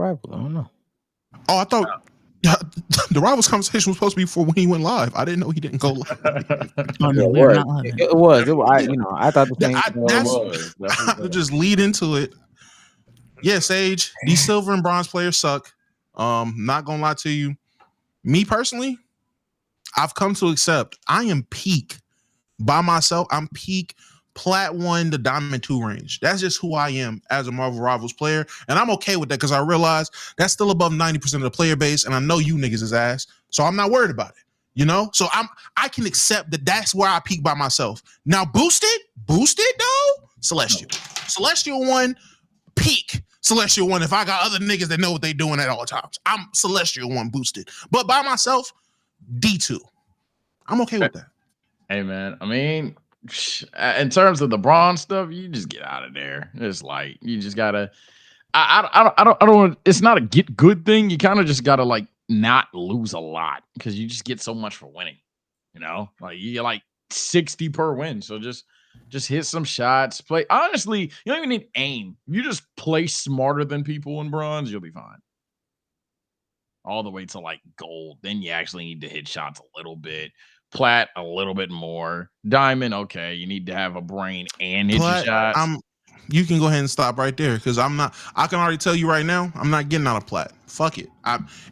Rivals. I don't know. Oh, I thought the Rivals conversation was supposed to be for when he went live. I didn't know he didn't go live. Oh no, Yeah, we're not live. it was. I thought the same. To just lead into it. Yeah, Sage, these silver and bronze players suck. Not gonna lie to you. Me personally, I've come to accept I am peak by myself. I'm peak Plat 1 to Diamond 2 range. That's just who I am as a Marvel Rivals player. And I'm okay with that because I realize that's still above 90% of the player base. And I know you niggas is ass. So I'm not worried about it. You know? So I can accept that that's where I peak by myself. Now boosted though, Celestial. Celestial 1, peak. Celestial 1 if I got other niggas that know what they doing at all times. I'm Celestial 1 boosted. But by myself, D2. I'm okay with that. Hey man, I mean, in terms of the bronze stuff, you just get out of there. It's like you just gotta. I don't. It's not a get good thing. You kind of just gotta like not lose a lot because you just get so much for winning. You know, like you get like 60 per win. So just hit some shots. Play honestly. You don't even need aim. You just play smarter than people in bronze. You'll be fine. All the way to like gold. Then you actually need to hit shots a little bit. Plat a little bit more. Diamond, okay, you need to have a brain and hit your shots. You can go ahead and stop right there because I can already tell you right now, I'm not getting out of Plat. Fuck it.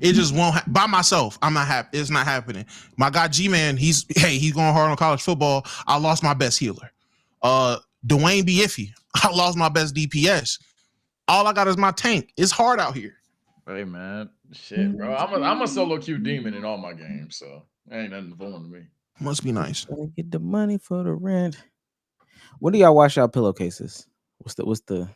It just won't by myself. I'm not happy. It's not happening. My guy G-Man, he's going hard on college football. I lost my best healer. Dwayne be iffy. I lost my best DPS. All I got is my tank. It's hard out here. Hey man, shit, bro. I'm a solo queue demon in all my games, so ain't nothing fun to me. Must be nice. Get the money for the rent. When do y'all wash out pillowcases? What's the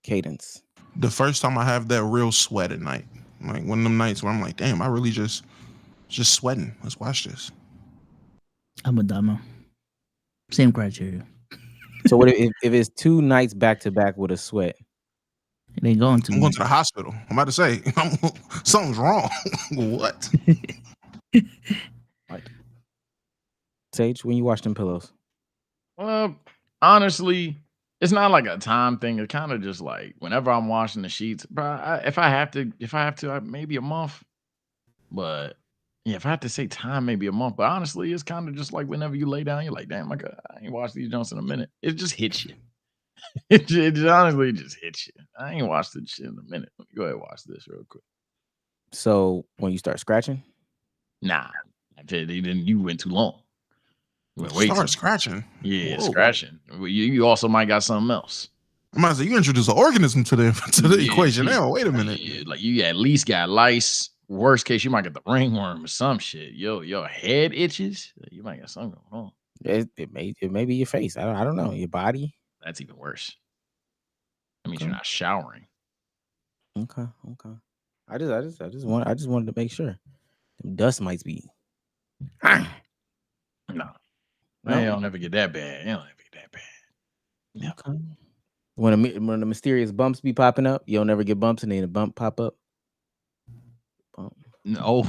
cadence? The first time I have that real sweat at night, like one of them nights where I'm like, damn, I really just sweating. Let's watch this. I'm a dumber. Same criteria. So what if it's 2 nights back to back with a sweat? It ain't going to. I'm going to the hospital. I'm about to say something's wrong. What? Sage, when you wash them pillows? Honestly, it's not like a time thing. It's kind of just like whenever I'm washing the sheets, bro. If I have to, maybe a month. But yeah, if I have to say time, maybe a month. But honestly, it's kind of just like whenever you lay down, you're like, damn, I ain't washed these joints in a minute. It just hits you. It honestly just hits you. I ain't watched this shit in a minute. Let me go ahead and watch this real quick. So when you start scratching? Nah, you went too long. Start scratching. Yeah, whoa. Scratching. You also might got something else. I might say you introduce an organism to the equation. Now, wait a minute. Yeah, like you at least got lice. Worst case, you might get the ringworm or some shit. Your head itches. You might get something going on. It may be your face. I don't know. Your body. That's even worse. That means you're not showering. Okay. I just wanted to make sure. Them dust mites be. No. They don't never get that bad. Yeah. Okay. When the mysterious bumps be popping up, you don't never get bumps and then a bump pop up. No.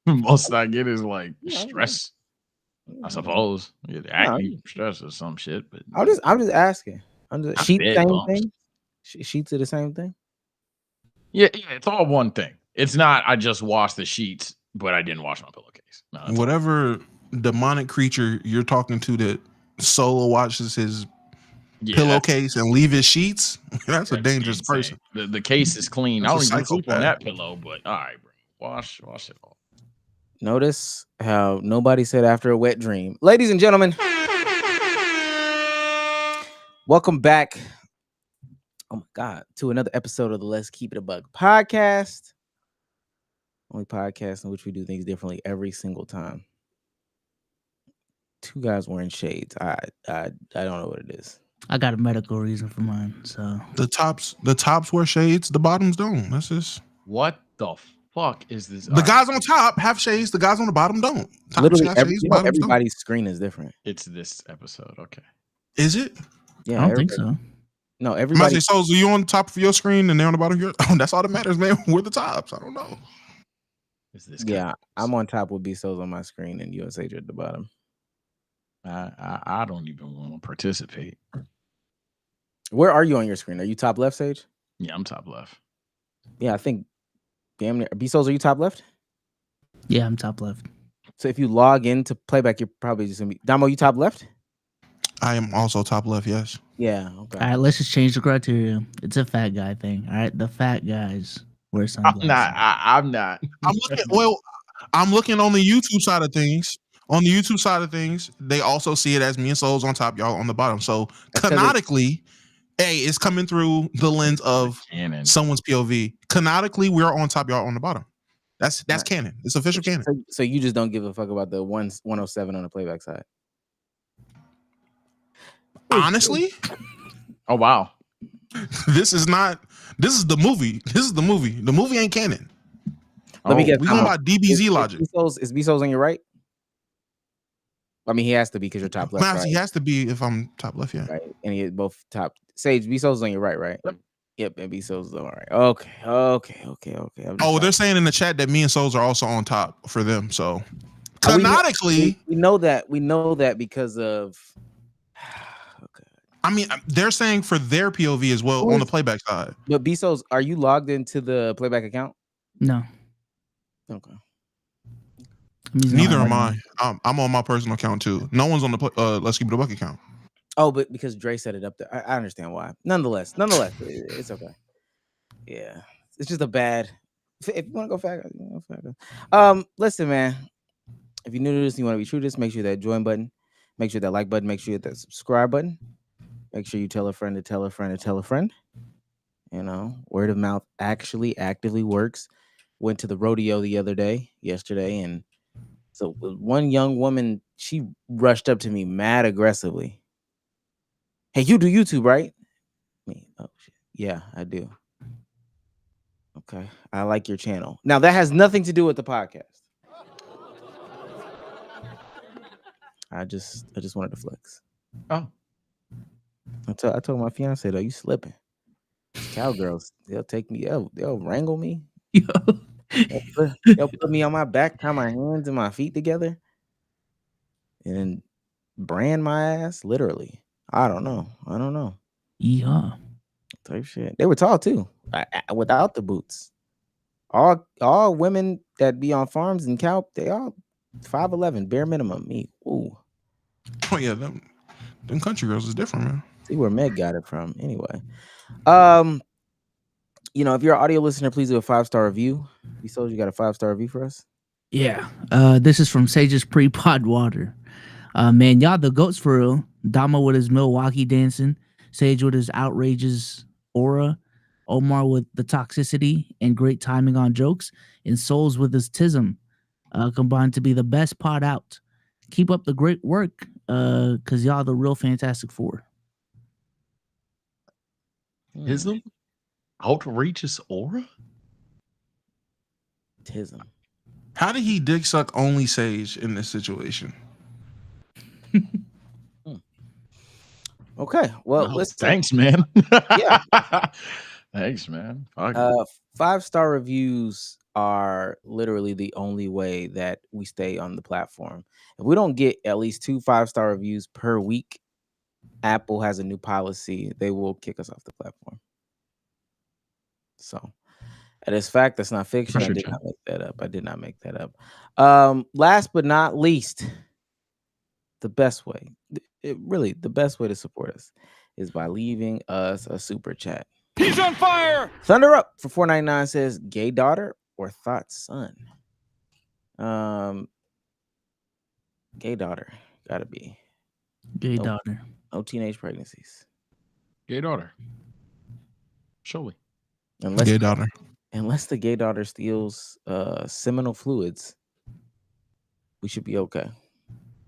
Most I get is like stress. I suppose. Yeah, acne stress or some shit. But I'm just asking. Sheets same thing? Sheets are the same thing? Yeah, it's all one thing. It's not I just washed the sheets, but I didn't wash my pillowcase. No, whatever demonic creature you're talking to that solo watches his pillowcase and leave his sheets, that's a dangerous person. The case is clean. I don't even sleep on that pillow, but all right, bro. Wash it all. Notice how nobody said after a wet dream. Ladies and gentlemen, welcome back. Oh my God, to another episode of the Let's Keep It a Bug podcast. Only podcast in which we do things differently every single time. 2 guys wearing shades. I don't know what it is. I got a medical reason for mine. So the tops wear shades, the bottoms don't. That's just what the fuck is this? The guys on top have shades, the guys on the bottom don't. Literally, everybody's screen is different. It's this episode, okay? Is it? Yeah, I don't think so. No, everybody. So are you on the top of your screen and they're on the bottom of yours? Oh, that's all that matters, man. We're the tops. I don't know. Is this? Yeah, I'm on top with B-So's on my screen and you and Sage at the bottom. I don't even want to participate. Where are you on your screen? Are you top left, Sage? Yeah, I'm top left. Yeah, I think damn near. B-Souls, are you top left? Yeah, I'm top left. So if you log into playback, you're probably just gonna be Damo. You top left? I am also top left. Yes. Yeah. Okay. All right, let's just change the criteria. It's a fat guy thing. All right, the fat guys wear I'm sunglasses. not. I'm not. I'm looking on the YouTube side of things. On the YouTube side of things, they also see it as me and Souls on top, y'all on the bottom. So canonically, it's coming through the lens of Canon. someone's POV. Canonically, we're on top, y'all on the bottom. That's canon. It's official canon. So you just don't give a fuck about the 107 on the playback side. Honestly, Oh wow. this is the movie. This is the movie. The movie ain't canon. Let me guess. We going about DBZ logic. Is B-Souls on your right? I mean, he has to be because you're top left. Right? He has to be if I'm top left, yeah. Right, and he is both top. Sage, B-Souls on your right, right? Yep, and B-Souls is on right. Okay. They're saying in the chat that me and Souls are also on top for them. So canonically, we know that. We know that because of. Okay. I mean, they're saying for their POV as well on the playback side. But B-Souls, are you logged into the playback account? No. Okay. Neither am I. I'm on my personal account too. No one's on the Let's Keep It a Buck account. Oh, but because Dre set it up there, I understand why. Nonetheless, it's okay. Yeah, it's just a bad. If you want to go fat, listen, man. If you're new to this, and you want to be true to this, make sure that join button, make sure that like button, make sure that subscribe button, make sure you tell a friend to tell a friend to tell a friend. You know, word of mouth actually actively works. Went to the rodeo yesterday, and so one young woman, she rushed up to me mad aggressively. Hey, you do YouTube, right? Me, oh shit. Yeah, I do. Okay. I like your channel. Now that has nothing to do with the podcast. I just wanted to flex. Oh. I told my fiance though, you slipping. Cowgirls, they'll take me, they'll wrangle me. They'll put me on my back, tie my hands and my feet together, and then brand my ass, literally. I don't know. Yeah. Type shit. They were tall too, without the boots. All women that be on farms and cow, they all 5'11", bare minimum. Me, ooh. Oh yeah, them country girls is different, man. See where Meg got it from. Anyway, you know, if you're an audio listener, please do a 5-star review. You got a 5-star review for us? Yeah. This is from Sage's Pre-Pod Water. Man, y'all the goats for real. Dama with his Milwaukee dancing, Sage with his outrageous aura, Omar with the toxicity and great timing on jokes, and Souls with his tism, combined to be the best pod out. Keep up the great work, cause y'all the real Fantastic Four. Tism? Outrageous aura? Tism. How did he dick suck only Sage in this situation? Okay, well, listen. Thanks, man. Yeah. Thanks, man. 5-star reviews are literally the only way that we stay on the platform. If we don't get at least 2 5-star reviews per week, Apple has a new policy. They will kick us off the platform. So that is fact. That's not fiction. I did not make that up. Last but not least, the best way, the best way to support us is by leaving us a super chat. He's on fire. Thunder Up for $4.99 says gay daughter or thought son. Gay daughter, gotta be. Gay daughter. No teenage pregnancies. Gay daughter. Surely. Gay daughter. Unless the gay daughter steals seminal fluids, we should be okay.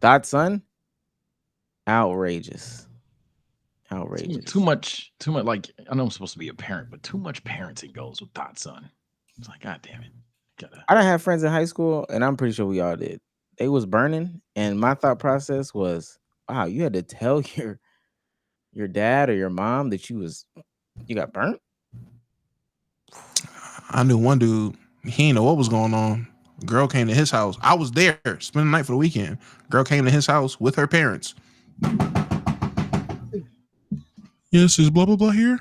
Thought son? Outrageous. Too much. Like, I know I'm supposed to be a parent, but too much parenting goes with thought son. It's like, God damn it. I done have friends in high school, and I'm pretty sure we all did. They was burning, and my thought process was, wow, you had to tell your dad or your mom that you got burnt? I knew one dude, he didn't know what was going on. Girl came to his house. I was there, spending the night for the weekend. Girl came to his house with her parents. Yes, is blah blah blah here.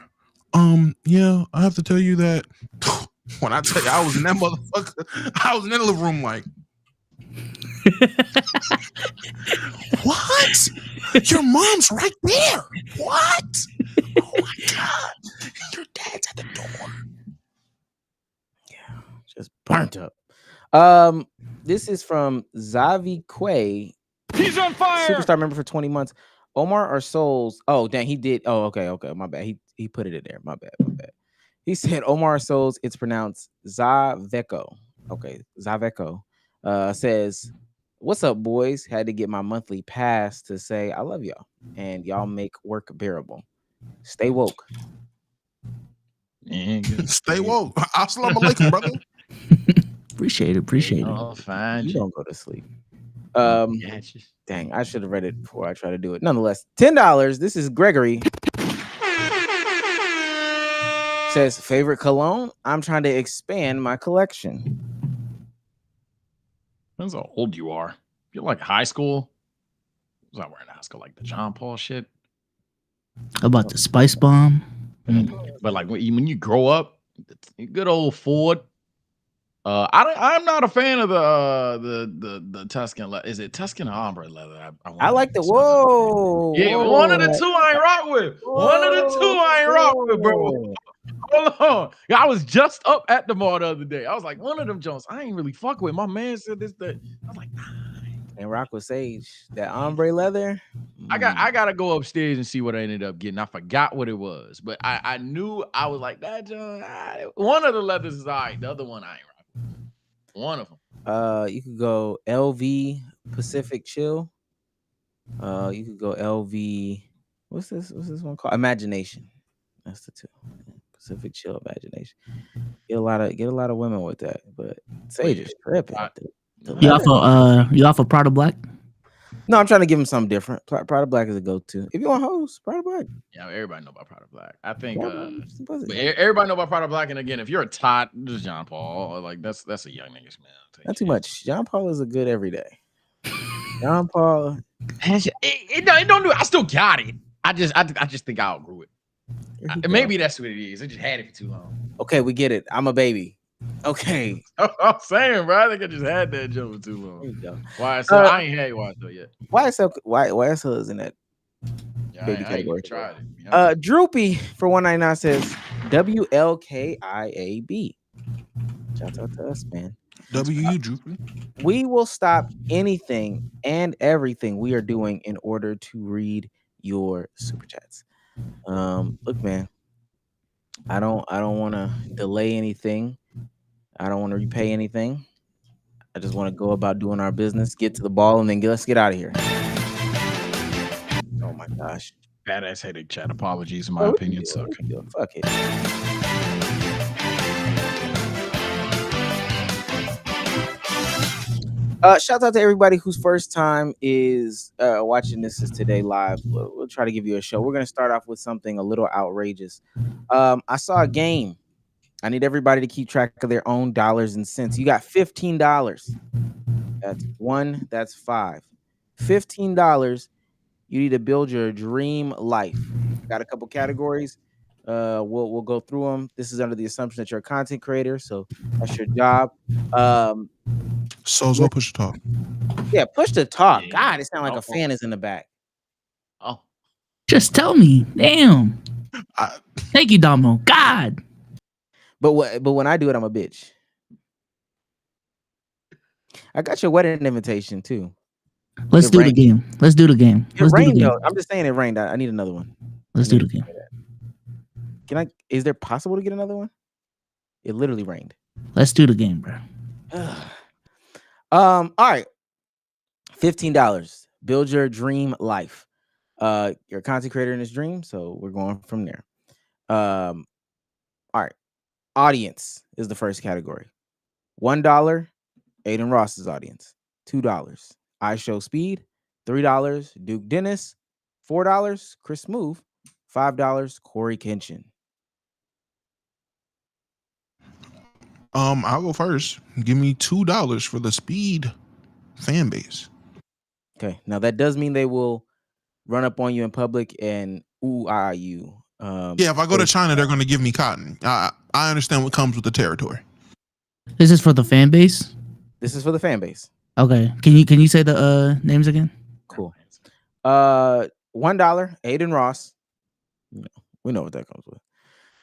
Yeah, I have to tell you that When I tell you, I was in that motherfucker. I was in that living room like, what? Your mom's right there. What? Oh my god! Your dad's at the door. Yeah, just burnt up. This is from Zavi Quay. He's on fire. Superstar member for 20 months. Omar or Souls? Oh, dang, he did. Oh, okay. My bad. He put it in there. My bad. He said Omar Souls. It's pronounced Zaveco. Okay, Zaveco. Says, "What's up, boys? Had to get my monthly pass to say I love y'all and y'all make work bearable. Stay woke. Stay woke. Assalamu alaikum, brother. Appreciate it. Oh, fine. You don't go to sleep. Dang, I should have read it before I try to do it. Nonetheless, $10. This is Gregory. Says, favorite cologne? I'm trying to expand my collection. Depends how old you are. If you're like high school, I was not wearing high school like the John Paul shit. How about the Spice Bomb? But like when you grow up, good old Ford. I'm not a fan of the Tuscan leather. Is it Tuscan or ombre leather? I like the whoa. Yeah, whoa. one of the two I ain't rock with. One of the two I ain't rock with, bro. Hold on. I was just up at the mall the other day. I was like, one of them Jones, I ain't really fuck with. My man said this, that. I was like, nah. And rock with Sage. That ombre leather. I gotta go upstairs and see what I ended up getting. I forgot what it was, but I knew I was like that John. One of the leathers is all right. The other one I ain't rock with. One of them. You could go LV Pacific Chill. You could go LV. What's this one called? Imagination. That's the two. Pacific Chill, Imagination. Get a lot of women with that, but Sage is tripping. You off of Prada Black? No, I'm trying to give him something different. Prada Black is a go-to. If you want hoes, Prada Black. Yeah, everybody know about Prada Black. I think but everybody know about Prada Black. And again, if you're a tot, just John Paul. Like that's a young nigga's man. Not too much. John Paul is a good everyday. John Paul. It don't do it. I still got it. I just think I outgrew it. Maybe that's what it is. I just had it for too long. Okay, we get it. I'm a baby. Okay. I'm saying, bro. I think I just had that joke for too long. There you go. YSL, I ain't had YSL yet. YSL is in that baby category. Tried it. Droopy for 199 says WLKIAB. Shout out to us, man. Droopy. We will stop anything and everything we are doing in order to read your super chats. Look, man, I don't want to delay anything. I don't want to repay anything. I just want to go about doing our business, get to the ball, and then let's get out of here. Oh my gosh. Badass headache chat. Apologies, in my opinion. Suck. Fuck it. Shout out to everybody whose first time is watching this is today live. We'll try to give you a show. We're going to start off with something a little outrageous. I saw a game. I need everybody to keep track of their own dollars and cents. You got $15. That's one. That's five. $15. You need to build your dream life. Got a couple categories. We'll go through them. This is under the assumption that you're a content creator, so that's your job. So push the talk. Yeah, push the talk. God, it sounds like a fan is in the back. Oh, just tell me. Damn. Thank you, Damo. God. But when I do it, I'm a bitch. I got your wedding invitation too. Let's do the game. It rained though. I'm just saying it rained. I need another one. Let's do the game. Can I? Is there possible to get another one? It literally rained. Let's do the game, bro. All right. $15. Build your dream life. You're a content creator in this dream, so we're going from there. All right. Audience is the first category. $1, Aiden Ross's audience. $2, I Show Speed. $3, Duke Dennis. $4, Chris Smooth. $5, Corey Kenshin. I'll go first. Give me $2 for the Speed fan base. Okay, now that does mean they will run up on you in public and ooh you. Yeah, if I go to China, they're going to give me cotton. I understand what comes with the territory. This is for the fan base. This is for the fan base. Okay. Can you say the names again? Cool. $1, Aiden Ross. We know what that comes with.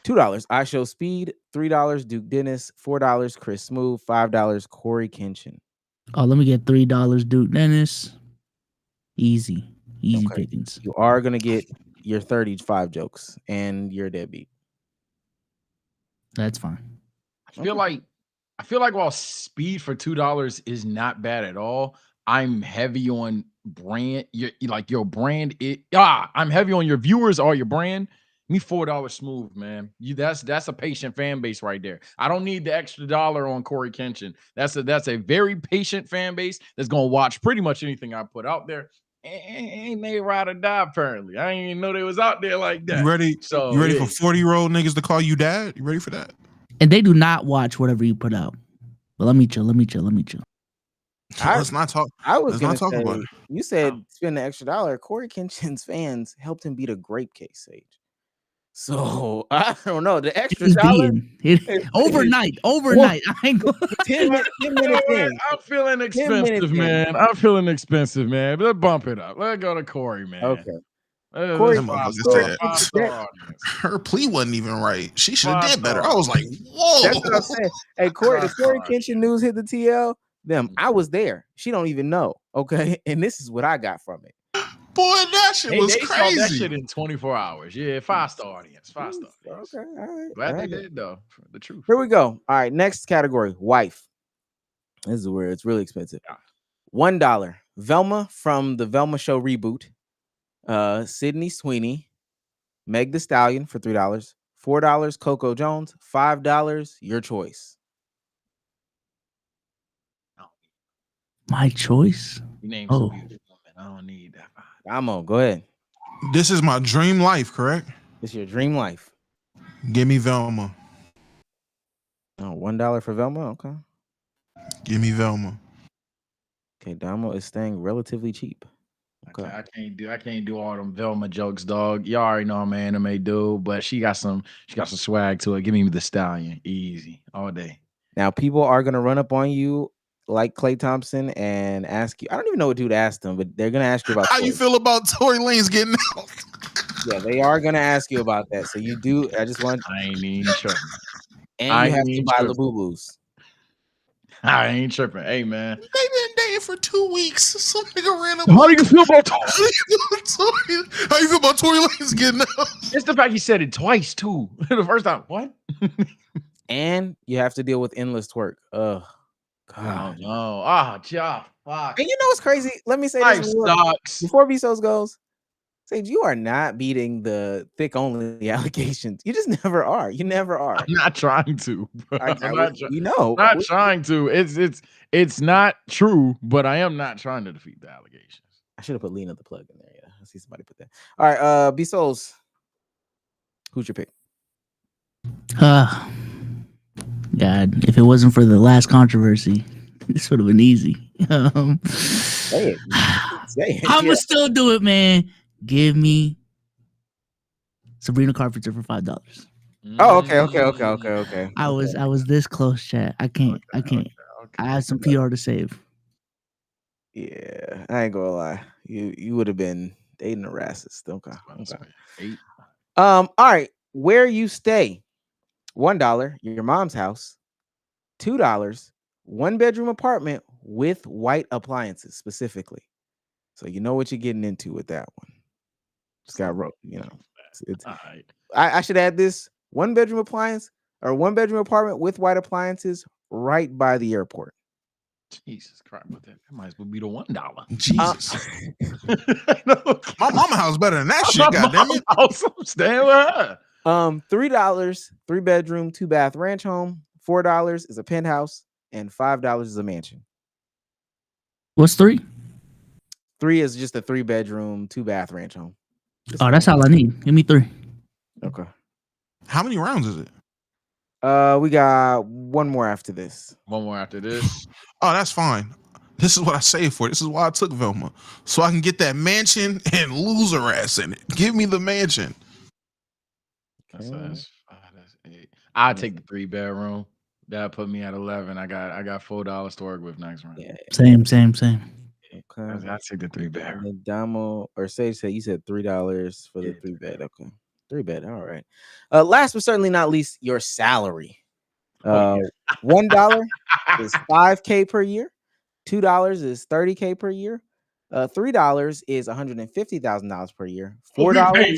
$2, I Show Speed. $3, Duke Dennis. $4, Chris Smooth. $5, Corey Kenshin. Oh, let me get $3, Duke Dennis. Easy pickings. You are gonna get your 35 jokes and your deadbeat. That's fine. I feel like while Speed for $2 is not bad at all, I'm heavy on brand. Your brand. I'm heavy on your viewers or your brand. Me $4 Smooth, man. That's a patient fan base right there. I don't need the extra dollar on Corey Kenshin. That's a very patient fan base that's gonna watch pretty much anything I put out there. Ain't they ride or die? Apparently, I didn't even know they was out there like that. You ready? So you ready for 40-year-old niggas to call you dad? You ready for that? And they do not watch whatever you put out. But let me chill. Let's not talk. I was Let's gonna not talk say, about it. you said spend the extra dollar. Corey Kenshin's fans helped him beat a grape case, Sage. So I don't know. The extra dollar overnight. I ain't going 10 minutes in. I'm feeling expensive, man. I'm feeling expensive, man. Let's bump it up. Let's go to Corey, man. Okay. Corey, her plea wasn't even right. She should have did better. I was like, whoa. That's what I'm saying. Hey, Corey, the Corey Kenshin news hit the TL. I was there. She don't even know. Okay. And this is what I got from it. Boy, that shit was crazy. Saw that shit in 24 hours. Yeah, 5-star audience. 5-star. Okay, all right. Glad they did though. For the truth. Here we go. All right, next category: wife. This is where it's really expensive. $1, Velma from the Velma Show reboot. Sydney Sweeney, Meg The Stallion for $3. $4, Coco Jones. $5, your choice. My choice. You named some beautiful women. I don't need that. I'm on. Go ahead. This is my dream life, correct? This is your dream life. Give me Velma. Oh, $1 for Velma. Okay. Give me Velma. Okay, Damo is staying relatively cheap. Okay. I can't do all them Velma jokes, dog. Y'all already know I'm an anime dude, but she got some swag to it. Give me the Stallion. Easy. All day. Now people are gonna run up on you like Klay Thompson and ask you. I don't even know what dude asked them, but they're gonna ask you about how you feel about Tory Lanez getting out. Yeah, they are gonna ask you about that. So you do. I ain't even sure. And you have to buy the boo-boos. I ain't tripping. Hey man, they been dating for 2 weeks. Some nigga ran up. How do you feel about Tory? How you feel about Tory Lanez getting out? It's the fact he said it twice too. The first time, what? And you have to deal with endless twerk. Ugh. God. No. Fuck. And you know what's crazy? Let me say this before Bezos goes. Sage, you are not beating the thick only allegations. You just never are. You never are. I'm not trying to. Not trying to. It's not true, but I am not trying to defeat the allegations. I should have put Lena the plug in there. Yeah, I see somebody put that. All right, Bezos. Who's your pick? God, if it wasn't for the last controversy, this would have been easy. Say it. I'ma still do it, man. Give me Sabrina Carpenter for $5. Oh, okay. I was this close, chat. I can't. I have some PR to save. Yeah, I ain't gonna lie. You would have been dating a racist. Okay. All right. Where you stay? $1, your mom's house. $2, 1-bedroom apartment with white appliances specifically. So you know what you're getting into with that one. Just got wrote, It's all right. I should add this 1-bedroom appliance or 1-bedroom apartment with white appliances right by the airport. Jesus Christ, that might as well be the $1. Jesus. My mama house better than that shit, goddammit. I'm staying with her. $3, 3-bedroom, 2-bath ranch home. $4 is a penthouse, and $5 is a mansion. What's 3? 3 is just a 3-bedroom, 2-bath ranch home. That's all I need. Give me 3. Okay. How many rounds is it? We got one more after this. One more after this. Oh, that's fine. This is what I saved for. This is why I took Velma. So I can get that mansion and lose her ass in it. Give me the mansion. That's 5, that's 8. I take the 3-bedroom. That put me at 11. I got $4 to work with next round. Yeah. Same. Okay. I take the 3 And bedroom. then Damo or Sage said you said $3 for the Yeah, 3-bed. Okay. 3-bed. All right. Last but certainly not least, your salary. $1 is $5K per year. $2 is $30K per year. $3 is $150,000 per year. $4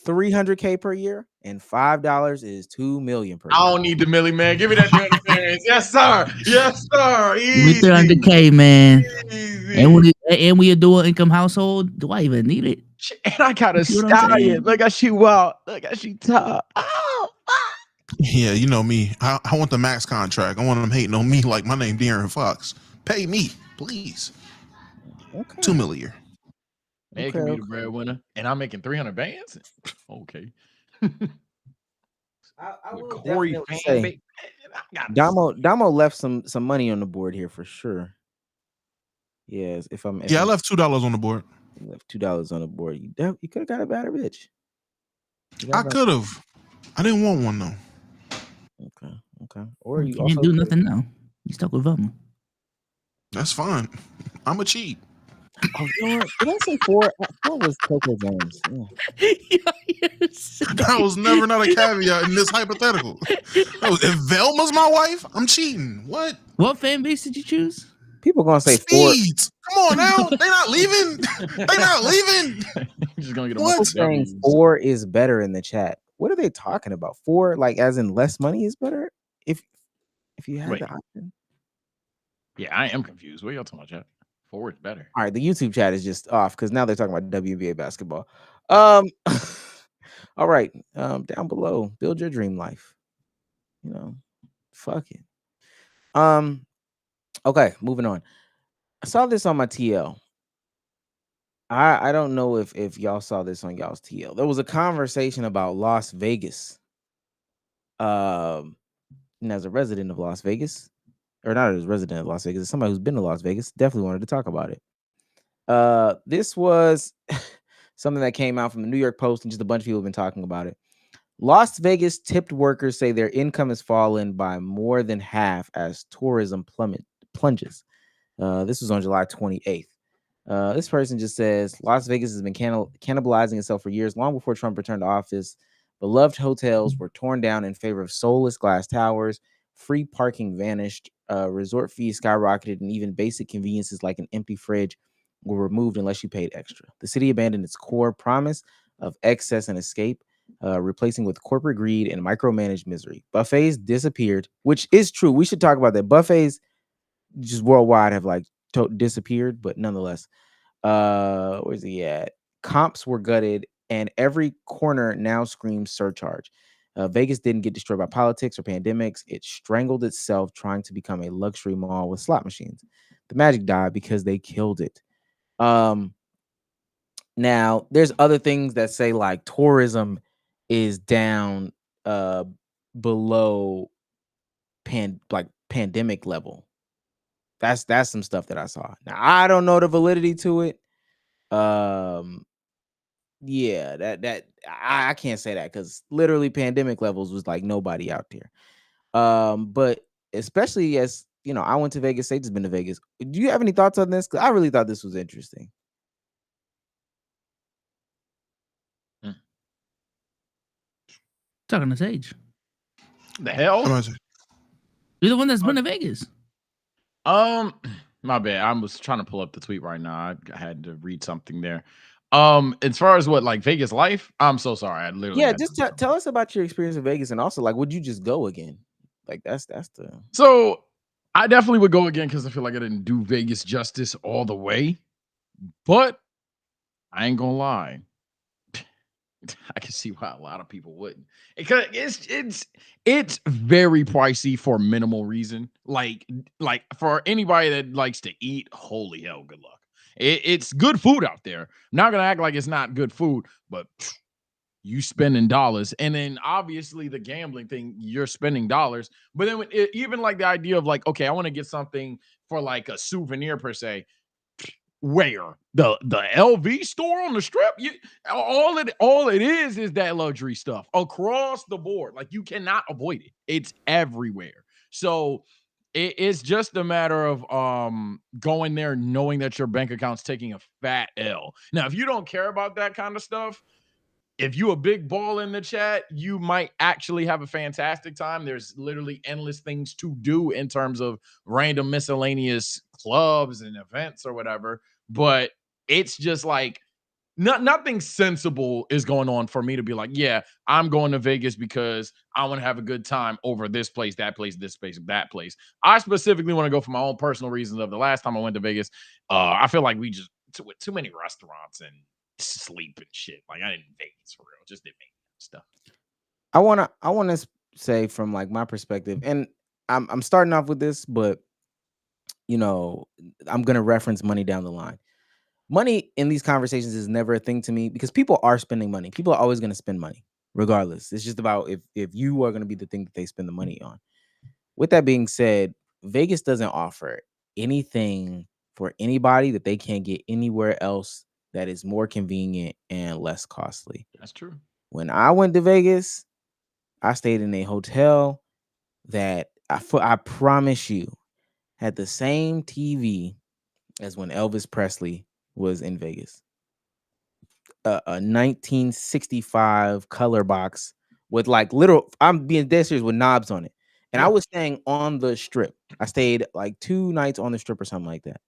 $300K per year, and $5 is $2 million per year. I don't need the milli, man. Give me that damn experience. Yes, sir. Yes, sir. With Easy. 300K, man. Easy. And we a dual income household. Do I even need it? And I got a You see what I'm saying? stallion. Look how she wild. Look how she top. Oh, Yeah, you know me. I want the max contract. I want them hating on me like my name De'Aaron Fox. Pay me, please. Okay. $2 million a year. Man, it can be the breadwinner, and I'm making 300 bands. Okay. I will Corey definitely fan, say man, Damo left some money on the board here for sure. Yes, if I I'm left $2 on the board. you left $2 on the board, you could have got a better bitch. I could have. I didn't want one though. Okay. Or you You also didn't do nothing now. You stuck with Velma. That's fine. I'm a cheat. Oh, you know what? Did I say 4? 4 was Coco Jones. Yeah. That was never not a caveat in this hypothetical. If Velma's my wife, I'm cheating. What? What fan base did you choose? People gonna say 4. Speeds. Come on now. They not leaving. They not leaving. You're just gonna get a What? People saying 4 is better in the chat. What are they talking about? 4, like as in less money is better? If you had the option. Yeah, I am confused. What y'all talking about, chat? 4 is better. All right, the YouTube chat is just off because now they're talking about WNBA basketball. All right, down below, build your dream life. You know, fuck it. Okay, moving on. I saw this on my TL. I don't know if y'all saw this on y'all's TL. There was a conversation about Las Vegas. And as a resident of Las Vegas, or not as a resident of Las Vegas, as somebody who's been to Las Vegas, definitely wanted to talk about it. This was something that came out from the New York Post, and just a bunch of people have been talking about it. Las Vegas tipped workers say their income has fallen by more than half as tourism plunges. This was on July 28th. This person just says Las Vegas has been cannibalizing itself for years, long before Trump returned to office. Beloved hotels were torn down in favor of soulless glass towers. Free parking vanished. Resort fees skyrocketed, and even basic conveniences like an empty fridge were removed unless you paid extra. The city abandoned its core promise of excess and escape, replacing with corporate greed and micromanaged misery. Buffets disappeared, which is true. We should talk about that. Buffets just worldwide have like disappeared, but nonetheless, where's he at? Comps were gutted, and every corner now screams surcharge. Vegas didn't get destroyed by politics or pandemics. It strangled itself trying to become a luxury mall with slot machines. The magic died because they killed it. Now there's other things that say like tourism is down below pandemic level. That's some stuff that I saw. Now I don't know the validity to it. Yeah, that I can't say that because literally pandemic levels was like nobody out there. But especially as you know, I went to Vegas. Sage has been to Vegas. Do you have any thoughts on this? Because I really thought this was interesting. Talking to Sage. The hell? You're the one that's been to Vegas. My bad. I was trying to pull up the tweet right now. I had to read something there. As far as what like Vegas life, I'm so sorry. I literally just tell us about your experience in Vegas, and also like, would you just go again? Like that's the. So I definitely would go again because I feel like I didn't do Vegas justice all the way. But I ain't gonna lie. I can see why a lot of people wouldn't. Because it's very pricey for minimal reason. Like for anybody that likes to eat, holy hell, good luck. It's good food out there. I'm not gonna act like it's not good food, but you spending dollars, and then obviously the gambling thing, you're spending dollars. But then even like the idea of like, okay, I want to get something for like a souvenir per se. Where the LV store on the strip, all it is that luxury stuff across the board. Like, you cannot avoid it. It's everywhere. So it's just a matter of going there knowing that your bank account's taking a fat L. Now, if you don't care about that kind of stuff, if you a big ball in the chat, you might actually have a fantastic time. There's literally endless things to do in terms of random miscellaneous clubs and events or whatever. But it's just like nothing sensible is going on for me to be like, yeah, I'm going to Vegas because I want to have a good time over this place, that place, this place, that place. I specifically want to go for my own personal reasons. Of the last time I went to Vegas, I feel like we just too many restaurants and sleep and shit. Like, I didn't Vegas for real, just didn't make stuff. I wanna say from like my perspective, and I'm starting off with this, but you know, I'm gonna reference money down the line. Money in these conversations is never a thing to me because people are spending money. People are always gonna spend money, regardless. It's just about if you are gonna be the thing that they spend the money on. With that being said, Vegas doesn't offer anything for anybody that they can't get anywhere else that is more convenient and less costly. That's true. When I went to Vegas, I stayed in a hotel that I promise you had the same TV as when Elvis Presley was in Vegas. A 1965 color box with like literal, I'm being dead serious, with knobs on it. And I was staying on the strip. I stayed like 2 nights on the strip or something like that.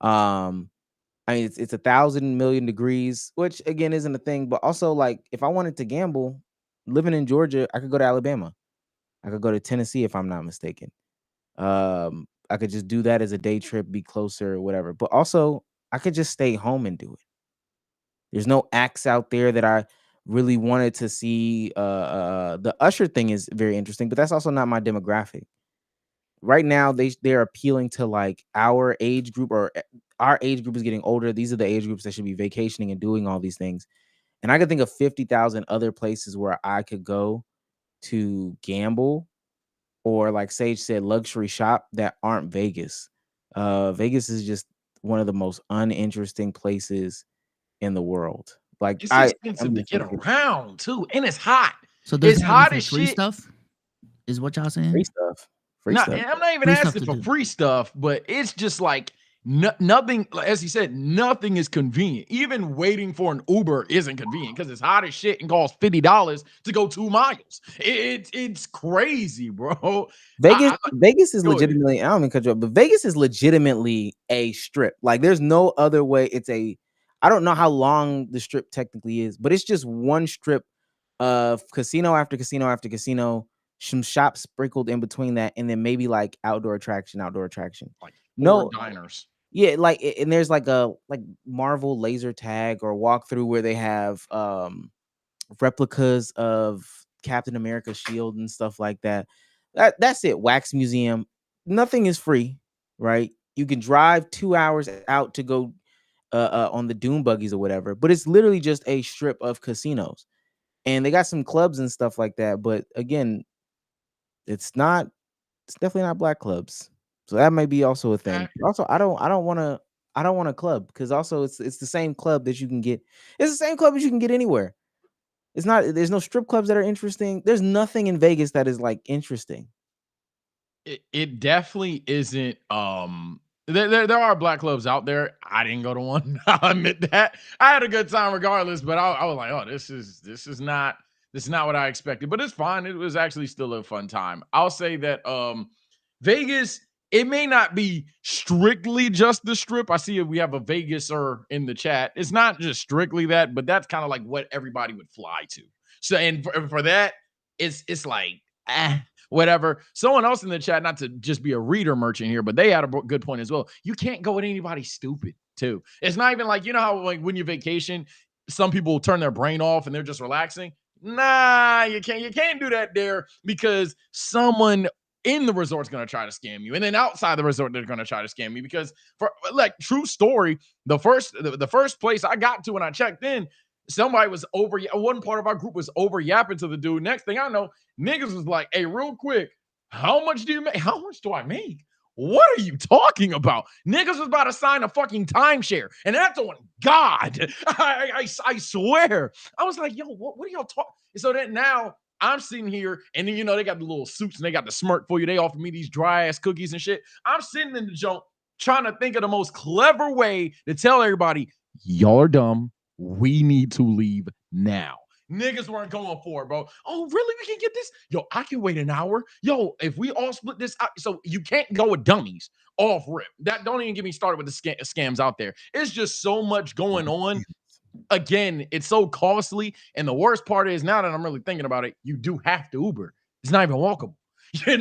I mean, it's 1,000 million degrees, which again isn't a thing, but also like if I wanted to gamble, living in Georgia, I could go to Alabama. I could go to Tennessee if I'm not mistaken. I could just do that as a day trip, be closer or whatever. But also, I could just stay home and do it. There's no acts out there that I really wanted to see. The Usher thing is very interesting, but that's also not my demographic. Right now, they're appealing to like our age group, or our age group is getting older. These are the age groups that should be vacationing and doing all these things. And I could think of 50,000 other places where I could go to gamble, or like Sage said, luxury shop, that aren't Vegas. Vegas is just one of the most uninteresting places in the world. Like, it's expensive to get around too, and it's hot. So it's hot as free shit. Stuff is what y'all saying? Free stuff. I'm not even Free asking for free stuff, but it's just like nothing. As he said, nothing is convenient. Even waiting for an Uber isn't convenient because it's hot as shit and costs $50 to go 2 miles. It's crazy, bro. Vegas is legitimately. I don't mean to cut you off, but Vegas is legitimately a strip. Like, there's no other way. I don't know how long the strip technically is, but it's just one strip of casino after casino after casino, some shops sprinkled in between that, and then maybe like outdoor attraction. Like no diners. Yeah, like, and there's like a Marvel laser tag or walkthrough where they have replicas of Captain America's shield and stuff like that. That's it. Wax museum. Nothing is free, right? You can drive 2 hours out to go on the dune buggies or whatever, but it's literally just a strip of casinos, and they got some clubs and stuff like that. But again, it's definitely not black clubs, so that might be also a thing. Also, I don't want a club, because also it's the same club that you can get. It's the same club that you can get anywhere. It's not. There's no strip clubs that are interesting. There's nothing in Vegas that is like interesting. It definitely isn't. There are black clubs out there. I didn't go to one. I'll admit that. I had a good time regardless, but I was like, oh, this is not what I expected. But it's fine. It was actually still a fun time. I'll say that Vegas, it may not be strictly just the strip. I see we have a Vegaser in the chat. It's not just strictly that, but that's kind of like what everybody would fly to. So, and for that, it's like, whatever. Someone else in the chat, not to just be a reader merchant here, but they had a good point as well. You can't go with anybody stupid too. It's not even like, you know how like when you vacation, some people turn their brain off and they're just relaxing. Nah, you can't do that there, because someone in the resort is going to try to scam you, and then outside the resort they're going to try to scam you. Because, for like, true story, the first place I got to when I checked in, somebody was one part of our group was over yapping to the dude. Next thing I know, niggas was like, hey, real quick, how much do you make? How much do I make? What are you talking about? Niggas was about to sign a fucking timeshare, and that's on God. I swear. I was like, yo, what are y'all talking? So then now I'm sitting here, and then they got the little suits and they got the smirk for you. They offer me these dry ass cookies and shit. I'm sitting in the joint trying to think of the most clever way to tell everybody, y'all are dumb. We need to leave now. Niggas weren't going for it, bro. Oh, really? We can get this? Yo, I can wait an hour. Yo, if we all split this out, so you can't go with dummies off rip. That don't even get me started with the scams out there. It's just so much going on. Again, it's so costly. And the worst part is, now that I'm really thinking about it, you do have to Uber. It's not even walkable. You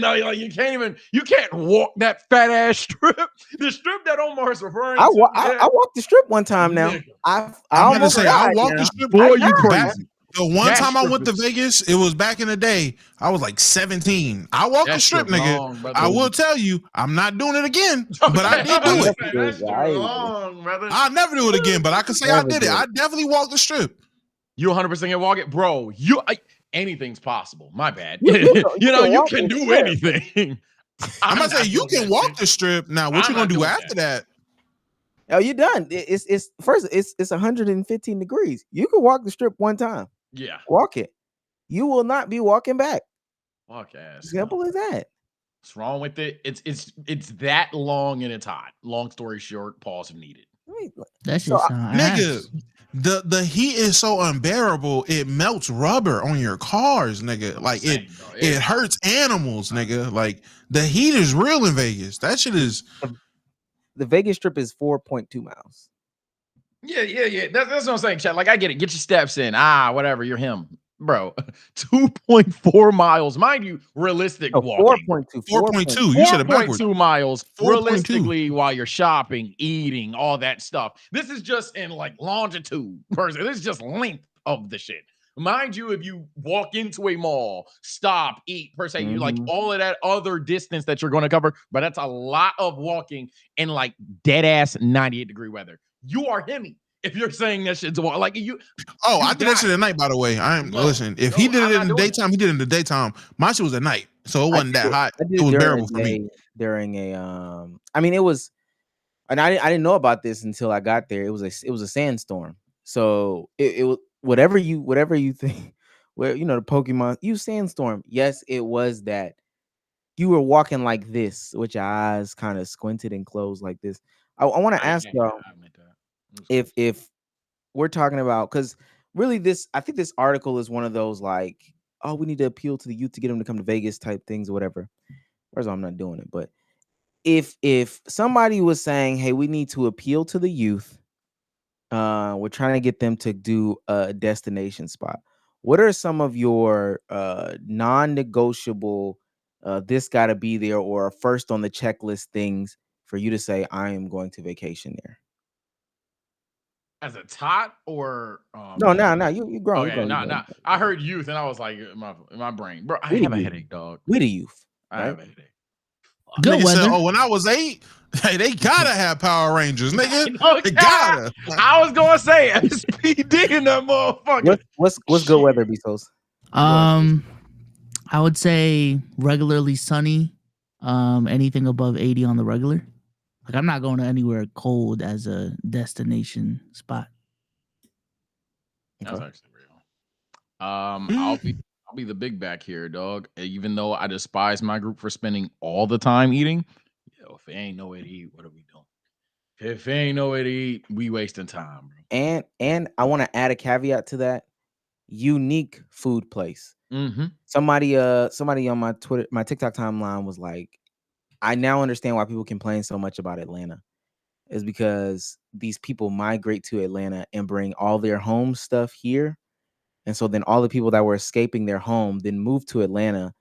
can't walk that fat ass strip. The strip that Omar is referring to. I walked the strip one time now. I'm about to say, I walked the strip. Boy, you crazy. The one time I went to Vegas, it was back in the day. I was like 17. I walked the strip, nigga. I will tell you, I'm not doing it again, but I did do it. That's wrong, brother. I'll never do it again, but I can say I did it. I definitely walked the strip. You 100% can walk it, bro. Anything's possible. My bad. You can do anything. I'm gonna say you can walk the strip. Now, what you gonna do after that? Oh, you're done. It's 115 degrees. You can walk the strip one time. Yeah, walk it. You will not be walking back. Fuck ass. Simple as that. What's wrong with it? It's that long and it's hot. Long story short, pause if needed. That's just nigga. The heat is so unbearable. It melts rubber on your cars, nigga. Like it hurts animals, nigga. Like the heat is real in Vegas. That shit is. The Vegas Strip is 4.2 miles. Yeah. That's what I'm saying, chat. Like, I get it. Get your steps in. Whatever. You're him, bro. 2.4 miles, mind you. Realistic walking. 4.2. You said it backwards. 4.2 miles. 4.2. Realistically, while you're shopping, eating, all that stuff. This is just in like longitude. Person, this is just length of the shit. Mind you, if you walk into a mall, stop, eat, per se, you like all of that other distance that you're going to cover, but that's a lot of walking in like dead ass 98-degree weather. You are him if you're saying that shit's like you. Oh, I did that shit at night, by the way. Listen. If he did it in the daytime, he did it in the daytime. My shit was at night, so it wasn't that hot. It was bearable for me. During it was, and I didn't know about this until I got there. It was a sandstorm, so it was. Whatever you think, where the Pokemon, you sandstorm. Yes, it was that. You were walking like this, with your eyes kind of squinted and closed like this. I want to ask y'all if we're talking about, because really I think this article is one of those like, oh, we need to appeal to the youth to get them to come to Vegas type things or whatever. First of all, I'm not doing it, but if somebody was saying, hey, we need to appeal to the youth. We're trying to get them to do a destination spot. What are some of your non-negotiable, this got to be there, or first on the checklist things for you to say, I am going to vacation there? As a tot or no, you grown. Okay, no. I heard youth and I was like, my brain, bro. I have a headache, dog. We the youth. I have a headache. Good weather. Said, when I was 8, hey, they gotta have Power Rangers, nigga. They gotta. I was gonna say SPD in that motherfucker. What's good weather, Bezos? I would say regularly sunny. Anything above 80 on the regular. Like, I'm not going to anywhere cold as a destination spot. That's actually real. I'll be the big back here, dog. Even though I despise my group for spending all the time eating, if it ain't nowhere to eat, what are we doing? If it ain't nowhere to eat, we wasting time, bro. And I want to add a caveat to that: unique food place. Mm-hmm. Somebody on my TikTok timeline was like, I now understand why people complain so much about Atlanta. Is because these people migrate to Atlanta and bring all their home stuff here. And so then all the people that were escaping their home then moved to Atlanta,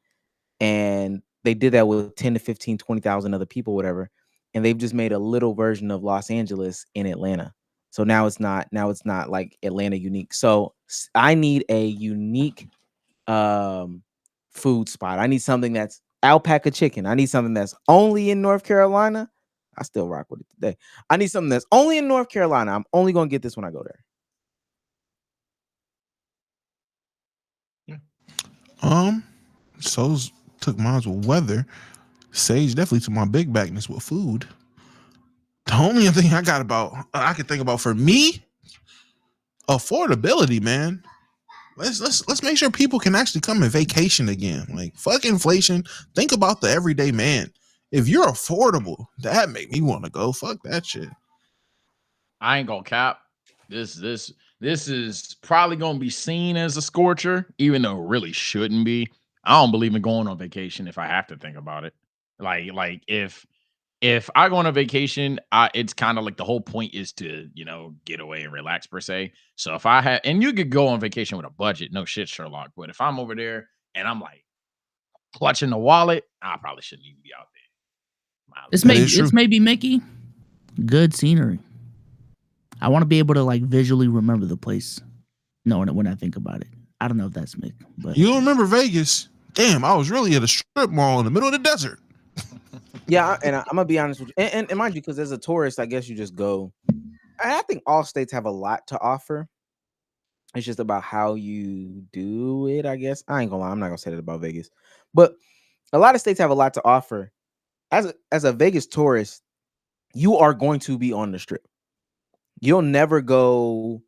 and they did that with 10 to 15, 20,000 other people, whatever. And they've just made a little version of Los Angeles in Atlanta. So now it's not like Atlanta unique. So I need a unique food spot. I need something that's alpaca chicken. I need something that's only in North Carolina. I still rock with it today. I need something that's only in North Carolina. I'm only going to get this when I go there. Took mine with weather. Sage definitely to my big backness with food. The only thing I can think about for me, affordability, man. Let's make sure people can actually come and vacation again. Like fuck inflation. Think about the everyday man. If you're affordable, that make me want to go. Fuck that shit. I ain't gonna cap. This is probably gonna be seen as a scorcher, even though it really shouldn't be. I don't believe in going on vacation if I have to think about it. Like if I go on a vacation, it's kind of like the whole point is to, get away and relax per se. So if I had, and you could go on vacation with a budget, no shit, Sherlock. But if I'm over there and I'm like clutching the wallet, I probably shouldn't even be out there. It's maybe Mickey. Good scenery. I want to be able to like visually remember the place, knowing it when I think about it. I don't know if that's Mick, but you don't remember Vegas? Damn, I was really at a strip mall in the middle of the desert. Yeah, and I'm gonna be honest with you, and mind you, because as a tourist, I guess you just go. I think all states have a lot to offer. It's just about how you do it, I guess. I ain't gonna lie, I'm not gonna say that about Vegas, but a lot of states have a lot to offer. As a Vegas tourist, you are going to be on the strip. You'll never go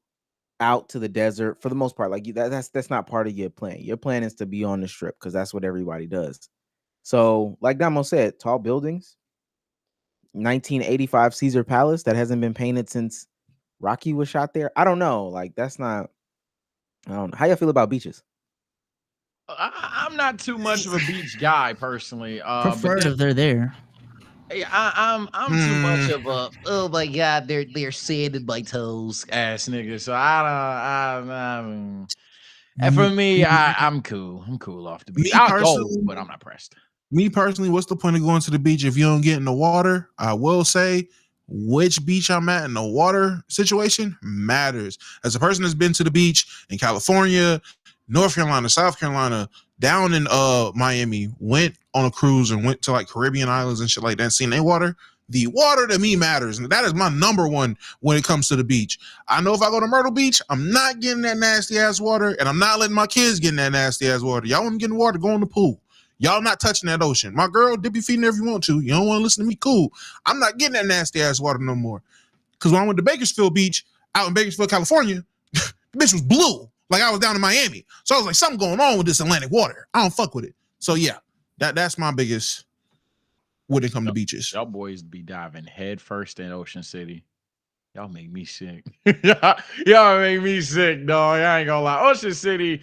out to the desert for the most part. Like that's not part of your plan. Your plan is to be on the strip because that's what everybody does. So, like Damo said, tall buildings, 1985 Caesar Palace that hasn't been painted since Rocky was shot there. I don't know. Like that's not. I don't know. How y'all feel about beaches? I'm not too much of a beach guy personally. preferred if they're there. I'm too much of a oh my god they're sanding my toes ass nigga. So and for me I'm cool. I'm cool off the beach. I'll go, but I'm not pressed. Me personally, what's the point of going to the beach if you don't get in the water? I will say which beach I'm at in the water situation matters. As a person that's been to the beach in California, North Carolina, South Carolina, down in Miami, went on a cruise and went to like Caribbean islands and shit like that, seeing their water. The water to me matters, and that is my number one when it comes to the beach. I know if I go to Myrtle Beach, I'm not getting that nasty ass water, and I'm not letting my kids get in that nasty ass water. Y'all want to get in the water, go in the pool. Y'all not touching that ocean. My girl, dip your feet in there if you want to. You don't want to listen to me, cool. I'm not getting that nasty ass water no more. Because when I went to Bakersfield Beach, out in Bakersfield, California, the bitch was blue. Like I was down in Miami. So I was like, something going on with this Atlantic water. I don't fuck with it. So yeah, that's my biggest when it comes to beaches. Y'all boys be diving head first in Ocean City. Y'all make me sick. Y'all make me sick, dog. I ain't gonna lie. Ocean City,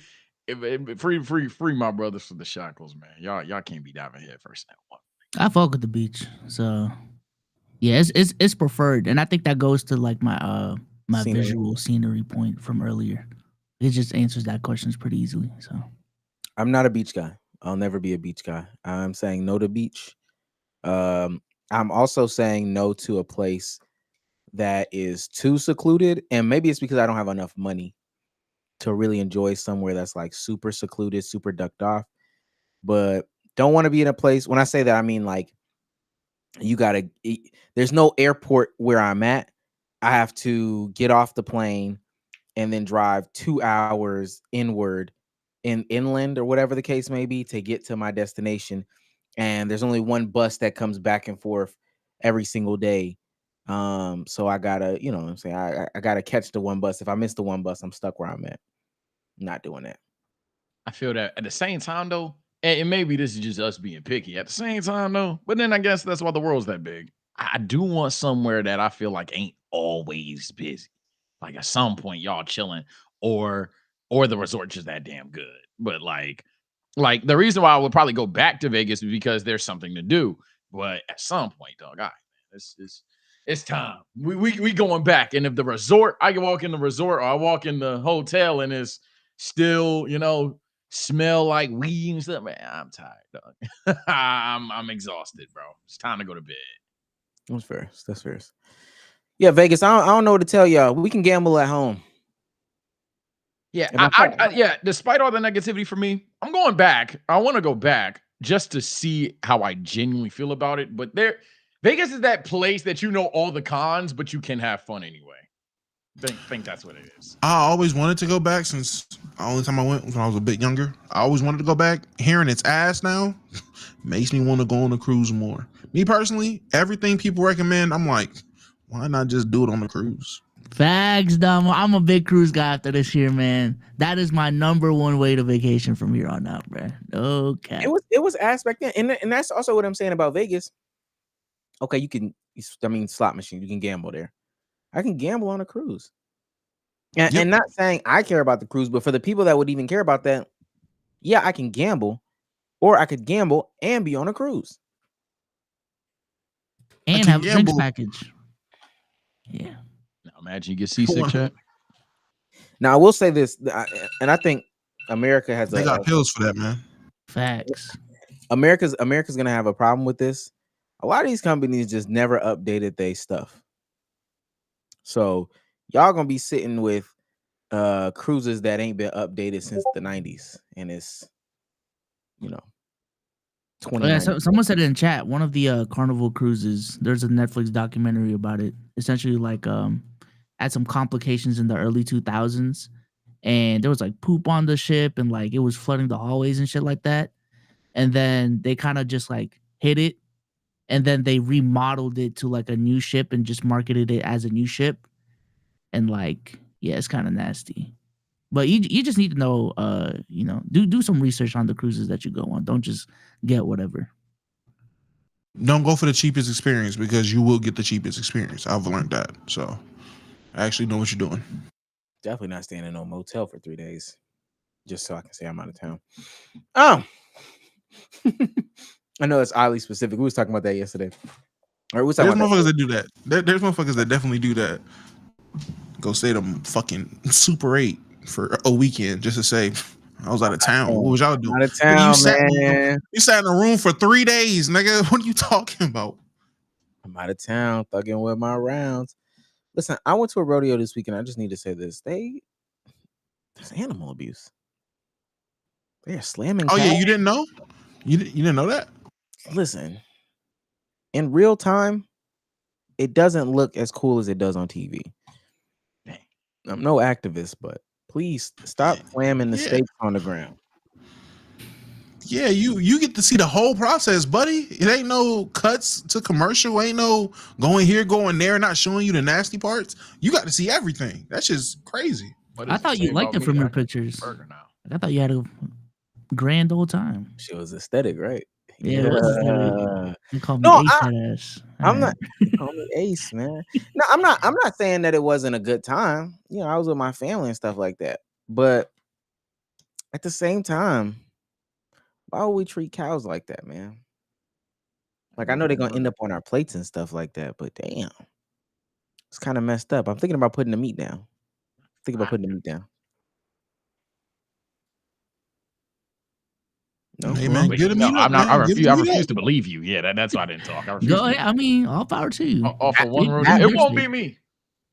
free my brothers from the shackles, man. Y'all can't be diving head first in that one. I fuck with the beach, so yeah, it's preferred, and I think that goes to like my visual scenery point from earlier. It just answers that question pretty easily. So I'm not a beach guy. I'll never be a beach guy. I'm saying no to beach. I'm also saying no to a place that is too secluded, and maybe it's because I don't have enough money to really enjoy somewhere that's like super secluded, super ducked off. But don't want to be in a place. When I say that, I mean like there's no airport where I'm at. I have to get off the plane and then drive 2 hours inward inland or whatever the case may be to get to my destination. And there's only one bus that comes back and forth every single day. So I gotta, you know what I'm saying? I gotta catch the one bus. If I miss the one bus, I'm stuck where I'm at. I'm not doing that. I feel that at the same time though, and maybe this is just us being picky at the same time though, but then I guess that's why the world's that big. I do want somewhere that I feel like ain't always busy. Like at some point y'all chilling or the resort just that damn good. But like the reason why I would probably go back to Vegas is because there's something to do. But at some point, dog, it's time. We going back. And if the resort, I can walk in the resort or I walk in the hotel and it's still, smell like weed and stuff, man, I'm tired, dog. I'm exhausted, bro. It's time to go to bed. That's fair. That's fair. Yeah, Vegas. I don't know what to tell y'all. We can gamble at home. Yeah, yeah. Despite all the negativity for me, I'm going back. I want to go back just to see how I genuinely feel about it. But Vegas is that place that all the cons, but you can have fun anyway. Think that's what it is. I always wanted to go back since The only time I went was when I was a bit younger. I always wanted to go back. Hearing its ass now makes me want to go on a cruise more. Me personally, everything people recommend, I'm like, why not just do it on the cruise? Facts, Dom. I'm a big cruise guy after this year, man. That is my number one way to vacation from here on out, bro. No cap. It was aspect, and that's also what I'm saying about Vegas. Okay, you can. I mean, slot machine. You can gamble there. I can gamble on a cruise. And not saying I care about the cruise, but for the people that would even care about that, yeah, I can gamble, or I could gamble and be on a cruise and have a drinks package. Yeah. Now imagine you get seasick, chat. Now I will say this, and I think America has. They got pills for that, man. Facts. America's gonna have a problem with this. A lot of these companies just never updated their stuff, so y'all gonna be sitting with cruises that ain't been updated since the 90s, and it's 20. Yeah, someone said it in chat. One of the Carnival cruises, there's a Netflix documentary about it. Essentially, like had some complications in the early 2000s, and there was like poop on the ship, and like it was flooding the hallways and shit like that. And then they kind of just like hit it, and then they remodeled it to like a new ship and just marketed it as a new ship. And like, yeah, it's kind of nasty. But you just need to know, do some research on the cruises that you go on. Don't just get whatever. Don't go for the cheapest experience, because you will get the cheapest experience. I've learned that. So I actually know what you're doing. Definitely not staying in no motel for 3 days, just so I can say I'm out of town. Oh, I know it's oddly specific. We was talking about that yesterday. Or we was talking There's about motherfuckers that do that. There's motherfuckers that definitely do that. Go stay to fucking Super 8 for a weekend just to say I was out of town. What was y'all doing? Out of town, man. You sat in a room for 3 days, nigga. What are you talking about? I'm out of town, thugging with my rounds. Listen, I went to a rodeo this weekend. I just need to say this: there's animal abuse. They are slamming. Oh yeah, you didn't know? You didn't know that? Listen, in real time, it doesn't look as cool as it does on TV. I'm no activist, but please stop slamming the stakes on the ground. Yeah, you get to see the whole process, buddy. It ain't no cuts to commercial. Ain't no going here, going there, not showing you the nasty parts. You got to see everything. That's just crazy. I thought you liked it from your pictures. I thought you had a grand old time. She was aesthetic, right? Yeah, it was aesthetic. You called me Ace. I'm not. Call me Ace, man. No, I'm not. I'm not saying that it wasn't a good time. I was with my family and stuff like that. But at the same time, why would we treat cows like that, man? Like, I know they're gonna end up on our plates and stuff like that, but damn, it's kind of messed up. I'm thinking about putting the meat down. No, hey man, get a meat up. I refuse to believe you. Yeah, that's why I didn't talk. Go ahead. I mean, all power to you. Off of one rodeo. It won't be me.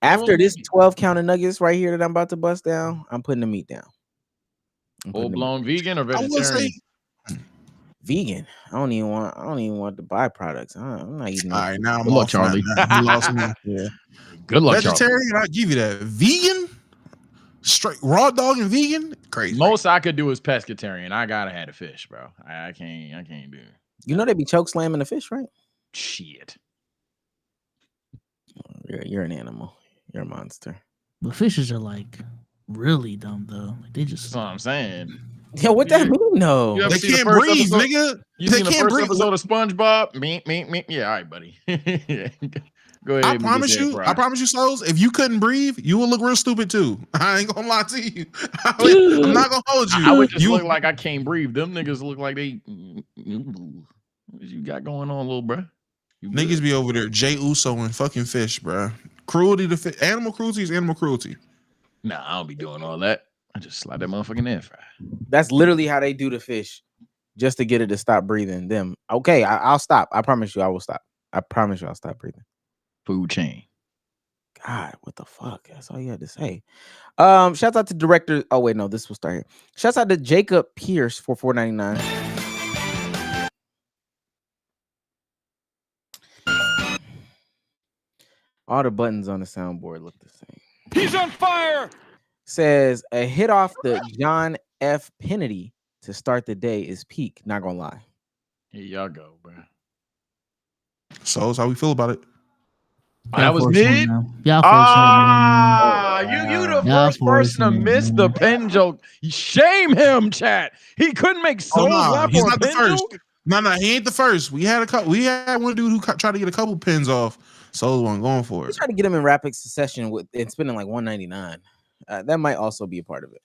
After this 12 count of nuggets right here that I'm about to bust down, I'm putting the meat down. Full blown vegan or vegetarian? Vegan. I don't even want the byproducts. I'm not eating. All right, now I'm Good luck, Charlie. You lost me. Yeah. Good luck, Vegetarian, Charlie. I'll give you that. Vegan, straight raw dog and vegan, crazy. Most I could do is pescatarian. I gotta have a fish, bro. I can't do it. You know they be choke slamming the fish, right? Shit. You're an animal. You're a monster. But fishes are like really dumb though. Like, they just. That's what I'm saying. Yeah, what that mean? No, they can't breathe, nigga. You seen the first episode of SpongeBob? Me. Yeah, all right, buddy. Go ahead. I promise you, Souls, if you couldn't breathe, you would look real stupid too. I ain't gonna lie to you. I'm not gonna hold you. I would just look like I can't breathe. Them niggas look like they. What you got going on, little bro? Niggas be over there, Jay Uso and fucking fish, bro. Cruelty to fish. Animal cruelty is animal cruelty. Nah, I don't be doing all that. I just slide that motherfucking air fry. That's literally how they do the fish, just to get it to stop breathing. Them. Okay, I'll stop. I promise you, I will stop. I promise you, I'll stop breathing. Food chain. God, what the fuck? That's all you had to say. Shouts out to director. Oh wait, no, this will start here. Shouts out to Jacob Pierce for $4.99. All the buttons on the soundboard look the same. He's on fire. says a hit off the John F. Kennedy to start the day is peak. Not gonna lie. Here y'all go, bro. So that's how we feel about it. That was forced one mid. now. Y'all forced one, man. Ah, you the Y'all first person to forcing it, miss the man. pen joke. Shame him, chat. He couldn't make Oh Souls no, laugh he's for a not the pen first. joke. No, he ain't the first. We had one dude who tried to get a couple pins off. So wasn't going for We it. try to get him in rapid succession with and spending like $199. That might also be a part of it.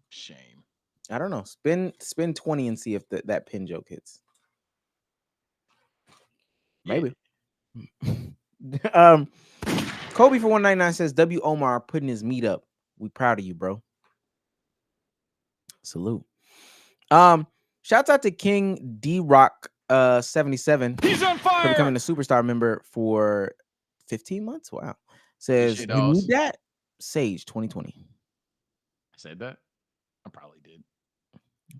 Shame. I don't know. Spend 20 and see if that pin joke hits. Maybe. Kobe for 199 says W Omar putting his meat up. We proud of you, bro. Salute. Shouts out to King D Rock 77. He's on fire. For becoming a superstar member for 15 months. Wow. Says Shit, you dogs. need that Sage 2020. I said that. I probably did.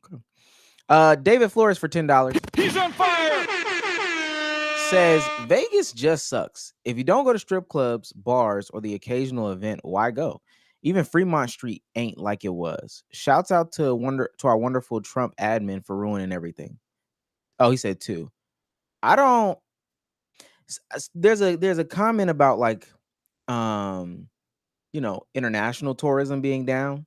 Okay. David Flores for $10. He's on fire. Says Vegas just sucks. If you don't go to strip clubs, bars, or the occasional event, why go? Even Fremont Street ain't like it was. Shouts out to our wonderful Trump admin for ruining everything. Oh, he said two. I don't. There's a comment about like, international tourism being down,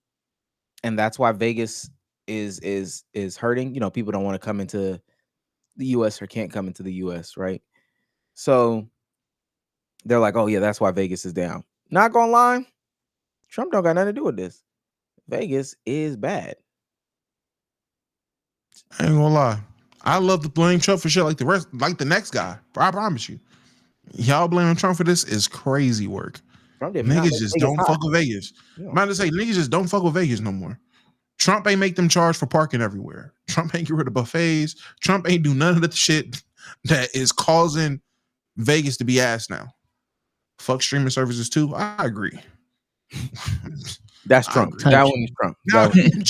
and that's why Vegas is hurting. People don't want to come into the U.S. or can't come into the U.S. Right? So they're like, oh yeah, that's why Vegas is down. Not gonna lie, Trump don't got nothing to do with this. Vegas is bad. I ain't gonna lie. I love to blame Trump for shit like the next guy. I promise you. Y'all blaming Trump for this is crazy work. Niggas just don't fuck with Vegas. I'm about to say niggas just don't fuck with Vegas no more. Trump ain't make them charge for parking everywhere. Trump ain't get rid of buffets. Trump ain't do none of the shit that is causing Vegas to be ass now. Fuck streaming services too. I agree. That's Trump. Agree. That one is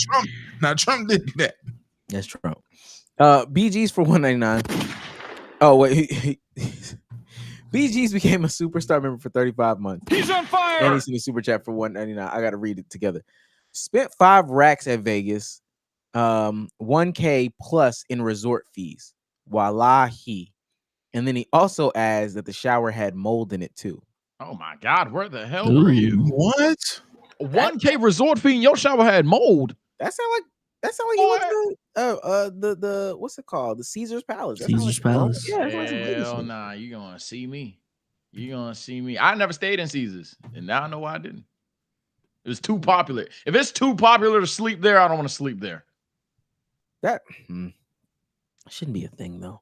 Trump. Trump did that. That's Trump. BG's for $199. Oh wait, BG's became a superstar member for 35 months. He's on fire. And he's in the super chat for $199. I gotta read it together. Spent 5 racks at Vegas, $1K plus in resort fees. Wallahi. And then he also adds that the shower had mold in it too. Oh my God, where the hell were you? What? 1K resort fee and your shower had mold. That sound like he went to the what's it called? The Caesar's Palace. Caesar's Palace. Yeah, that's like Hell nah, you gonna see me. I never stayed in Caesars, and now I know why I didn't. It was too popular. If it's too popular to sleep there, I don't want to sleep there. That shouldn't be a thing though.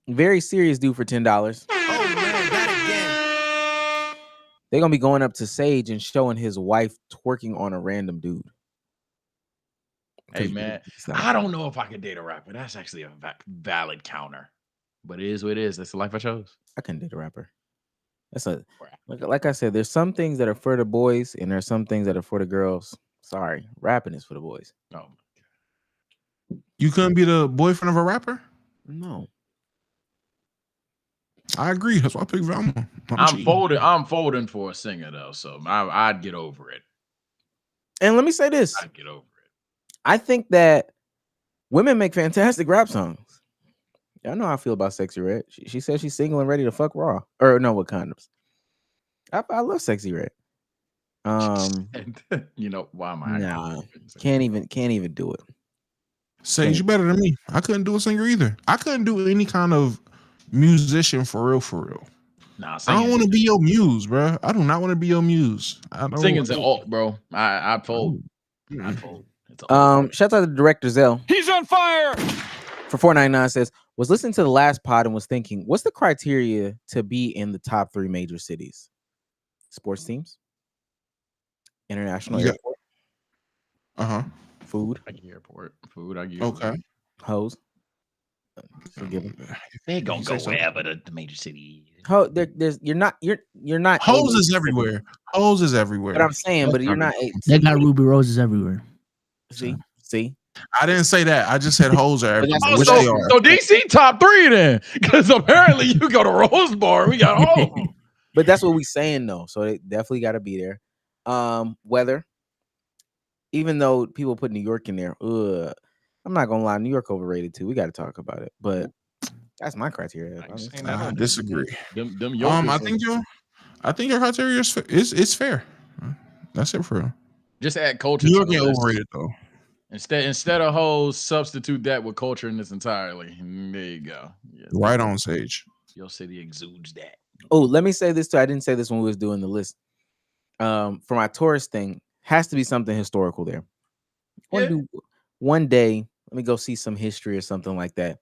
Very serious dude for $10. Oh man, that again. They're gonna be going up to Sage and showing his wife twerking on a random dude. Hey man, I don't know if I could date a rapper. That's actually a valid counter, but it is what it is. That's the life I chose. I couldn't date a rapper. That's like I said. There's some things that are for the boys, and there's some things that are for the girls. Sorry, rapping is for the boys. Oh my God. You couldn't be the boyfriend of a rapper? No. I agree. That's why I picked Velma. I'm folding for a singer though, so I'd get over it. And let me say this: I'd get over it. I think that women make fantastic rap songs. Y'all know how I feel about Sexy Red. She says she's single and ready to fuck raw. Or no, with condoms. I love Sexy Red. You know why am I? Nah, can't even do it. Sage, you better than me. I couldn't do a singer either. I couldn't do any kind of musician for real. Nah, I don't want to be your muse, bro. I do not want to be your muse. Singing's an alt, bro. I fold. I fold. Shout out to the director Zell. He's on fire. For $4.99 says, was listening to the last pod and was thinking, what's the criteria to be in the top 3 major cities? Sports teams, international airport, food. I get airport food. I get okay. Hoes. They gonna go wherever the major city. You're not. Hoes is everywhere. Hoes is everywhere. But I'm saying, but you're not. They got ruby roses everywhere. See. I didn't say that. I just said hoes are everywhere. So DC top 3 then, because apparently you go to Rose Bar. We got hoes. But that's what we saying though. So they definitely got to be there. Weather. even though people put New York in there, I'm not gonna lie, New York overrated too. We got to talk about it, but that's my criteria. I ain't saying Nah, I that. disagree. Them I Jokers. think your criteria is fair. That's it for real. Just add culture New to York the ain't list. overrated though. Instead of hoes, substitute that with culture in this entirely. There you go. Yeah, Right on, Sage. your city exudes that. Oh, let me say this too. I didn't say this when we was doing the list. For my tourist thing, has to be something historical there. Yeah. One day, let me go see some history or something like that.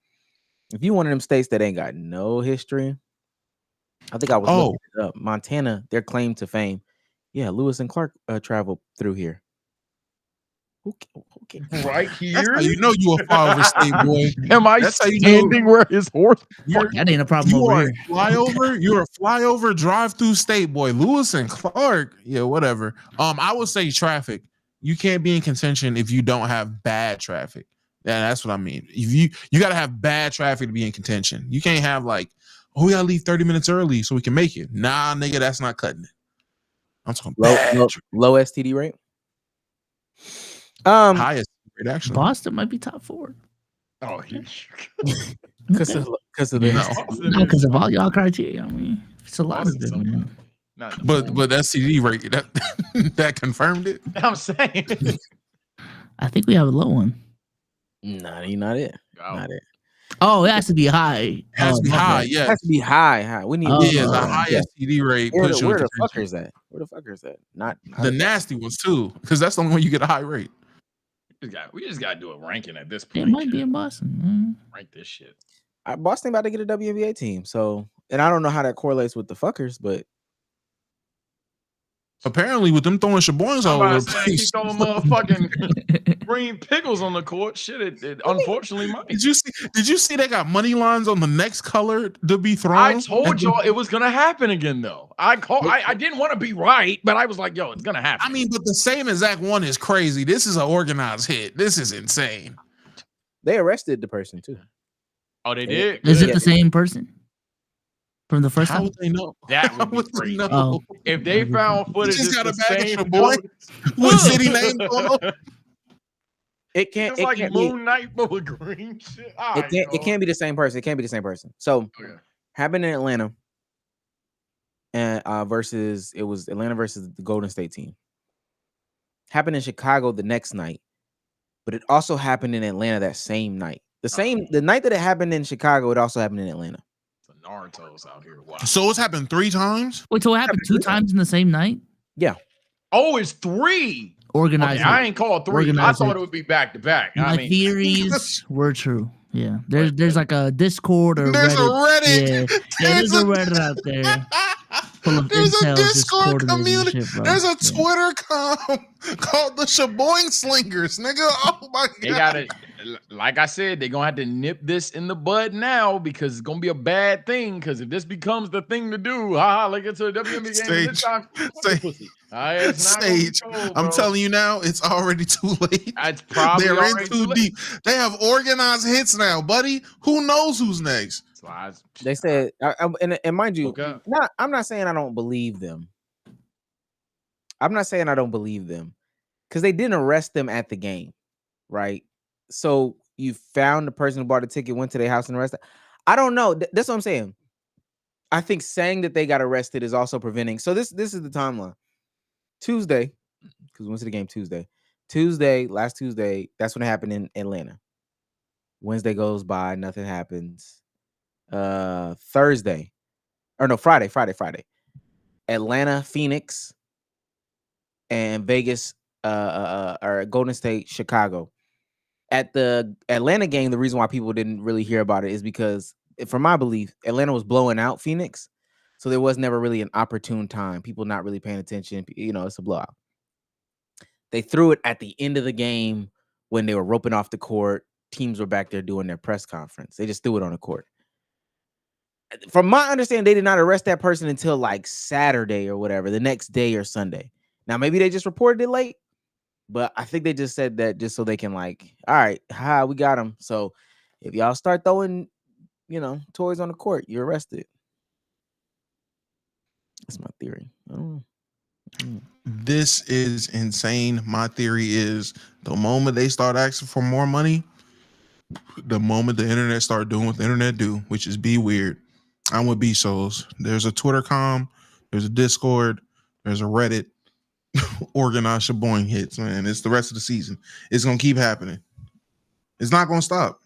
If you one of them states that ain't got no history, I think I was looking it up. Montana, their claim to fame. Yeah, Lewis and Clark traveled through here. Okay. Right That's here. how you know you a flyover state boy. Am I That's how you standing where his horse? That ain't a problem You over are here. a flyover. You're a flyover drive-through state boy. Lewis and Clark. Yeah, whatever. I would say traffic. You can't be in contention if you don't have bad traffic. Yeah, that's what I mean. If you got to have bad traffic to be in contention. You can't have like, oh, we gotta leave 30 minutes early so we can make it. Nah, nigga, that's not cutting it. I'm talking low STD rate. highest rate actually. Boston might be top 4. Oh, Because of the No, because of all y'all criteria. I mean, it's a lot of them. Man. But STD rate that confirmed it. I'm saying. I think we have a low one. Nah, you're not it. Oh. Not it. Oh, it has to be high. It has to be high. It Yes. has to be high. We need the high STD rate. Where Puts you in the contention. fuckers at? Where the fuckers at? Not The nasty ones too, because that's the only one you get a high rate. We just gotta do a ranking at this It point. might be in Boston. Rank this shit. Boston about to get a WNBA team, so and I don't know how that correlates with the fuckers, but apparently with them throwing shaboings all over the Keep place. throwing motherfucking green pickles on the court. Shit, it unfortunately might. Did you see they got money lines on the next color to be thrown? I told y'all it was gonna happen again though. I didn't want to be right, but I was like, yo, it's gonna happen. I mean, but the same exact one is crazy. This is an organized hit. This is insane. they arrested the person too. Oh, they did? Is it Good. the same person from the first How time? would they know? That How would be would they great. know? Oh. If they found footage, just it's got the a bag of same Chaboy dude. with city names on them. It can't. It's It like can't be. Moon Knight, but with green shit. All right, It can't be the same person. It can't be the same person. So Okay. happened in Atlanta, and versus it was Atlanta versus the Golden State team. Happened in Chicago the next night, but it also happened in Atlanta that same night. The night that it happened in Chicago, it also happened in Atlanta. The Naruto's out here. Wow. So it's happened 3 times? Wait, so it happened 2 times in the same night? Yeah. Oh, it's 3. Organized. Okay, I ain't called 3. Organized I thought it. it would be back to back. My I mean, theories were true. Yeah, there's like a Discord or There's Reddit. a Reddit. Yeah, there's a Reddit out there. Full of There's a incels just Discord coordinating community. shit, bro. There's a Yeah. Twitter called the Shaboing Slingers, nigga. Oh my god. they got it. Like I said, they're gonna have to nip this in the bud now because it's gonna be a bad thing. Because if this becomes the thing to do, let's get to the WNBA game this time. Stage. I'm telling you now, it's already too late. It's probably They're in already too late. deep. They have organized hits now, buddy. Who knows who's next? They said, and mind you, Okay. I'm not saying I don't believe them. I'm not saying I don't believe them because they didn't arrest them at the game, right? So you found the person who bought the ticket, went to their house and arrested. I don't know. That's what I'm saying. I think saying that they got arrested is also preventing. So this is the timeline. Tuesday, because we went to the game last Tuesday, that's when it happened in Atlanta. Wednesday goes by, nothing happens. Friday. Atlanta, Phoenix, and Vegas, or Golden State, Chicago. At the Atlanta game, the reason why people didn't really hear about it is because, from my belief, Atlanta was blowing out Phoenix. So there was never really an opportune time. People not really paying attention. It's a blowout. They threw it at the end of the game when they were roping off the court. Teams were back there doing their press conference. They just threw it on the court. From my understanding, they did not arrest that person until like Saturday or whatever, the next day or Sunday. Now, maybe they just reported it late, but I think they just said that just so they can all right, we got him. So if y'all start throwing, toys on the court, you're arrested. That's my theory. I don't know. This is insane. My theory is the moment they start asking for more money, the moment the internet start doing what the internet do, which is be weird. I'm with B Souls. There's a Twitter com, there's a Discord, there's a Reddit. Organized Shaboing hits, man. It's the rest of the season. It's gonna keep happening. It's not gonna stop.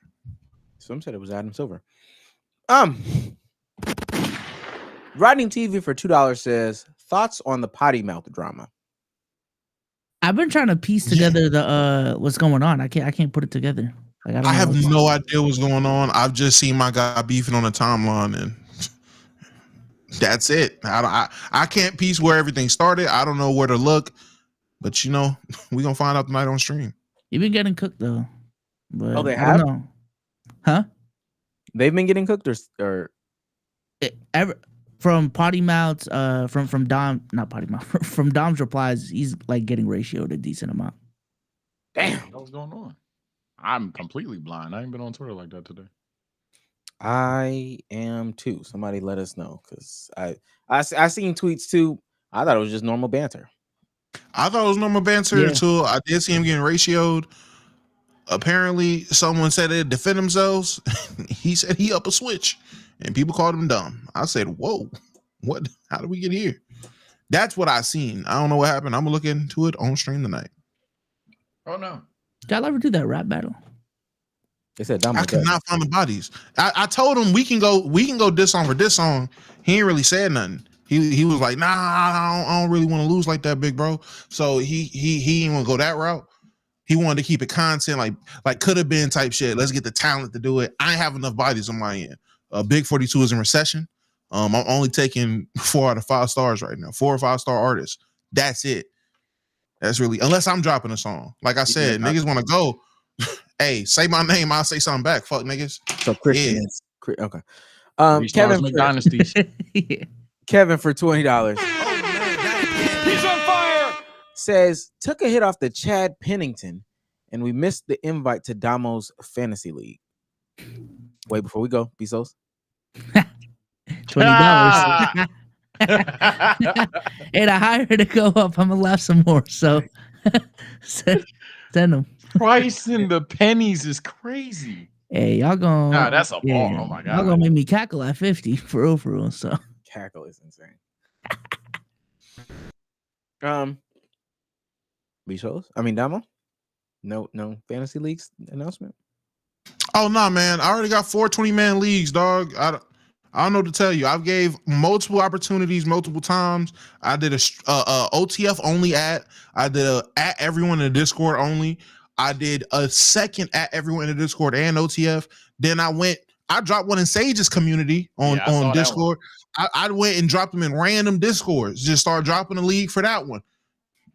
Some said it was Adam Silver. Riding TV for $2 says thoughts on the potty mouth drama. I've been trying to piece together the what's going on. I can't put it together. Like, I don't I know have what's- no idea what's going on. I've just seen my guy beefing on the timeline, and that's it. I can't piece where everything started. I don't know where to look, but you know, we're gonna find out tonight on stream. You've been getting cooked though. But Oh, they I don't have? know. Huh? They've been getting cooked or From potty mouths, from Dom, not potty mouth, from Dom's replies, he's like getting ratioed a decent amount. damn. What's going on? I'm completely blind. I ain't been on Twitter like that today. I am too. Somebody let us know because I seen tweets too. I thought it was just normal banter. I thought it was normal banter until I did see him getting ratioed. Apparently, someone said they defend themselves. He said he up a switch, and people called him dumb. I said, "Whoa, what? How did we get here?" That's what I seen. I don't know what happened. I'm gonna look into it on stream tonight. Oh no. Did y'all ever do that rap battle? They said Dom I was dead. cannot find the bodies. I told him we can go diss song for diss song. He ain't really said nothing. He was like, nah, I don't really want to lose like that, big bro. So he didn't want to go that route. He wanted to keep it content, like could have been type shit. Let's get the talent to do it. I ain't have enough bodies on my end. Big 42 is in recession. I'm only taking 4 out of 5 stars right now. 4 or 5 star artists. That's it. That's really, unless I'm dropping a song. Like I said, niggas want to go. Hey, say my name. I'll say something back. Fuck niggas. So Christian Yeah. is okay. Kevin Kevin Dynasties. Yeah. Kevin for $20 Oh man, that again. He's on fire. says took a hit off the Chad Pennington, and we missed the invite to Damo's fantasy league. Wait, before we go, Bezos. $20. And I hired her to go up. I'm gonna laugh some more. So send them. Pricing the pennies is crazy. Hey, y'all gonna Nah, that's a ball. Oh my Y'all god. gonna make me cackle at 50 for real. So Cackle is insane. Bezos. I mean Damo. No fantasy leagues announcement. Oh no, man! I already got 4 20-man leagues, dog. I don't know what to tell you. I've gave multiple opportunities, multiple times. I did a OTF only at. I did a at everyone in the Discord only. I did a second at everyone in the Discord and OTF. Then I dropped one in Sage's community on Discord. I went and dropped them in random Discords. Just started dropping the league for that one.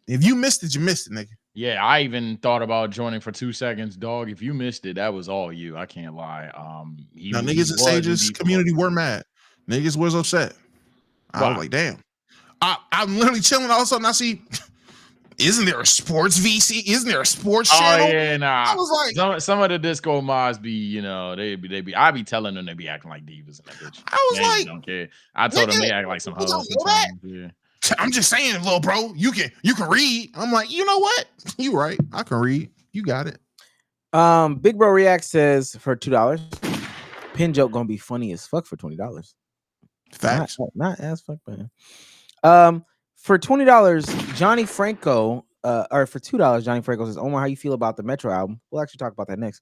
If you missed it, you missed it, nigga. Yeah, I even thought about joining for 2 seconds, dog. If you missed it, that was all you. I can't lie. Now niggas in Sage's community were mad. Niggas was upset. I was like, damn. I'm literally chilling. All of a sudden, I see, isn't there a sports VC? Isn't there a sports channel? Oh yeah, nah. I was like, some of the Disco mods be, you know, they be. I be telling them they be acting like divas and that bitch. I was They like, don't care. I told them they act like some you don't hoes know that? sometimes. Yeah. I'm just saying, little bro, you can read. I'm like, you know what? You right. I can read. You got it. Big Bro React says for $2, pin joke gonna be funny as fuck for $20. Facts. Not as fuck, man. For $20, Johnny Franco, or for $2, Johnny Franco says, Omar, how you feel about the Metro album? We'll actually talk about that next.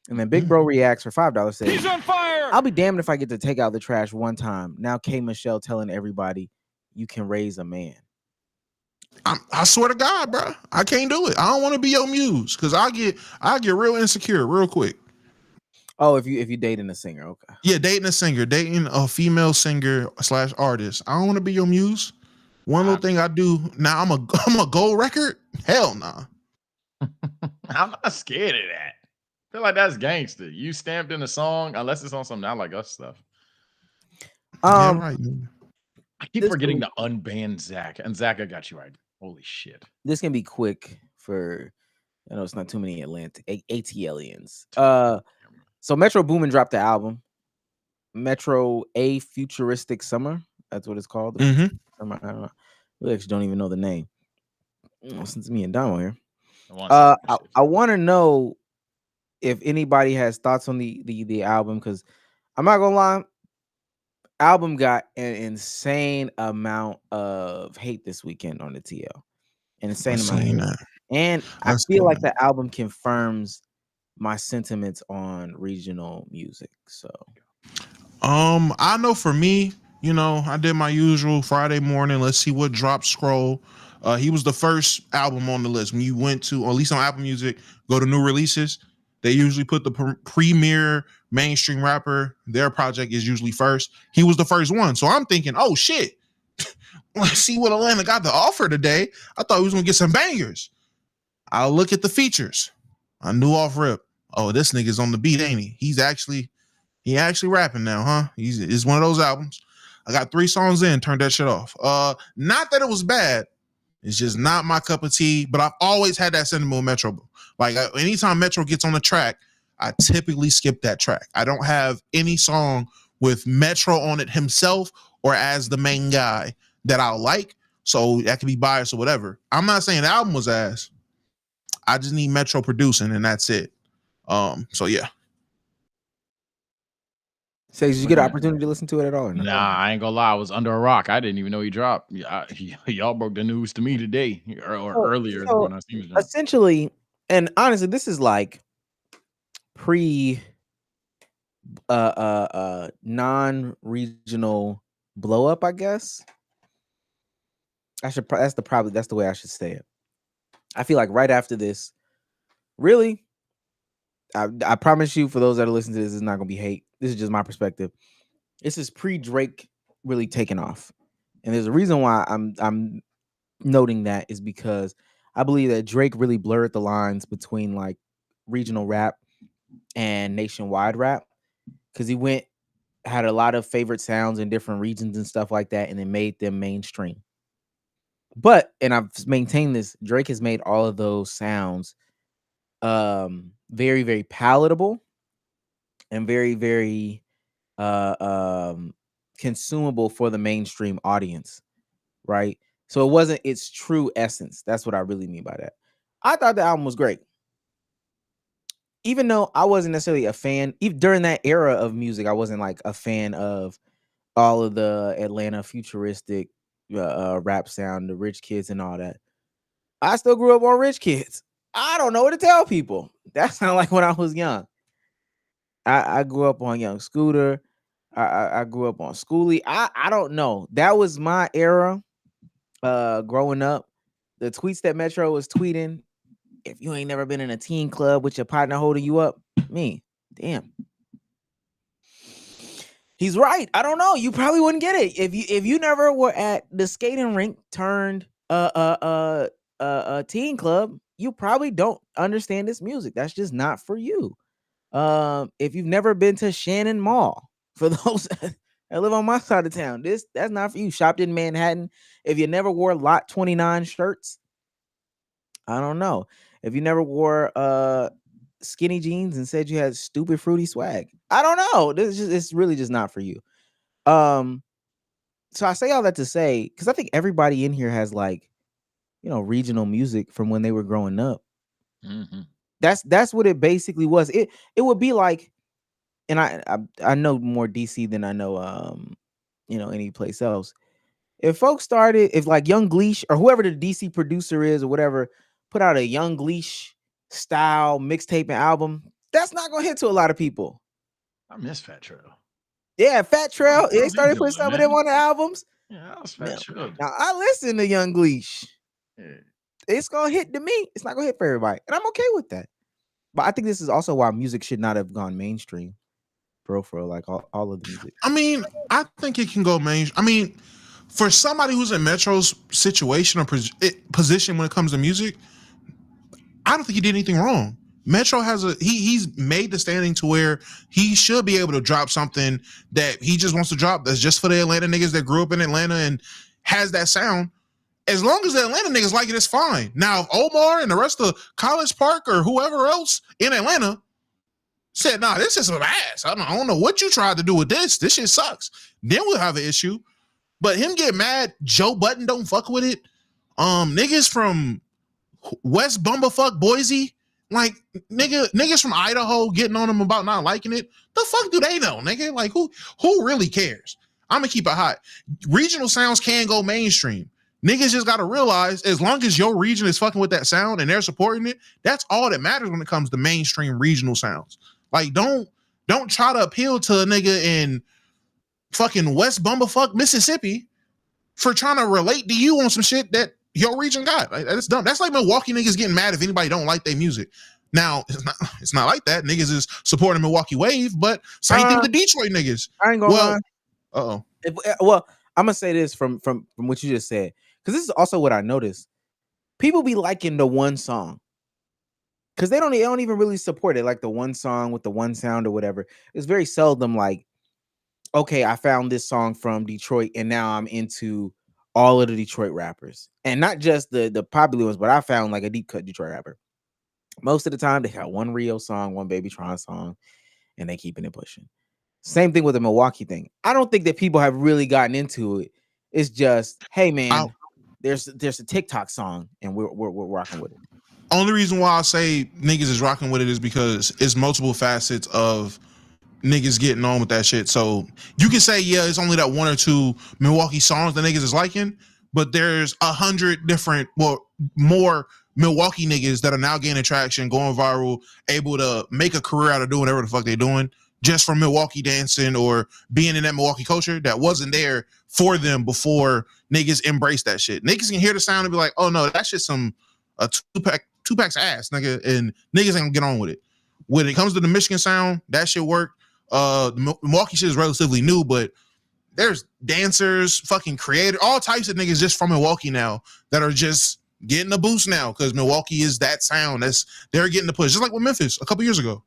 And then Big Bro Reacts for $5 says, He's on fire. I'll be damned if I get to take out the trash one time. Now K Michelle telling everybody you can raise a man. I swear to God, bro, I can't do it. I don't want to be your muse because I get real insecure real quick. Oh, if you dating a singer, okay. Yeah, dating a female singer / artist. I don't want to be your muse. One little thing I do now, I'm a gold record. Hell nah. I'm not scared of that. I feel like that's gangster. You stamped in a song, unless it's on some Not Like Us stuff. Yeah, right. Man. I keep forgetting to unban Zach, and Zach, I got you right. Holy shit! This can be quick for. I know it's not too many ATLians. So Metro Boomin dropped the album, Metro A Futuristic Summer. That's what it's called. Mm-hmm. Summer, I don't know. We actually don't even know the name. Since me and Damo here. One second. I want to know if anybody has thoughts on the album, because I'm not gonna lie, album got an insane amount of hate this weekend on the TL. An insane I've amount of seen hate. that. And I I've feel seen like that. the album confirms my sentiments on regional music. So I know for me, I did my usual Friday morning. Let's see what drops scroll. He was the first album on the list. When you went to, or at least on Apple Music, go to new releases, they usually put the premier mainstream rapper. Their project is usually first. He was the first one, so I'm thinking, oh shit, let's see what Atlanta got to offer today. I thought we was gonna get some bangers. I'll look at the features. I knew off rip. Oh, this nigga's on the beat, ain't he? He actually rapping now, huh? It's one of those albums. I got 3 songs in, turned that shit off. Not that it was bad. It's just not my cup of tea. But I've always had that sentiment with Metro. Like anytime Metro gets on the track, I typically skip that track. I don't have any song with Metro on it himself or as the main guy that I like. So that could be biased or whatever. I'm not saying the album was ass. I just need Metro producing and that's it. So yeah. Say, did you get an opportunity to listen to it at all? Or no? Nah, I ain't gonna lie. I was under a rock. I didn't even know he dropped. Y'all broke the news to me today or earlier So, when I seen it. essentially, and honestly, this is like pre non-regional blow up, I guess. That's the way I should say it. I feel like right after this, really, I promise you, for those that are listening to this, is not gonna be hate. This is just my perspective. This is pre-Drake really taking off, and there's a reason why I'm noting that is because I believe that Drake really blurred the lines between like regional rap and nationwide rap, because he had a lot of favorite sounds in different regions and stuff like that, and it made them mainstream. But, and I've maintained this, Drake has made all of those sounds very, very palatable and very, very consumable for the mainstream audience, right? So it wasn't its true essence. That's what I really mean by that. I thought the album was great. Even though I wasn't necessarily a fan, even during that era of music, I wasn't like a fan of all of the Atlanta futuristic rap sound, the Rich Kids and all that. I still grew up on Rich Kids. I don't know what to tell people. That sounded like when I was young. I grew up on Young Scooter. I grew up on Schoolie. I don't know. That was my era growing up. The tweets that Metro was tweeting, if you ain't never been in a teen club with your partner holding you up, me, damn. He's right. I don't know. You probably wouldn't get it if you never were at the skating rink turned teen club. You probably don't understand this music. That's just not for you. If you've never been to Shannon Mall, for those that live on my side of town, that's not for you. Shopped in Manhattan. If you never wore Lot 29 shirts, I don't know. If you never wore skinny jeans and said you had stupid fruity swag, I don't know. It's really just not for you. So I say all that to say, because I think everybody in here has like, regional music from when they were growing up. Mm-hmm. That's what it basically was. It would be like, and I know more DC than I know any place else. If folks if like Young Gleesh or whoever the DC producer is or whatever put out a Young Gleesh style mixtape and album, that's not gonna hit to a lot of people. I miss Fat Trail. Yeah, Fat Trail. They started putting some of them on the albums. Yeah, I was Fat Trail. Now I listen to Young Gleesh. Yeah. It's gonna hit to me. It's not gonna hit for everybody, and I'm okay with that. But I think this is also why music should not have gone mainstream, for like all of the music. I mean, I think it can go mainstream. I mean, for somebody who's in Metro's situation or position when it comes to music, I don't think he did anything wrong. Metro has he's made the standing to where he should be able to drop something that he just wants to drop that's just for the Atlanta niggas that grew up in Atlanta and has that sound. As long as the Atlanta niggas like it, it's fine. Now, if Omar and the rest of College Park or whoever else in Atlanta said, nah, this is some ass. I don't know what you tried to do with this. This shit sucks. Then we'll have an issue. But him get mad, Joe Budden don't fuck with it. Niggas from West Bumblefuck Boise, like niggas from Idaho getting on him about not liking it. The fuck do they know, nigga? Like who really cares? I'm gonna keep it hot. Regional sounds can go mainstream. Niggas just gotta realize as long as your region is fucking with that sound and they're supporting it, that's all that matters when it comes to mainstream regional sounds. Like don't try to appeal to a nigga in fucking West Bumblefuck Mississippi for trying to relate to you on some shit that your region got. Like, that's dumb. That's like Milwaukee niggas getting mad if anybody don't like their music. Now it's not like that. Niggas is supporting Milwaukee Wave, but same thing with the Detroit niggas. I ain't gonna lie. Uh-oh. Well, I'm gonna say this from what you just said, because this is also what I noticed. People be liking the one song because they don't even really support it, like the one song with the one sound or whatever. It's very seldom like, okay, I found this song from Detroit and now I'm into all of the Detroit rappers, and not just the popular ones, but I found like a deep cut Detroit rapper. Most of the time, they got one Rio song, one Baby Tron song, and they keeping it pushing. Same thing with the Milwaukee thing. I don't think that people have really gotten into it. It's just, hey man, there's a TikTok song, and we're rocking with it. Only reason why I say niggas is rocking with it is because it's multiple facets of niggas getting on with that shit. So you can say, yeah, it's only that one or two Milwaukee songs that niggas is liking, but there's 100 different, well, more Milwaukee niggas that are now gaining traction, going viral, able to make a career out of doing whatever the fuck they're doing just from Milwaukee dancing or being in that Milwaukee culture that wasn't there for them before niggas embraced that shit. Niggas can hear the sound and be like, oh no, that's just a two-pack's ass, nigga, and niggas ain't gonna get on with it. When it comes to the Michigan sound, that shit work. The Milwaukee shit is relatively new, but there's dancers, fucking creators, all types of niggas just from Milwaukee now that are just getting a boost now because Milwaukee is that sound. They're getting the push. Just like with Memphis a couple years ago.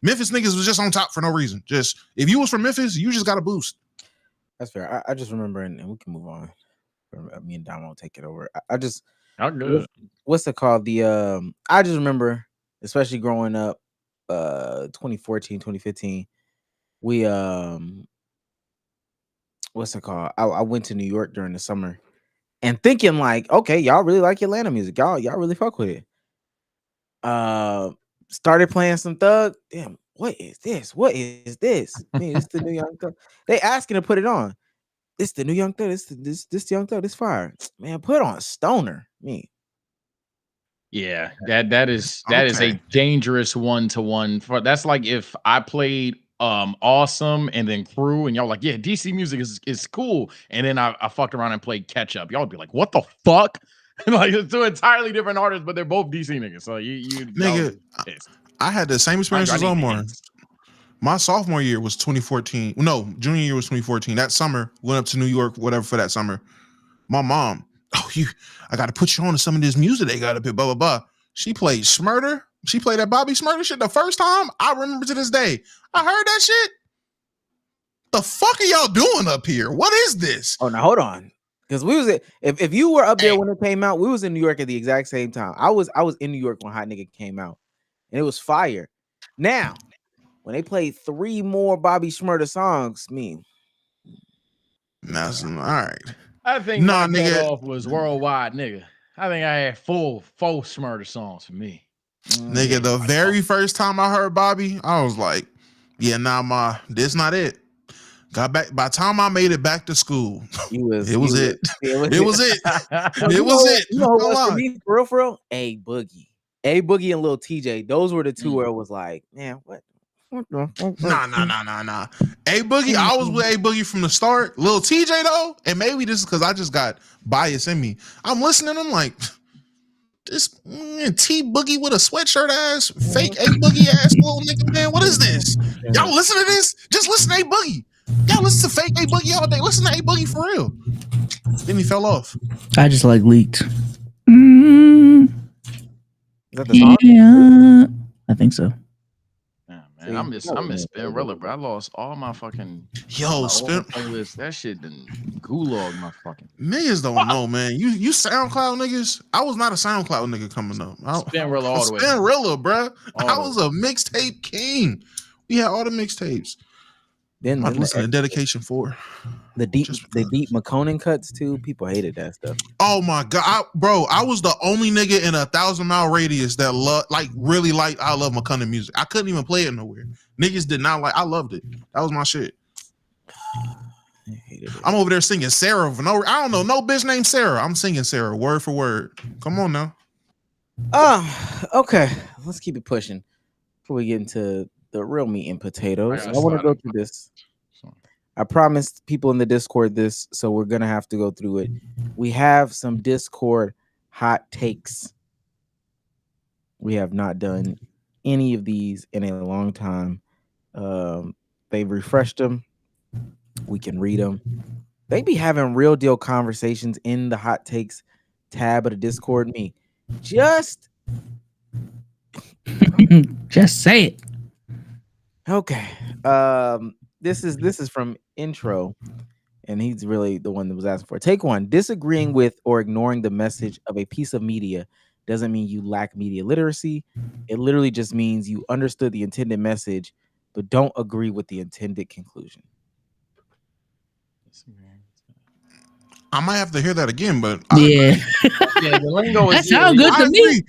Memphis niggas was just on top for no reason. Just if you was from Memphis, you just got a boost. That's fair. I just remember, and we can move on. Me and Dom will take it over. I just what's it called? I just remember, especially growing up, 2014, 2015. We what's it called? I went to New York during the summer and thinking like, okay, y'all really like Atlanta music. Y'all really fuck with it. Started playing some Thug. Damn, what is this? What is this? Man, it's the new Young Thug. They asking to put it on. This the new Young Thug. This Young Thug. This fire. Man, put on Stoner. Me. Yeah, that is a dangerous 1-to-1. That's like if I played Awesome and then Crew and y'all like, yeah, DC music is cool, and then I fucked around and played Catch Up. Y'all would be like, what the fuck? Like it's two entirely different artists, but they're both DC niggas. So you nigga, I had the same experience as Omar. My sophomore year was 2014. No, junior year was 2014. That summer, went up to New York, whatever, for that summer. My mom, I got to put you on to some of this music they got up here, blah, blah, blah. She played Smurder. She played that Bobby Smurder shit the first time. I remember to this day. I heard that shit. The fuck are y'all doing up here? What is this? Oh, now hold on. Because we was if you were up there when it came out, we was in New York at the exact same time. I was in New York when Hot Nigga came out, and it was fire. Now, when they played 3 more Bobby Shmurda songs, that's all right. I think my cutoff was Worldwide, nigga. I think I had 4 Shmurda songs for me. Nigga, the very first time I heard Bobby, I was like, yeah, nah, this not it. Got back by the time I made it back to school. It was it. It was it. You know what was for me, for real? A Boogie and Lil TJ. Those were the two where it was like, man, what? Nah. A Boogie, I was with A Boogie from the start. Lil TJ though, and maybe this is because I just got bias in me. I'm listening. I'm like, this T Boogie with a sweatshirt ass, fake A Boogie ass little nigga, man. What is this? Y'all listen to this? Just listen to A Boogie. Y'all listen to fake A Boogie all day. Listen to A Boogie for real. Then he fell off. I just like leaked. Is that the song? Yeah, I think so. Yeah, man, I miss Spinrilla, bro. I lost all my fucking playlist. That shit didn't gulag my fucking niggas don't know, man. You SoundCloud niggas. I was not a SoundCloud nigga coming up. Spinrilla all the way. Spinrilla, bro. I was a mixtape king. We had all the mixtapes. Then, I'm then listening to Dedication 4. the deep Just the because. deep McConan cuts too. People hated that stuff. Oh my god, bro! I was the only nigga in a 1,000-mile radius that really liked I Love McConan music. I couldn't even play it nowhere. Niggas did not like. I loved it. That was my shit. I hated it. I'm over there singing Sarah. I don't know no bitch named Sarah. I'm singing Sarah word for word. Come on now. Okay. Let's keep it pushing before we get into the real meat and potatoes. I want to go through this. I promised people in the Discord this, so we're gonna have to go through it. We have some Discord hot takes. We have not done any of these in a long time. They've refreshed them. We can read them. They be having real deal conversations in the hot takes tab of the Discord. Me, just say it. okay. This is from Intro, and he's really the one that was asking for. Take one. Disagreeing with or ignoring the message of a piece of media doesn't mean you lack media literacy. It literally just means you understood the intended message, but don't agree with the intended conclusion. I might have to hear that again, but Yeah, Yeah, the lingo that is sounds good to me.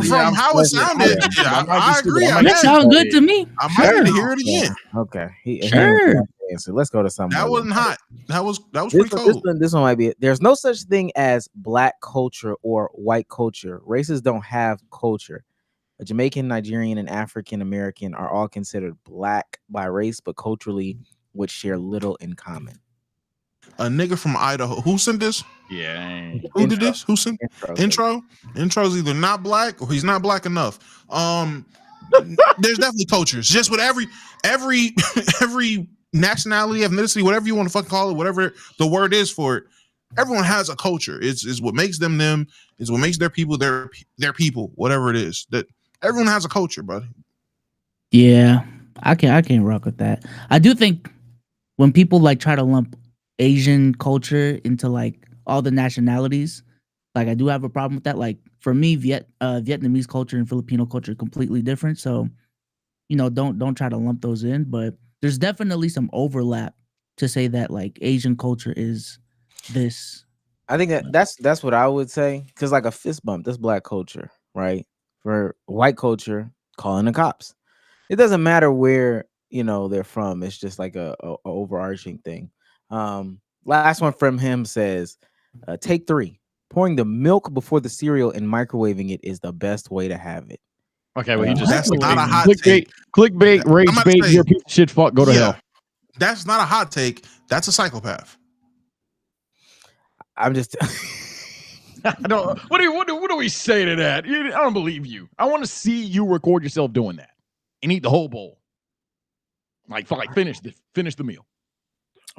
From how it sounded, I agree. That sounds good to me. I might need to hear it again. Okay. Sure. Answer. Let's go to something. That wasn't hot. That was pretty cool. This one might be it. There's no such thing as black culture or white culture. Races don't have culture. A Jamaican, Nigerian, and African American are all considered black by race, but culturally would share little in common. A nigga from Idaho. Who sent this? Yeah. Who did this? Who sent Intro? Intro's either not black or he's not black enough. There's definitely cultures. Just with every nationality, ethnicity, whatever you want to fucking call it, whatever the word is for it, everyone has a culture. It's what makes them them. It's what makes their people their people. Whatever it is, that everyone has a culture, buddy. Yeah, I can't rock with that. I do think when people like try to lump Asian culture into like all the nationalities, like I do have a problem with that. Like for me, Vietnamese culture and Filipino culture are completely different. So, don't try to lump those in. But there's definitely some overlap to say that like Asian culture is this. I think that's what I would say. Because like a fist bump, that's black culture, right? For white culture, calling the cops. It doesn't matter where they're from. It's just like a overarching thing. Last one from him says, take 3. Pouring the milk before the cereal and microwaving it is the best way to have it. Okay, well, you just that's not a hot clickbait, rage bait, you're a piece of shit, fuck, go to hell. That's not a hot take. That's a psychopath. I'm just I don't. What do we say to that? I don't believe you. I want to see you record yourself doing that and eat the whole bowl. Like finish the meal.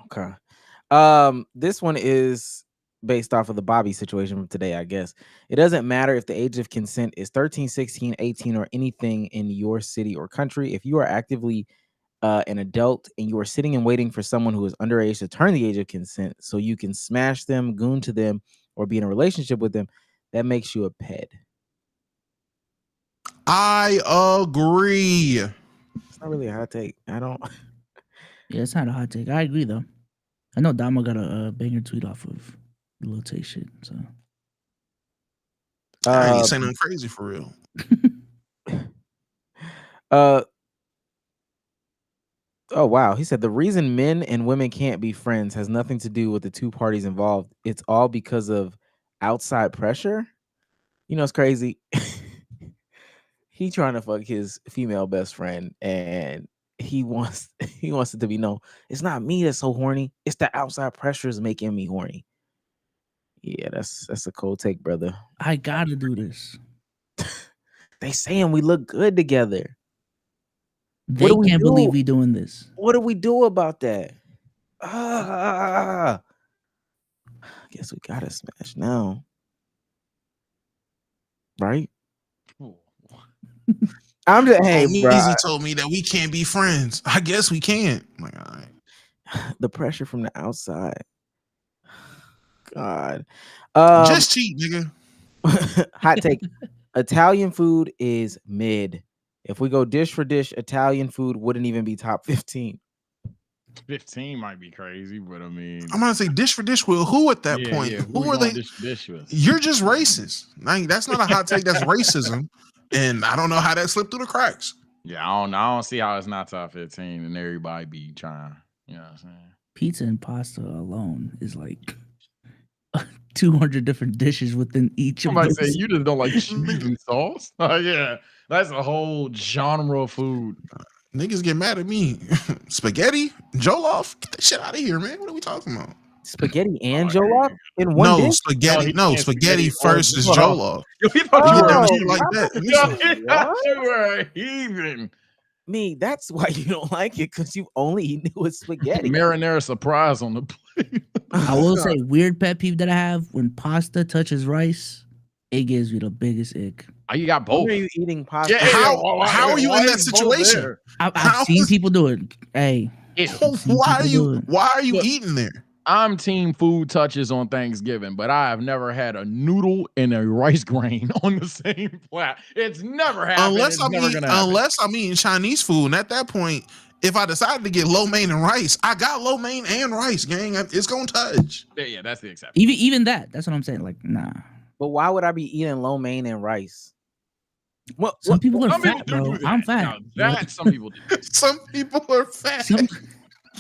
Okay. This one is based off of the Bobby situation from today, I guess. It doesn't matter if the age of consent is 13, 16, 18, or anything in your city or country. If you are actively an adult and you are sitting and waiting for someone who is underage to turn the age of consent so you can smash them, goon to them, or be in a relationship with them, that makes you a ped. I agree. It's not really a hot take. I don't. Yeah, it's not a hot take. I agree though. I know Damo got a banger tweet off of Lil Tay shit. So I ain't saying nothing crazy for real. Oh wow, he said the reason men and women can't be friends has nothing to do with the two parties involved. It's all because of outside pressure. It's crazy. He trying to fuck his female best friend, and he wants it to be known it's not me that's so horny. It's the outside pressures making me horny. Yeah, that's a cold take, brother. I gotta do this. They saying we look good together. They can't believe we doing this. What do we do about that? I guess we gotta smash now, right? I'm just Easy told me that we can't be friends. I guess we can't. I'm like, all right. The pressure from the outside. God. Just cheat, nigga. Hot take. Italian food is mid. If we go dish for dish, Italian food wouldn't even be top 15. 15 might be crazy, but I mean, I'm gonna say dish for dish with who at that yeah, point? yeah. Who are they? Dish with? You're just racist. Like, that's not a hot take. That's racism, and I don't know how that slipped through the cracks. Yeah, I don't see how it's not top 15 and everybody be trying. You know what I'm saying? Pizza and pasta alone is like 200 different dishes within each Somebody of say those. you just don't like cheese and sauce. Oh yeah, that's a whole genre of food. Niggas get mad at me. Spaghetti, jollof, get that shit out of here, man. What are we talking about? Spaghetti and Oh, jollof in one No, dish? spaghetti. No, he No, can't spaghetti spaghetti or first is jollof. jollof. Yo, he thought You you get were down a to Oh, shit like that. I'm Yo, Listen, he thought what? you were a heathen. Me, that's why you don't like it, because you've only eaten it with spaghetti. Marinara surprise on the plate. I will say, weird pet peeve that I have when pasta touches rice, it gives me the biggest ick. Oh, you got When both. are you eating pasta? Yeah, How are you why in that is both situation? there? I've How seen is- people do it. Hey, seen Why are people you? do it. Why are you Look, eating there? I'm team food touches on Thanksgiving, but I have never had a noodle and a rice grain on the same plat. It's never happened. It's never gonna happen. Unless I'm eating Chinese food, and at that point, if I decided to get lo mein and rice, I got lo mein and rice, gang. It's gonna touch. Yeah, that's the exception. Even that. That's what I'm saying. Like, nah. But why would I be eating lo mein and rice? What? Some people are Some people fat, do bro. that. I'm fat. Now, that some people do. Some people are fat. Some,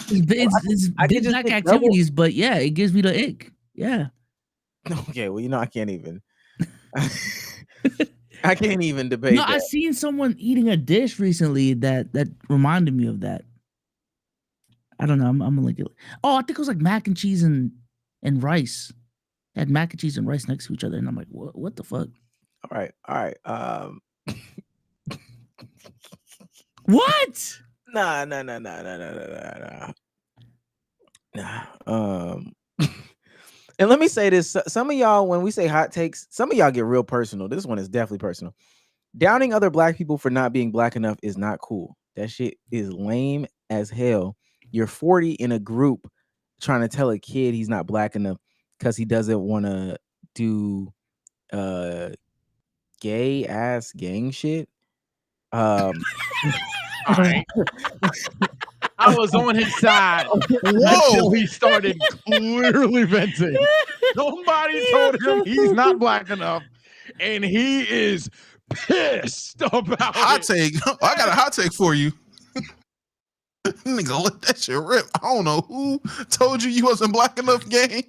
it's I could big just black get double- activities, but yeah, it gives me the ick. Yeah. Okay, well, I can't even. I can't even debate No, I that. seen someone eating a dish recently that reminded me of that. I don't know. I'm gonna look at. Oh, I think it was like mac and cheese and rice. They had mac and cheese and rice next to each other, and I'm like, what the fuck? All right. What? Nah. And let me say this: some of y'all, when we say hot takes, some of y'all get real personal. This one is definitely personal. Downing other black people for not being black enough is not cool. That shit is lame as hell. You're 40 in a group trying to tell a kid he's not black enough because he doesn't want to do gay ass gang shit. All right. I was on his side until he started clearly venting. Somebody told him he's not black enough, and he is pissed about Hot it. take. I got a hot take for you. Nigga, let that shit rip. I don't know who told you wasn't black enough, gang.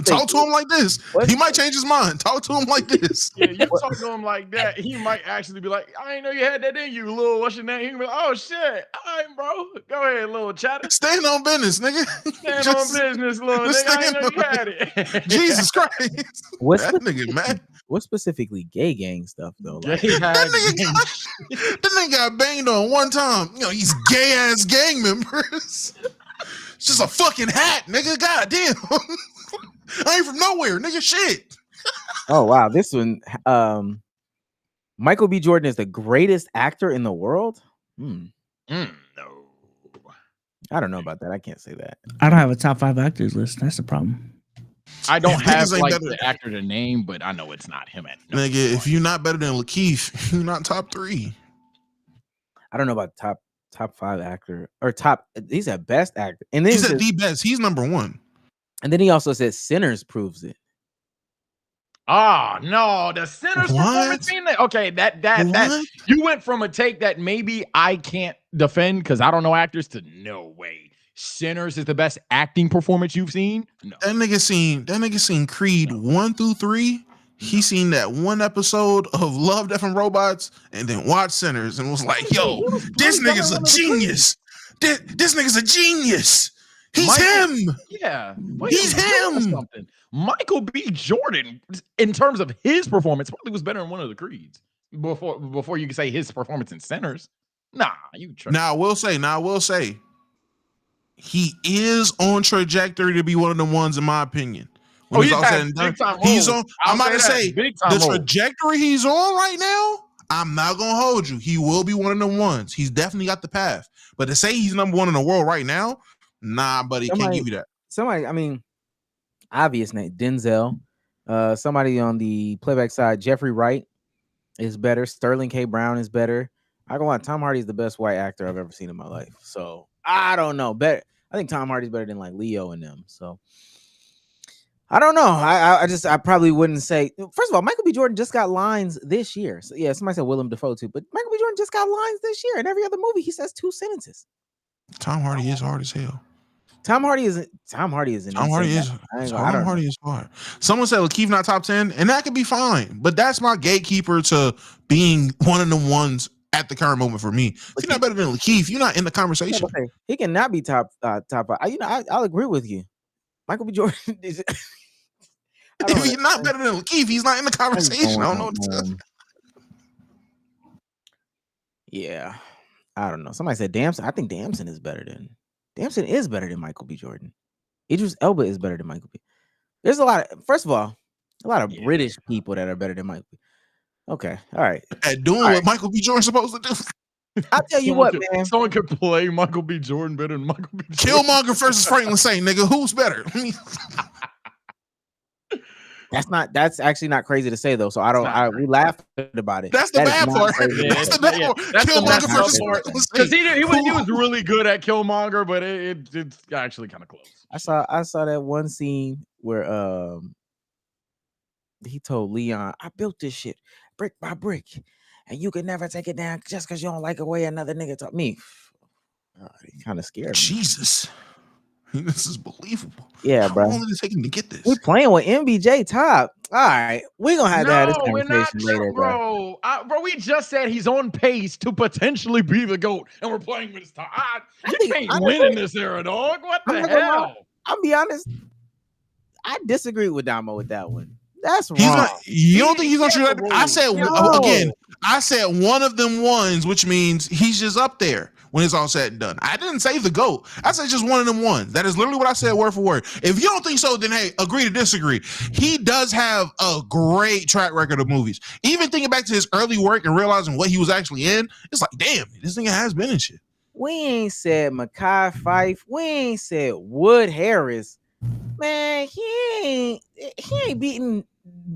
Talk to him like this. He might change his mind. Talk to him like this. Yeah, you talk to him like that, he might actually be like, I ain't know you had that in you, little. What's your name? He can be like, oh shit. All right, bro. Go ahead, little chatter. Stand on business, nigga. Stand on business, little nigga. I ain't know you had it. Jesus Christ. What's That nigga mad. What's specifically gay gang stuff though? Like, That nigga got banged on one time. You know, he's gay ass gang members. It's just a fucking hat, nigga. God damn. I ain't from nowhere, nigga. Shit. oh wow, this one. Michael B. Jordan is the greatest actor in the world. No. I don't know about that. I can't say that. I don't have a top 5 actors list. That's the problem. I don't If have niggas ain't like better- the actor to name, but I know it's not him. At no Nigga, if point. you're not better than Lakeith, you're not top 3. I don't know about top 5 actor or top. He's at best actor, and then He's he at says- the best. He's number 1. and then he also says Sinners proves it. Oh no, the Sinners What? performance scene. Okay, that What? you went from a take that maybe I can't defend because I don't know actors to no way. Sinners is the best acting performance you've seen. No, That nigga seen Creed 1 through 3. He seen that one episode of Love, Death, and Robots, and then watched Sinners and was like, "Yo, this nigga's a genius. This nigga's a genius. He's him. Yeah, He's him." Something. Michael B. Jordan, in terms of his performance, probably was better than one of the Creeds. Before you can say his performance in Sinners, nah, you. Now I will say, he is on trajectory to be one of the ones, in my opinion. When it's all said and done, he's on. I'm about to say the trajectory he's on right now. I'm not gonna hold you. He will be one of the ones. He's definitely got the path. But to say he's number 1 in the world right now, nah, buddy, can't give you that. Somebody, I mean, obvious name Denzel. Somebody on the playback side, Jeffrey Wright is better. Sterling K. Brown is better. I go on. Tom Hardy is the best white actor I've ever seen in my life. So I don't know. Better. I think Tom Hardy's better than like Leo and them. So I don't know. I probably wouldn't say. First of all, Michael B. Jordan just got lines this year. So yeah, somebody said Willem Dafoe too, but Michael B. Jordan just got lines this year. In every other movie, he says 2 sentences. Tom Hardy is hard as hell. Tom Hardy is hard. Someone said Lakeith not top 10, and that could be fine, but that's my gatekeeper to being one of the ones at the current moment for me. If you're not better than Lakeith, you're not in the conversation. Okay. He cannot be top. I'll agree with you. Michael B. Jordan is. If he's not better than Lakeith, he's not in the conversation. I don't know what to say. Yeah, I don't know. Somebody said Damson. I think Damson is better than Michael B. Jordan. Idris Elba is better than Michael B. There's a lot of British people that are better than Michael B. Okay, all right. At doing what Michael B. Jordan's supposed to do. I'll tell you what, man. Someone could play Michael B. Jordan better than Michael B. Jordan. Killmonger versus Franklin Saint, nigga. Who's better? That's actually not crazy to say though. So we laughed about it. That's the bad part. That's the bad part. Killmonger versus Franklin Saint. Because he was really good at Killmonger, but it's actually kind of close. I saw that one scene where he told Leon, "I built this shit brick by brick, and you can never take it down just because you don't like the way another nigga taught me." He kind of scared me. Jesus. This is believable. Yeah, bro. How long did it take him to get this? We playing with MBJ top. All right, we're gonna have to have this conversation later, bro. Bro, we just said he's on pace to potentially be the GOAT, and we're playing with his top. You can't win in this era, dog. What the hell? I'll be honest. I disagree with Damo with that one. That's wrong. You don't think he's gonna shoot that? I said again. I said one of them ones, which means he's just up there when it's all said and done. I didn't say the GOAT. I said just one of them ones. That is literally what I said word for word. If you don't think so, then hey, agree to disagree. He does have a great track record of movies. Even thinking back to his early work and realizing what he was actually in, it's like, damn, this nigga has been in shit. We ain't said Mekhi Phife. We ain't said Wood Harris. Man, he ain't beating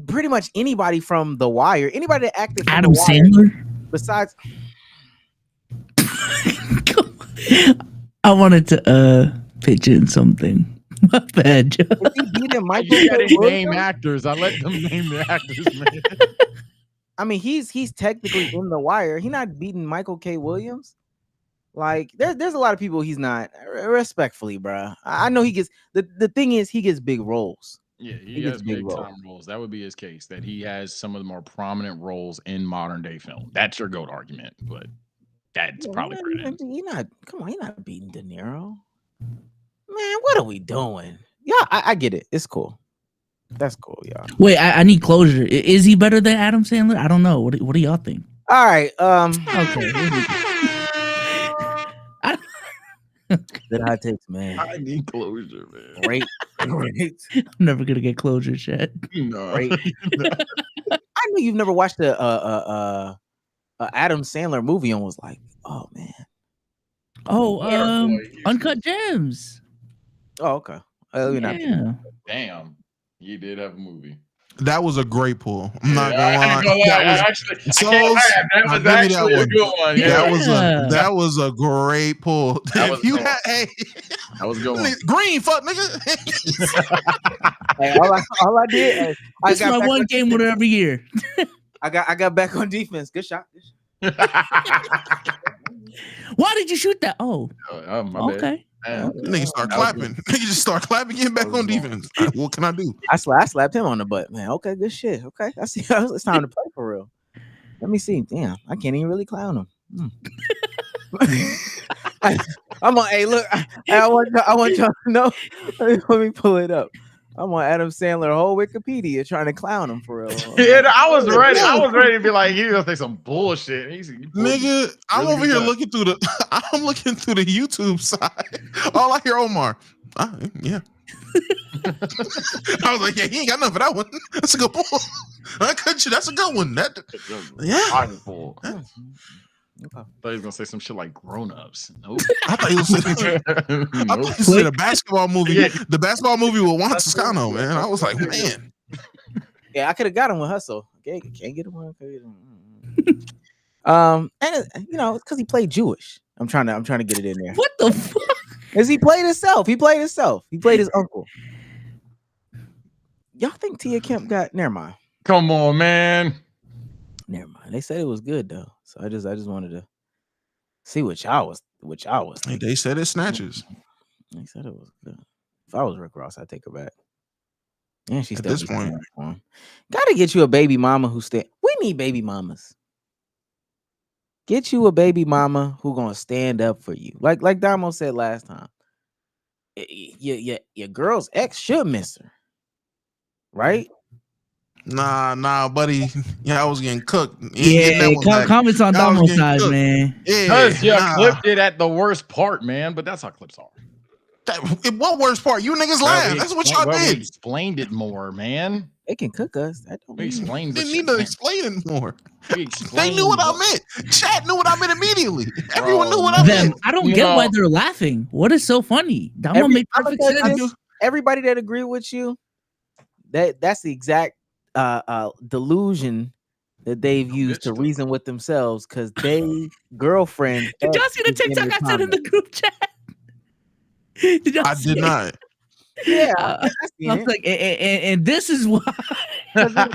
pretty much anybody from The Wire. Anybody that acted from Adam The Wire, Sandler. besides. I wanted to pitch in something. My bad, Joe. If he beating Michael You gotta K. name Williams, actors. I let them name the actors, man. I mean, he's technically in The Wire. He not beating Michael K. Williams. Like there's a lot of people he's not. Respectfully, bro. I know he gets the thing is he gets big roles. Yeah, he has big time roles. That would be his case. That he has some of the more prominent roles in modern day film. That's your GOAT argument, but that's probably where it ends. You're not beating De Niro. Man, what are we doing? Yeah, I get it. It's cool. That's cool, y'all. Wait, I need closure. Is he better than Adam Sandler? I don't know. What do y'all think? All right. Okay. That hot takes, man. I need closure, man. Great. I'm never gonna get closure, chat. No. Great. I know you've never watched a Adam Sandler movie and was like, oh man. Oh, Uncut Gems. Oh, okay. Yeah. Damn, he did have a movie. That was a great pull. I'm not gonna lie. That was actually a good one. Yeah. That was a great pull. That was a good one. Green, fuck nigga. Hey, all I did, It's my one game winner every year. I got back on defense. Good shot. Why did you shoot that? Oh, my bad. okay. Nigga start clapping. Nigga just start clapping, getting back on defense. What can I do? I slapped him on the butt, man. Okay, good shit. Okay, I see. It's time to play for real. Let me see. Damn, I can't even really clown him. I'm on. Hey, look. I want y'all to know. Let me pull it up. I'm on Adam Sandler whole Wikipedia trying to clown him for real. Yeah, I was ready. I was ready to be like, he's gonna say some bullshit. Nigga, I'm over here looking through the YouTube side. All I hear Omar. Yeah. I was like, yeah, he ain't got nothing for that one. That's a good pull. I cut you. That's a good one. Yeah. I thought he was gonna say some shit like grown-ups. Nope. I thought he was saying a basketball movie. Yeah. The basketball movie with Juan Toscano, man. I was like, man. Yeah, I could have got him with Hustle. Okay, can't get him one. And it's because he played Jewish. I'm trying to get it in there. What the fuck? Is he played himself? He played himself. He played his uncle. Y'all think Tia Kemp got? Never mind. Come on, man. Never mind. They said it was good though, so I just wanted to see what y'all was thinking. They said it snatches. They said it was good. If I was Rick Ross, I'd take her back. And she's At this point, gotta get you a baby mama who stand. We need baby mamas. Get you a baby mama who gonna stand up for you. Like Damo said last time. Your girl's ex should miss her, right? Nah, buddy. Yeah, I was getting cooked. Comments on Damo's side, man. Because you clipped it at the worst part, man. But that's how clips are. What worst part? You niggas laugh. That's what y'all did. We explained it more, man. They can cook us. That don't We explained They need to explain it more. They knew what I meant. Chat knew what I meant immediately. Everyone knew what I meant. I don't get why they're laughing. What is so funny? Damo made perfect sense. Everybody that agree with you, that's the exact delusion that they've used to reason with themselves because they girlfriend. Did y'all see the TikTok I sent in the group chat? I did not. Yeah, I was like, and this is why. The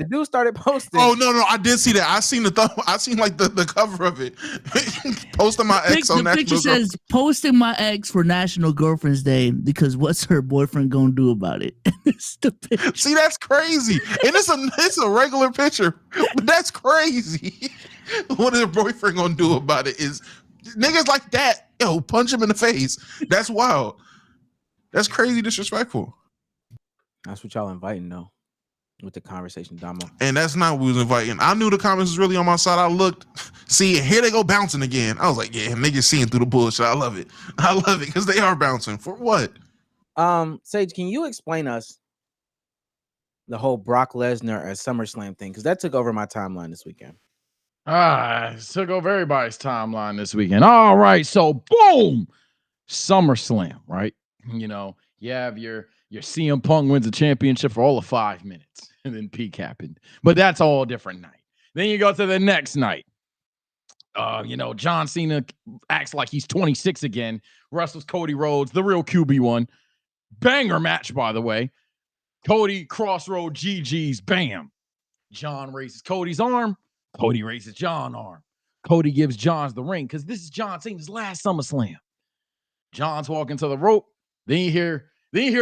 dude started posting. Oh no, I did see that. I seen I seen like the cover of it. Posting my ex on the National picture says posting my ex for National Girlfriend's Day because what's her boyfriend gonna do about it? It's the picture. See, that's crazy, and it's a regular picture, but that's crazy. What is her boyfriend gonna do about it? Is niggas like that? Yo, punch him in the face. That's wild. That's crazy disrespectful. That's what y'all inviting though, with the conversation, Damo. And that's not what we was inviting. I knew the comments was really on my side. I looked, see, here they go bouncing again. I was like, yeah, niggas seeing through the bullshit. I love it. I love it because they are bouncing. For what? Sage, can you explain us the whole Brock Lesnar at SummerSlam thing? Because that took over my timeline this weekend. It took over everybody's timeline this weekend. All right, so boom, SummerSlam, right? You know, you have your CM Punk wins the championship for all of 5 minutes, and then peak happened. But that's all different night. Then you go to the next night. John Cena acts like he's 26 again. Wrestles Cody Rhodes, the real QB1. Banger match, by the way. Cody crossroad GG's, bam. John raises Cody's arm. Cody raises John's arm. Cody gives John's the ring because this is John Cena's last SummerSlam. John's walking to the rope. Then you hear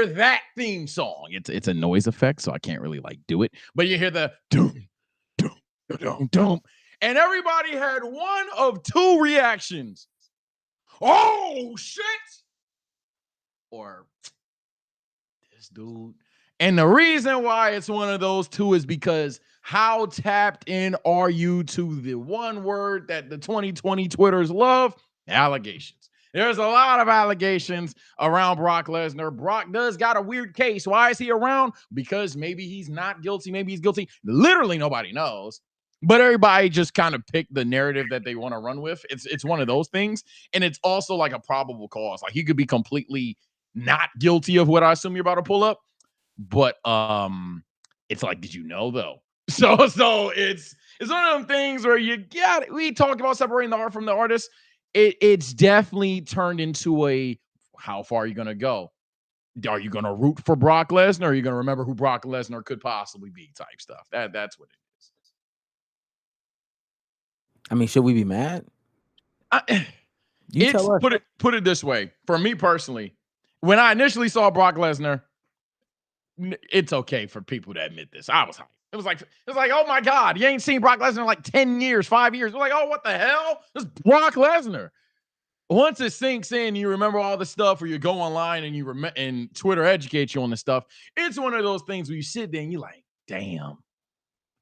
that theme song. It's a noise effect, so I can't really do it. But you hear the doom, doom, doom, doom. And everybody had one of two reactions. Oh, shit. Or this dude. And the reason why it's one of those two is because how tapped in are you to the one word that the 2020 Twitters love? Allegations. There's a lot of allegations around Brock Lesnar. Brock does got a weird case. Why is he around? Because maybe he's not guilty. Maybe he's guilty. Literally nobody knows. But everybody just kind of picked the narrative that they want to run with. It's one of those things. And it's also like a probable cause. Like he could be completely not guilty of what I assume you're about to pull up. But it's like, did you know though? So it's one of them things where we talked about separating the art from the artist. It's definitely turned into a how far are you going to go? Are you going to root for Brock Lesnar? Or are you going to remember who Brock Lesnar could possibly be type stuff? That's what it is. I mean, should we be mad? Put it this way. For me personally, when I initially saw Brock Lesnar, it's okay for people to admit this. I was hyped. It was like, oh my God, you ain't seen Brock Lesnar in like 10 years, 5 years. We're like, oh, what the hell? This is Brock Lesnar. Once it sinks in, you remember all the stuff, or you go online and and Twitter educates you on the stuff. It's one of those things where you sit there and you're like, damn,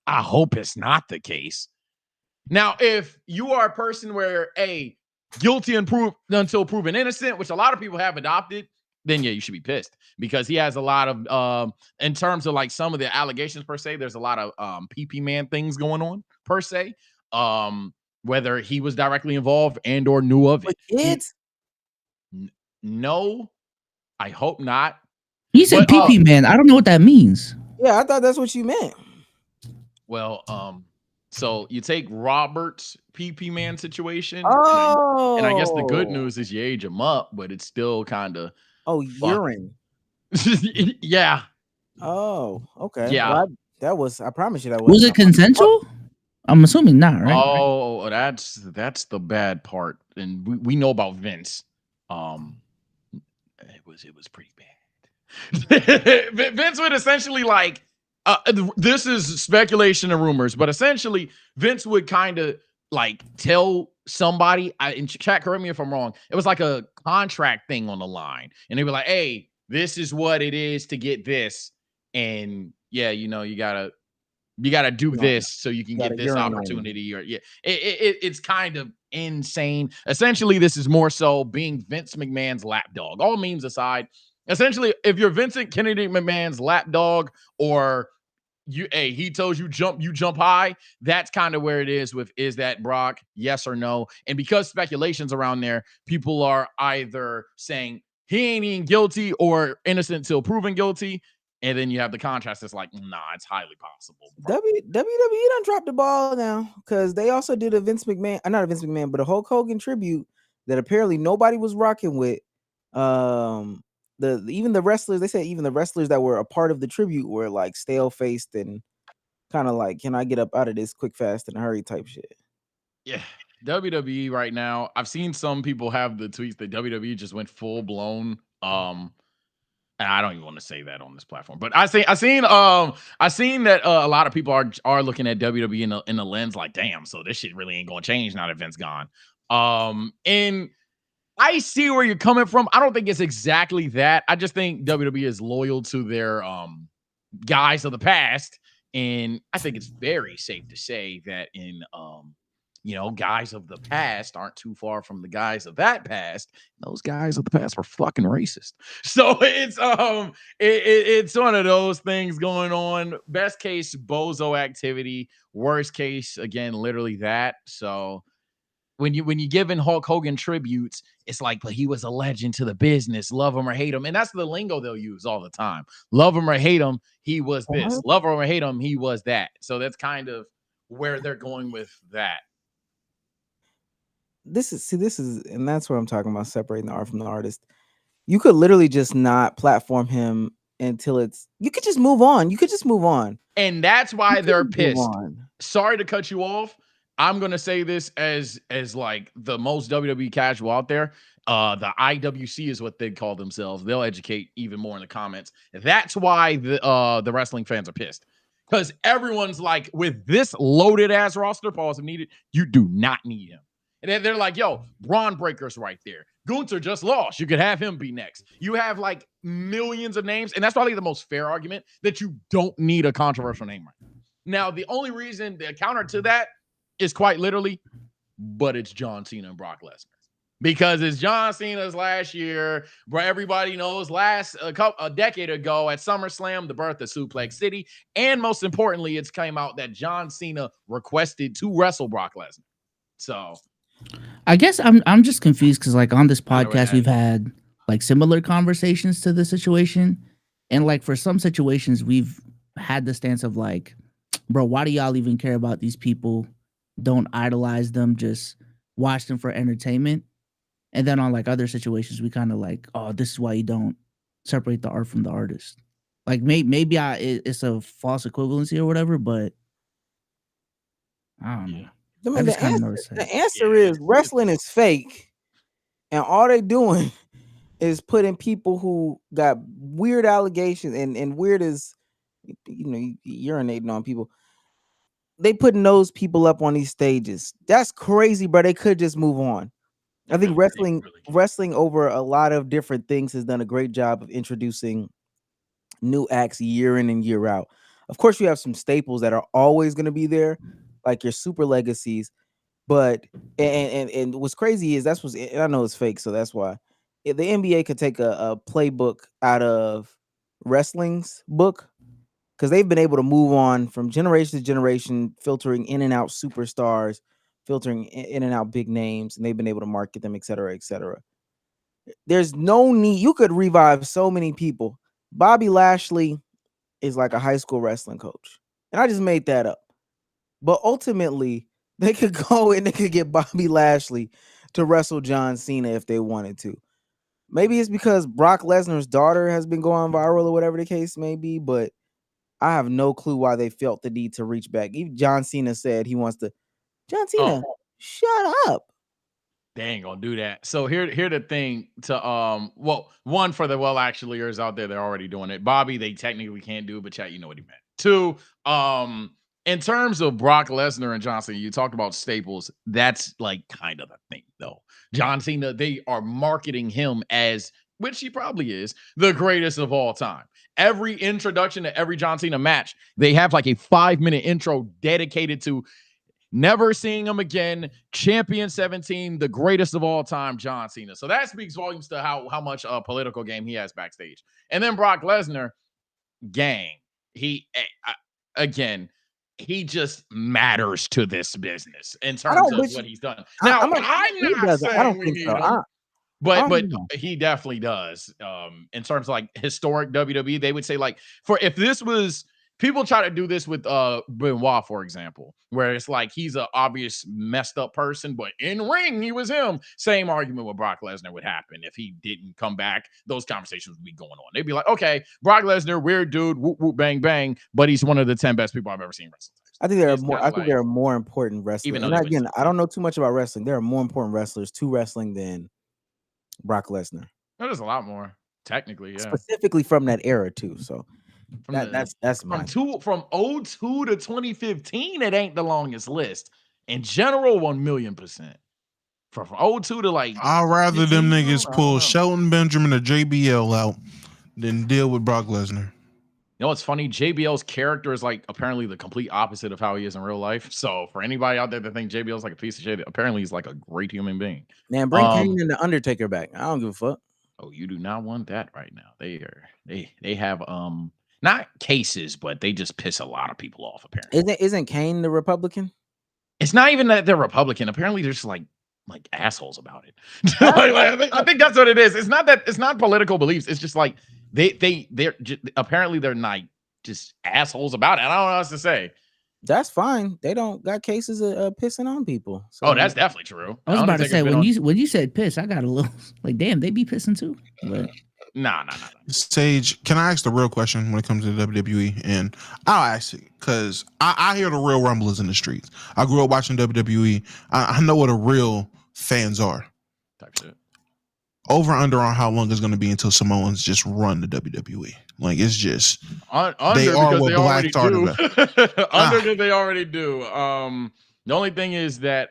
I hope it's not the case. Now, if you are a person where, guilty until proven innocent, which a lot of people have adopted, then yeah, you should be pissed because he has a lot of, in terms of like some of the allegations per se, there's a lot of PP man things going on per se. Whether he was directly involved and or knew of it. No, I hope not. You said PP man. I don't know what that means. Yeah, I thought that's what you meant. Well, So you take Robert's PP Man situation, and I guess the good Oh, news is you age him up, but it's still kind of fuck. urine. Yeah, Oh, okay. yeah. Well, that was. I promise you that Was wasn't. it consensual? I'm assuming not, right? Oh, that's the bad part, and we know about Vince. It was pretty bad. Vince would essentially like this is speculation and rumors, but essentially Vince would kind of like tell somebody. In chat, correct me if I'm wrong. It was like a contract thing on the line, and they were like, "Hey, this is what it is to get this, and yeah, you know, you gotta do this so you can Gotta get this urinate. opportunity." Or it's kind of insane. Essentially, this is more so being Vince McMahon's lapdog. All memes aside, essentially, if you're Vincent Kennedy McMahon's lapdog, or he tells you jump high, that's kind of where it is with, is that Brock, yes or no? And because speculations around there, people are either saying he ain't even guilty or innocent until proven guilty. And then you have the contrast that's like, nah, it's highly possible. WWE done dropped the ball now, because they also did a Vince McMahon, not a Vince McMahon, but a Hulk Hogan tribute that apparently nobody was rocking with. Even the wrestlers, they said even the wrestlers that were a part of the tribute were like stale faced and kind of like, can I get up out of this quick, fast, and hurry type shit. Yeah. WWE right now, I've seen some people have the tweets that WWE just went full blown. And I don't even want to say that on this platform, but I seen that a lot of people are looking at WWE in the lens like, damn, so this shit really ain't gonna change now that Vince gone. And I see where you're coming from. I don't think it's exactly that. I just think WWE is loyal to their guys of the past, and I think it's very safe to say that guys of the past aren't too far from the guys of that past. Those guys of the past were fucking racist. So it's one of those things going on. Best case, bozo activity. Worst case, again, literally that. So when you giving Hulk Hogan tributes, it's like, but he was a legend to the business. Love him or hate him, and that's the lingo they'll use all the time. Love him or hate him, he was this. Love him or hate him, he was that. So that's kind of where they're going with that. This is, and that's what I'm talking about, separating the art from the artist. You could literally just not platform him until you could just move on. You could just move on. And that's why they're pissed. Sorry to cut you off. I'm going to say this as like the most WWE casual out there. The IWC is what they call themselves. They'll educate even more in the comments. That's why the wrestling fans are pissed. Because everyone's like, with this loaded ass roster, pause if needed, you do not need him. And they're like, yo, Braun Breaker's right there. Gunther just lost. You could have him be next. You have like millions of names. And that's probably the most fair argument, that you don't need a controversial name right now. Now, the only reason, the counter to that is quite literally, but it's John Cena and Brock Lesnar. Because it's John Cena's last year, where everybody knows a decade ago at SummerSlam, the birth of Suplex City. And most importantly, it's came out that John Cena requested to wrestle Brock Lesnar. So I guess I'm just confused because like on this podcast we've had like similar conversations to the situation, and like for some situations we've had the stance of like, bro, why do y'all even care about these people? Don't idolize them, just watch them for entertainment. And then on like other situations we kind of like, oh, this is why you don't separate the art from the artist. Like maybe it's a false equivalency or whatever, but I don't know. I mean, the answer is wrestling is fake, and all they doing is putting people who got weird allegations and weird is, urinating on people. They putting those people up on these stages. That's crazy, bro. They could just move on. I think wrestling over a lot of different things has done a great job of introducing new acts year in and year out. Of course, you have some staples that are always going to be there, like your super legacies. But and what's crazy is and I know it's fake, so that's why the NBA could take a playbook out of wrestling's book, because they've been able to move on from generation to generation, filtering in and out superstars, filtering in and out big names, and they've been able to market them, et cetera, et cetera. There's no need. You could revive so many people. Bobby Lashley is like a high school wrestling coach, and I just made that up. But ultimately, they could go and they could get Bobby Lashley to wrestle John Cena if they wanted to. Maybe it's because Brock Lesnar's daughter has been going viral or whatever the case may be, but I have no clue why they felt the need to reach back. Even John Cena said he wants to. John Cena, shut up. They ain't gonna do that. So here the thing to well, one for the actuallyers out there, they're already doing it. Bobby, they technically can't do it, but chat, you know what he meant. Two, in terms of Brock Lesnar and John Cena, you talked about staples. That's like kind of the thing, though. John Cena, they are marketing him as, which he probably is, the greatest of all time. Every introduction to every John Cena match, they have like a 5-minute intro dedicated to never seeing him again. Champion 17, the greatest of all time, John Cena. So that speaks volumes to how much political game he has backstage. And then Brock Lesnar, gang. Again, he just matters to this business in terms of what he's done. Now, I'm not saying I don't we think need so. him, but know. he definitely does. In terms of like historic WWE, they would say like if this was. People try to do this with Benoit, for example, where it's like he's an obvious messed up person, but in ring, he was him. Same argument with Brock Lesnar would happen if he didn't come back. Those conversations would be going on. They'd be like, okay, Brock Lesnar, weird dude, whoop, whoop, bang, bang, but he's one of the 10 best people I've ever seen wrestle. I think there are more. I think there are more important wrestlers. Even and again, I don't know too much about wrestling. There are more important wrestlers to wrestling than Brock Lesnar. There's a lot more, technically, yeah. Specifically from that era too. So that's from 02 to 2015. It ain't the longest list. In general, 1,000,000%. From 02 to like, I'd rather them niggas pull Shelton Benjamin or JBL out than deal with Brock Lesnar. You know what's funny? JBL's character is like apparently the complete opposite of how he is in real life. So for anybody out there that think JBL's like a piece of shit, apparently he's like a great human being. Man, bring Kane and the Undertaker back. I don't give a fuck. Oh, you do not want that right now. They have not cases, but they just piss a lot of people off. Apparently, isn't Kane the Republican? It's not even that they're Republican. Apparently, they're just like assholes about it. I think that's what it is. It's not political beliefs. It's just like they're apparently they're not just assholes about it. I don't know what else to say. That's fine. They don't got cases of pissing on people. So, that's definitely true. I was about to say when you said piss, I got a little like, damn, they be pissing too. But nah. Sage, can I ask the real question when it comes to the WWE? And I'll ask it because I hear the real rumblers in the streets. I grew up watching WWE. I know what the real fans are. Type shit. Over under on how long it's going to be until Samoans just run the WWE. Like it's just under they are because what they Black already do. Under because they already do. The only thing is that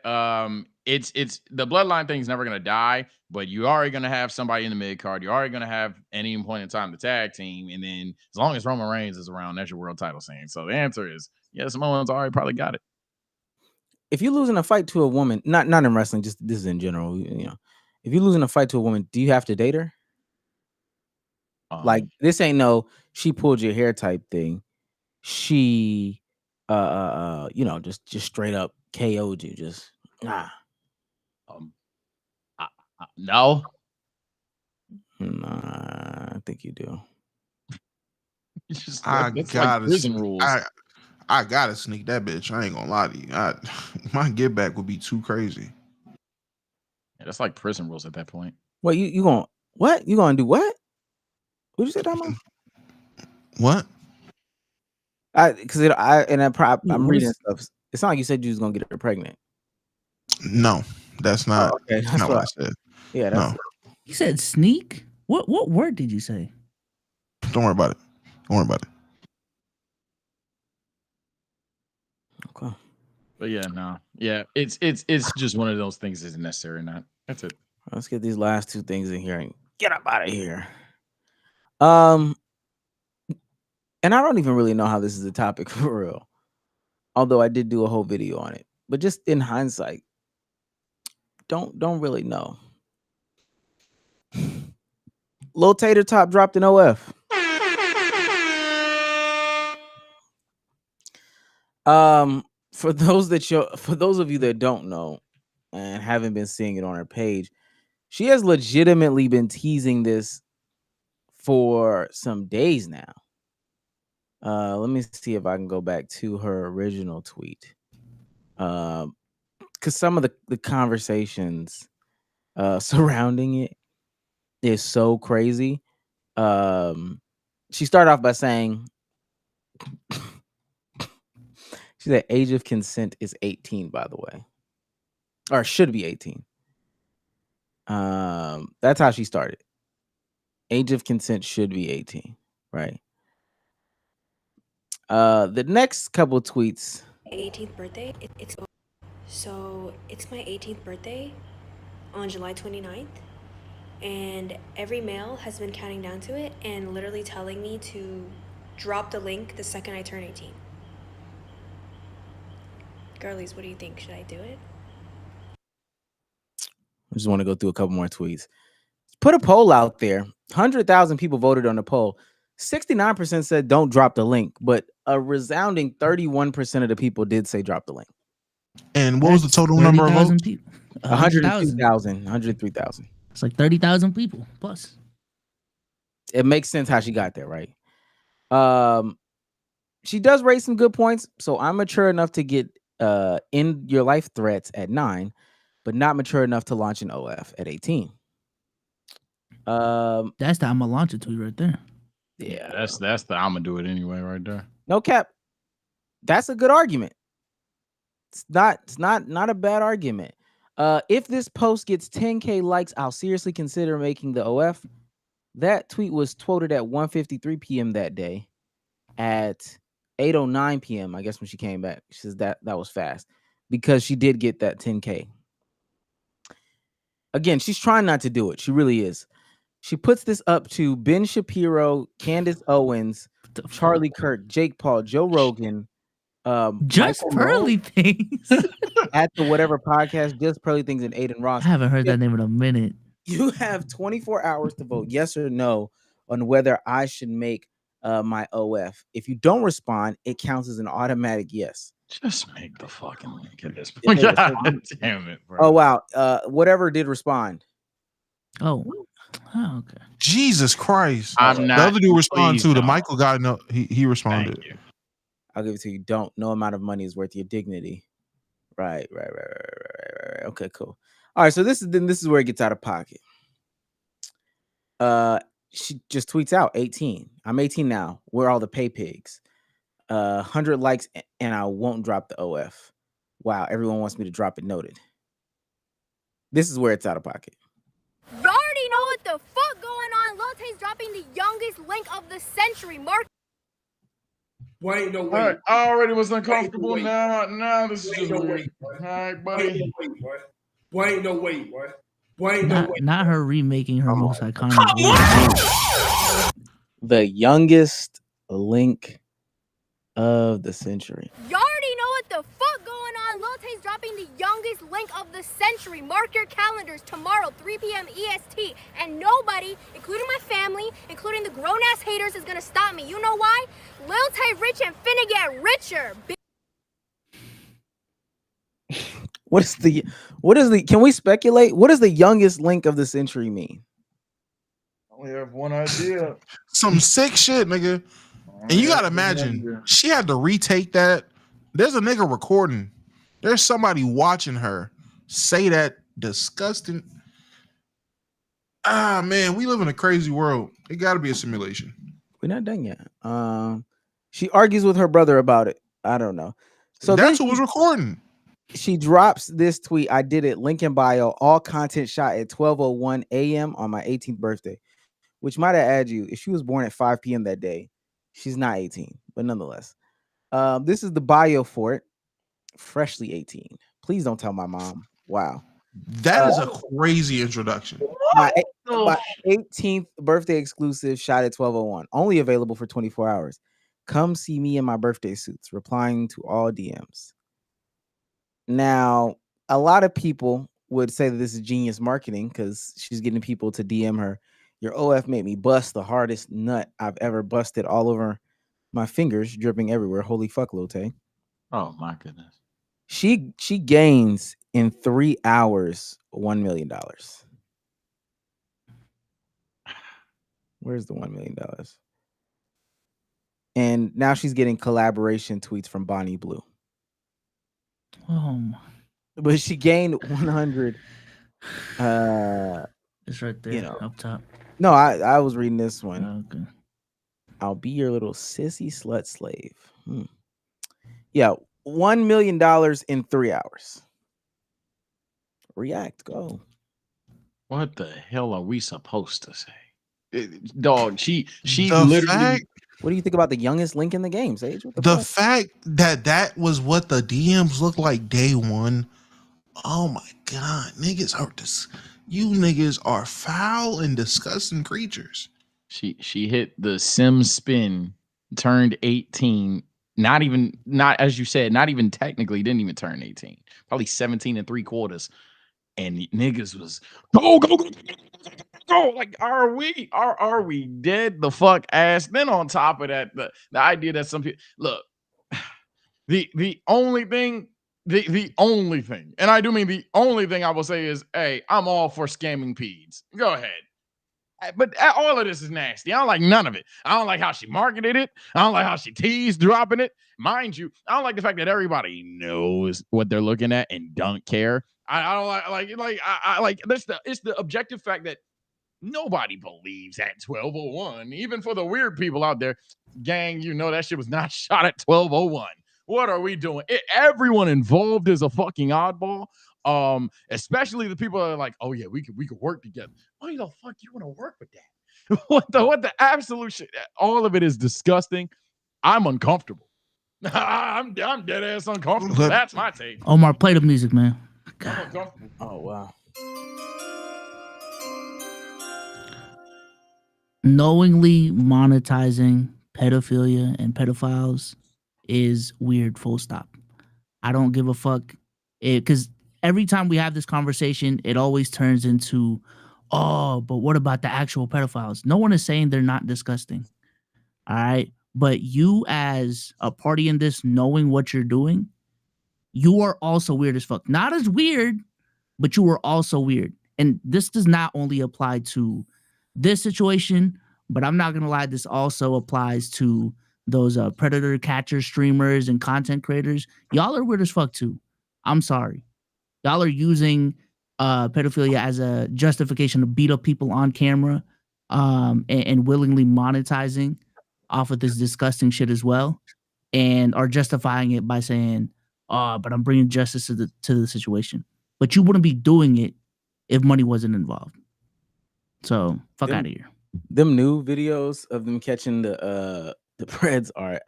it's the bloodline thing is never gonna die, but you already gonna have somebody in the mid card. You're already gonna have at any point in time the tag team, and then as long as Roman Reigns is around, that's your world title scene. So the answer is yes, Samoans already probably got it. If you're losing a fight to a woman, not in wrestling, just this is in general, if you're losing a fight to a woman, do you have to date her? Like this ain't no she pulled your hair type thing. She just straight up KO'd you. Just no. Nah, I think you do. I gotta prison rules. I gotta sneak that bitch. I ain't gonna lie to you. My get back would be too crazy. Yeah, that's like prison rules at that point. What you gonna what? You gonna do what? What you say, Damo? What? I'm reading stuff. It's not like you said you was gonna get her pregnant. No, that's not. Okay, that's not what I said. Yeah, that's you said sneak. What word did you say? Don't worry about it. Okay. But yeah, no, yeah, it's just one of those things isn't necessary or not. That's it. Let's get these last two things in here and get up out of here. And I don't even really know how this is a topic for real. Although I did do a whole video on it. But just in hindsight, don't really know. Lil Tater Top dropped an OF. For those of you that don't know and haven't been seeing it on her page, she has legitimately been teasing this for some days now. Let me see if I can go back to her original tweet. because some of the conversations surrounding it is so crazy. She started off by saying she said age of consent is 18, by the way, or should be 18. That's how she started. Age of consent should be 18, right? The next couple tweets. 18th birthday. So it's my 18th birthday on July 29th, and every male has been counting down to it and literally telling me to drop the link the second I turn 18. Girlies, what do you think? Should I do it? I just want to go through a couple more tweets. Put a poll out there. 100,000 people voted on the poll. 69% said don't drop the link, but a resounding 31% of the people did say drop the link. And what was the total number of votes? People. 102,000, 103,000. It's like 30,000 people plus. It makes sense how she got there, right? She does raise some good points. So I'm mature enough to get in your life threats at 9, but not mature enough to launch an OF at 18. That's the I'ma launch it tweet right there. Yeah, that's the I'ma do it anyway right there. No cap. That's a good argument. It's not a bad argument. If this post gets 10K likes, I'll seriously consider making the OF. That tweet was tweeted at 1:53 p.m. that day. At 8:09 p.m., I guess when she came back, she says that was fast because she did get that 10K. Again, she's trying not to do it. She really is. She puts this up to Ben Shapiro, Candace Owens, Charlie Kirk, Jake Paul, Joe Rogan, Just Michael Pearly Moore, Things. at the whatever podcast, Just Pearly Things, and Aiden Ross. I haven't heard that name in a minute. You have 24 hours to vote yes or no on whether I should make my OF. If you don't respond, it counts as an automatic yes. Just make the fucking link at this point. God damn it, bro. Oh wow. Whatever did respond. Oh, okay. Jesus Christ. I'm not. The other dude responded too. The don't. Michael guy, no, he responded. Thank you. I'll give it to you. Don't. No amount of money is worth your dignity. Right. Okay, cool. All right, so this is where it gets out of pocket. She just tweets out 18. I'm 18 now. Where are all the pay pigs? 100 likes and I won't drop the OF. Wow, everyone wants me to drop it. Noted. This is where it's out of pocket. You already know what the fuck going on. Lil Tay's dropping the youngest link of the century. Mark. Boy, ain't no way. All right, I already was uncomfortable. Wait. Now this is Boy, just ain't no weird. way, boy. All right, Boy, buddy. ain't no way, boy. Boy, ain't no way, boy. Boy, ain't no way. Not her remaking her most iconic video. The youngest link of the century. You already know what the fuck going on. Lil Tay's dropping the youngest link of the century. Mark your calendars tomorrow, 3 p.m. EST. And nobody, including my family, including the grown-ass haters, is gonna stop me. You know why? Lil Tay rich and finna get richer. What is the can we speculate? What does the youngest link of the century mean? I only have one idea. Some sick shit, nigga. And you gotta imagine, she had to retake that. There's a nigga recording. There's somebody watching her say that disgusting. Ah, man, we live in a crazy world. It gotta be a simulation. We're not done yet. She argues with her brother about it. I don't know. So that's who was recording. She drops this tweet. I did it. Link in bio. All content shot at 12:01 a.m. on my 18th birthday. Which might I add you, if she was born at 5 p.m. that day, she's not 18, but nonetheless. This is the bio for it. Freshly 18. Please don't tell my mom. Wow. That is a crazy introduction. My 18th birthday exclusive shot at 12:01. Only available for 24 hours. Come see me in my birthday suits. Replying to all DMs. Now, a lot of people would say that this is genius marketing because she's getting people to DM her. Your OF made me bust the hardest nut I've ever busted all over my fingers, dripping everywhere. Holy fuck, Lil Tay. Oh my goodness. She gains in 3 hours $1 million. Where's the $1 million? And now she's getting collaboration tweets from Bonnie Blue. Oh, but she gained 100. it's right there, You know, up top. no, I was reading this one. Okay. I'll be your little sissy slut slave. Yeah, $1 million in 3 hours. React, go. What the hell are we supposed to say? Dog, she The literally. fact, What do you think about the youngest link in the game, Sage? What the the fuck? fact that was what the DMs looked like day one. Oh my god, niggas are you niggas are foul and disgusting creatures. She hit the sim spin, turned 18. Not as you said, not even technically, didn't even turn 18. Probably 17 and 3/4. And niggas was go. Like, are we dead the fuck ass? Then on top of that, the idea that some people look, the only thing, and I do mean the only thing I will say is, hey, I'm all for scamming peds. Go ahead. But all of this is nasty. I don't like none of it. I don't like how she marketed it. I don't like how she teased dropping it. Mind you, I don't like the fact that everybody knows what they're looking at and don't care. I don't like it's the objective fact that nobody believes that 1201. Even for the weird people out there, gang, you know that shit was not shot at 1201. What are we doing? Everyone involved is a fucking oddball. Especially the people that are like, oh yeah, we could work together. Why the fuck you want to work with that? what the absolute shit? All of it is disgusting. I'm uncomfortable. I'm dead ass uncomfortable. That's my take. Omar, play the music, man. I'm uncomfortable. Oh wow. Knowingly monetizing pedophilia and pedophiles is weird, full stop. I don't give a fuck. Because every time we have this conversation, it always turns into, oh, but what about the actual pedophiles? No one is saying they're not disgusting. All right. But you, as a party in this, knowing what you're doing, you are also weird as fuck. Not as weird, but you are also weird. And this does not only apply to this situation, but I'm not going to lie, this also applies to those predator catcher streamers and content creators. Y'all are weird as fuck too. I'm sorry. Y'all are using pedophilia as a justification to beat up people on camera, and willingly monetizing off of this disgusting shit as well, and are justifying it by saying, "Oh, but I'm bringing justice to the situation." But you wouldn't be doing it if money wasn't involved. So fuck out of here. Them new videos of them catching the Preds are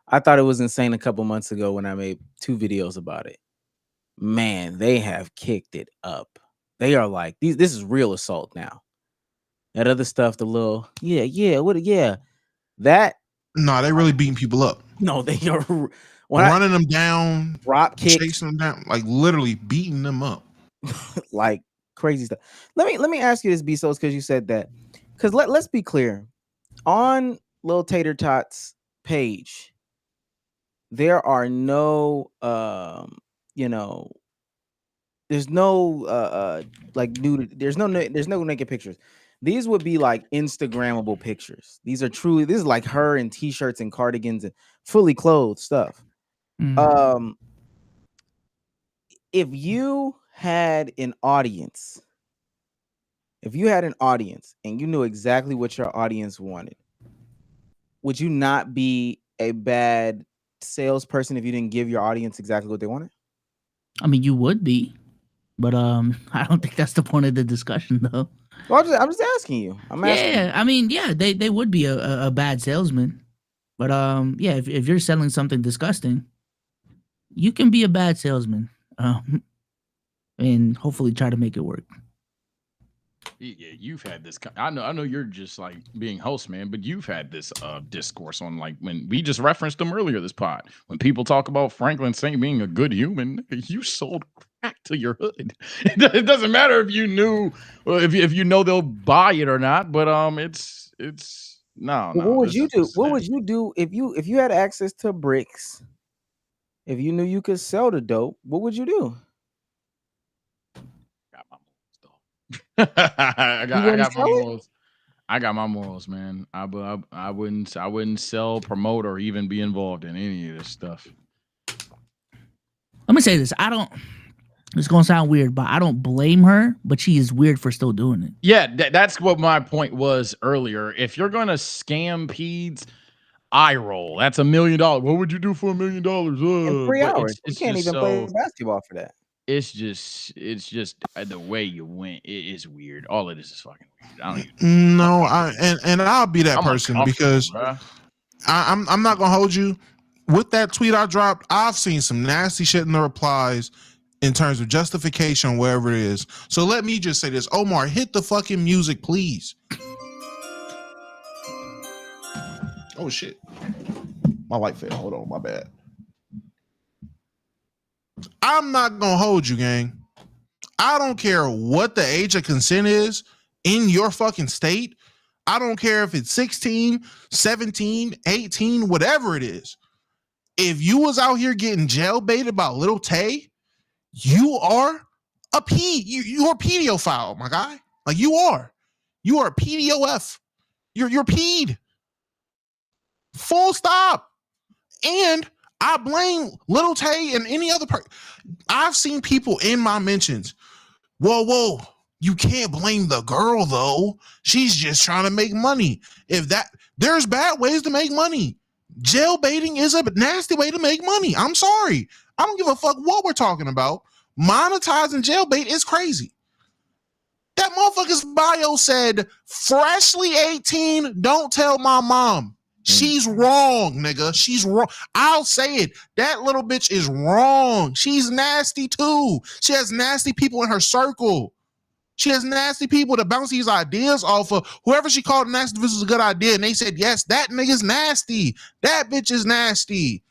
I thought it was insane a couple months ago when I made 2 videos about it. Man, they have kicked it up. They are like this is real assault now. That other stuff, the little that No, they really beating people up. no, they are running them down, drop kick, chasing them down, like literally beating them up, like crazy stuff. Let me ask you this, Bezos, because you said that. Because let's be clear, on Lil Tater Tot's page, there are no there's no like nude, there's no naked pictures. These would be like Instagrammable pictures. This is like her in t-shirts and cardigans and fully clothed stuff. If you had an audience and you knew exactly what your audience wanted, would you not be a bad salesperson if you didn't give your audience exactly what they wanted? I mean, you would be, but I don't think that's the point of the discussion, though. Well, I'm just asking you. Yeah, I mean, yeah, they would be a bad salesman, but yeah, if you're selling something disgusting, you can be a bad salesman, and hopefully try to make it work. Yeah, you've had this. I know you're just like being host, man, but you've had this discourse on, like, when we just referenced them earlier this pod. When people talk about Franklin Saint being a good human, you sold crack to your hood. It doesn't matter if you knew, if you know they'll buy it or not. But it's no. What would you do? What would you do if you had access to bricks? If you knew you could sell the dope, what would you do? I got my morals. I got my morals, man. I wouldn't sell, promote, or even be involved in any of this stuff. Let me say this. It's gonna sound weird, but I don't blame her, but she is weird for still doing it. Yeah, that's what my point was earlier. If you're gonna scam peds, eye roll. That's $1 million. What would you do for $1 million? In 3 But hours. You it's can't just even play so basketball for that. it's just the way you went. It is weird. All of this is fucking weird. I don't even. No, and I'll be that I'm person uncomfortable, because bruh. I'm not gonna hold you. With that tweet I dropped, I've seen some nasty shit in the replies in terms of justification, wherever it is. So let me just say this. Omar, hit the fucking music, please. Oh shit. My light failed. Hold on, my bad. I'm not gonna hold you, gang. I don't care what the age of consent is in your fucking state. I don't care if it's 16, 17, 18, whatever it is. If you was out here getting jail baited about Lil Tay, you are you're a pedophile, my guy. Like you are a PDOF. You're peed. Full stop. And I blame Lil Tay and any other person. I've seen people in my mentions. Whoa, you can't blame the girl though. She's just trying to make money. There's bad ways to make money. Jail baiting is a nasty way to make money. I'm sorry. I don't give a fuck what we're talking about. Monetizing jailbait is crazy. That motherfucker's bio said, freshly 18, don't tell my mom. She's wrong, nigga. She's wrong. I'll say it. That little bitch is wrong. She's nasty too. She has nasty people in her circle. She has nasty people to bounce these ideas off of. Whoever she called nasty, this is a good idea. And they said, yes, that nigga's nasty. That bitch is nasty.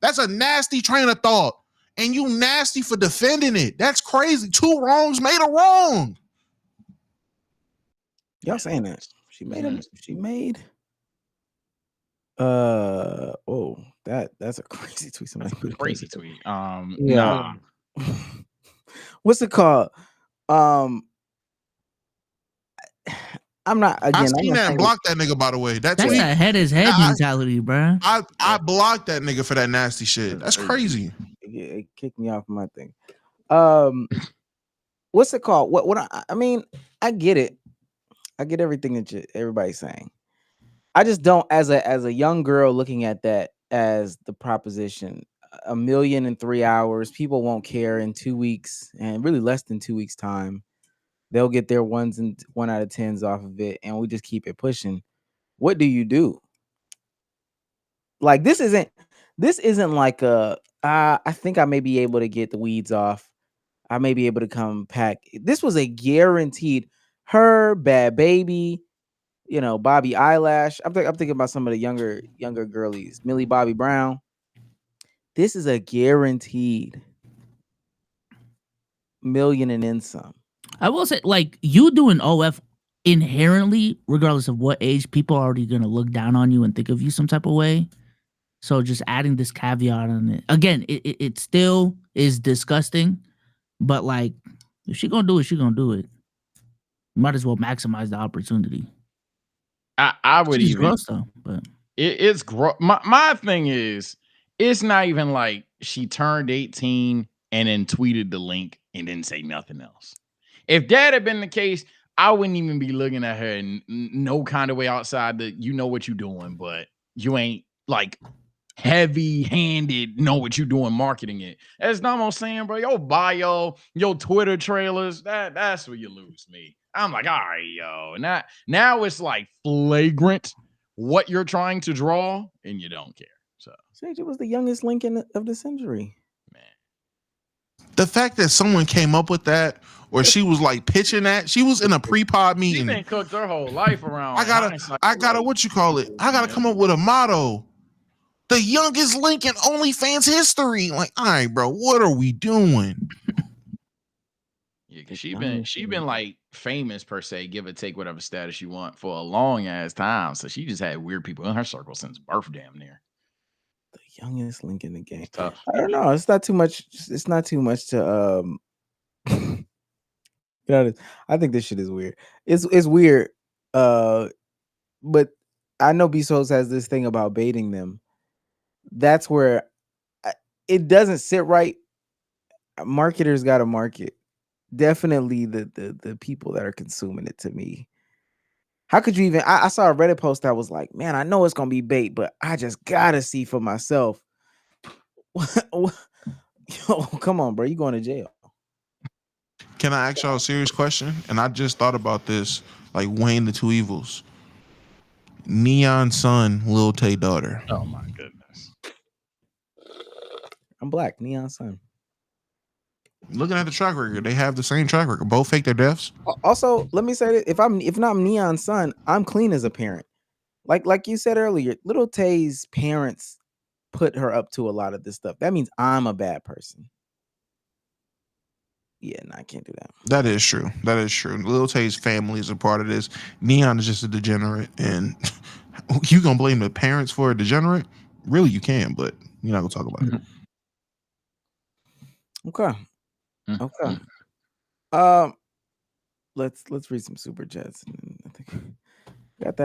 That's a nasty train of thought. And you nasty for defending it. That's crazy. 2 wrongs made a wrong. Y'all saying that. She made that's a crazy tweet. Somebody put a Crazy tweet. Yeah. Nah. What's it called? I'm not again. I seen that and blocked that nigga, by the way. That's tweet, that head is head mentality, bro. I blocked that nigga for that nasty shit. That's crazy. It kicked me off my thing. What's it called? What I mean, I get it. I get everything that everybody's saying. I just don't, as a young girl looking at that as the proposition, $1 million in 3 hours, people won't care in 2 weeks, and really less than 2 weeks time. They'll get their 1 out of 10s off of it, and we just keep it pushing. What do you do? Like this isn't like I think I may be able to get the weeds off. I may be able to come pack. This was a guaranteed. Her, Bad Baby, Bobby Eyelash. I'm thinking about some of the younger girlies. Millie Bobby Brown. This is a guaranteed $1 million and then some. I will say, like, you doing OF inherently, regardless of what age, people are already gonna look down on you and think of you some type of way. So just adding this caveat on it. Again, it still is disgusting, but like, if she gonna do it, she gonna do it. Might as well maximize the opportunity. I would She's even gross though, but it's gross. My thing is, it's not even like she turned 18 and then tweeted the link and didn't say nothing else. If that had been the case, I wouldn't even be looking at her in no kind of way outside that you know what you're doing, but you ain't like heavy-handed know what you're doing marketing it. As Damo saying, bro, your bio, your Twitter trailers, that's where you lose me. I'm like, all right, yo. Now it's like flagrant what you're trying to draw, and you don't care. So Sage, it was the youngest link of the century. Man. The fact that someone came up with that, or she was like pitching that, she was in a pre-pod meeting. She been cooked her whole life around. I gotta what you call it? I gotta come up with a motto. The youngest link in OnlyFans history. Like, all right, bro, what are we doing? Yeah, because she been like famous per se, give or take whatever status you want for a long ass time. So she just had weird people in her circle since birth, damn near. The youngest link in the game. Tough. I don't know. It's not too much. It's not too much to I think this shit is weird. It's weird. But I know Bezos has this thing about baiting them. That's where it doesn't sit right marketers got to market. Definitely the people that are consuming it to me. How could you even? I saw a Reddit post that was like, man, I know it's gonna be bait, but I just gotta see for myself. Yo, come on, bro, you going to jail? Can I ask y'all a serious question? And I just thought about this, like Wayne the Two Evils. Neon son, Lil Tay daughter. Oh my goodness. I'm black, Neon son. Looking at the track record, they have the same track record. Both fake their deaths. Also, let me say that if not Neon son, I'm clean as a parent. Like you said earlier, Lil Tay's parents put her up to a lot of this stuff. That means I'm a bad person. Yeah, no, I can't do that. That is true. That is true. Lil Tay's family is a part of this. Neon is just a degenerate, and you gonna blame the parents for a degenerate? Really, you can, but you're not gonna talk about it. Okay. Okay. Let's read some super chats. I think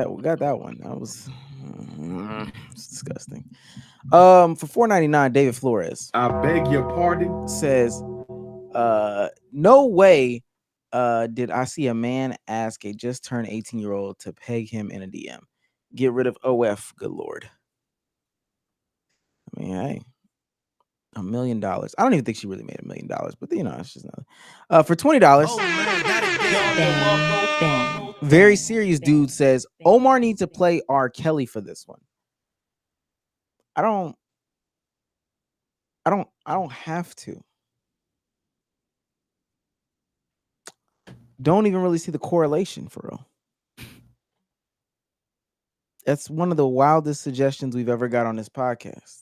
we got that one. That was it's disgusting. For $4.99, David Flores. I beg your pardon. Says, no way did I see a man ask a just turned 18-year-old to peg him in a DM. Get rid of OF, good lord. I mean, hey. $1 million. I don't even think she really made $1 million, but you know, it's just not. For $20. Very serious dude says Omar needs to play R. Kelly for this one. I don't have to. Don't even really see the correlation for real. That's one of the wildest suggestions we've ever got on this podcast.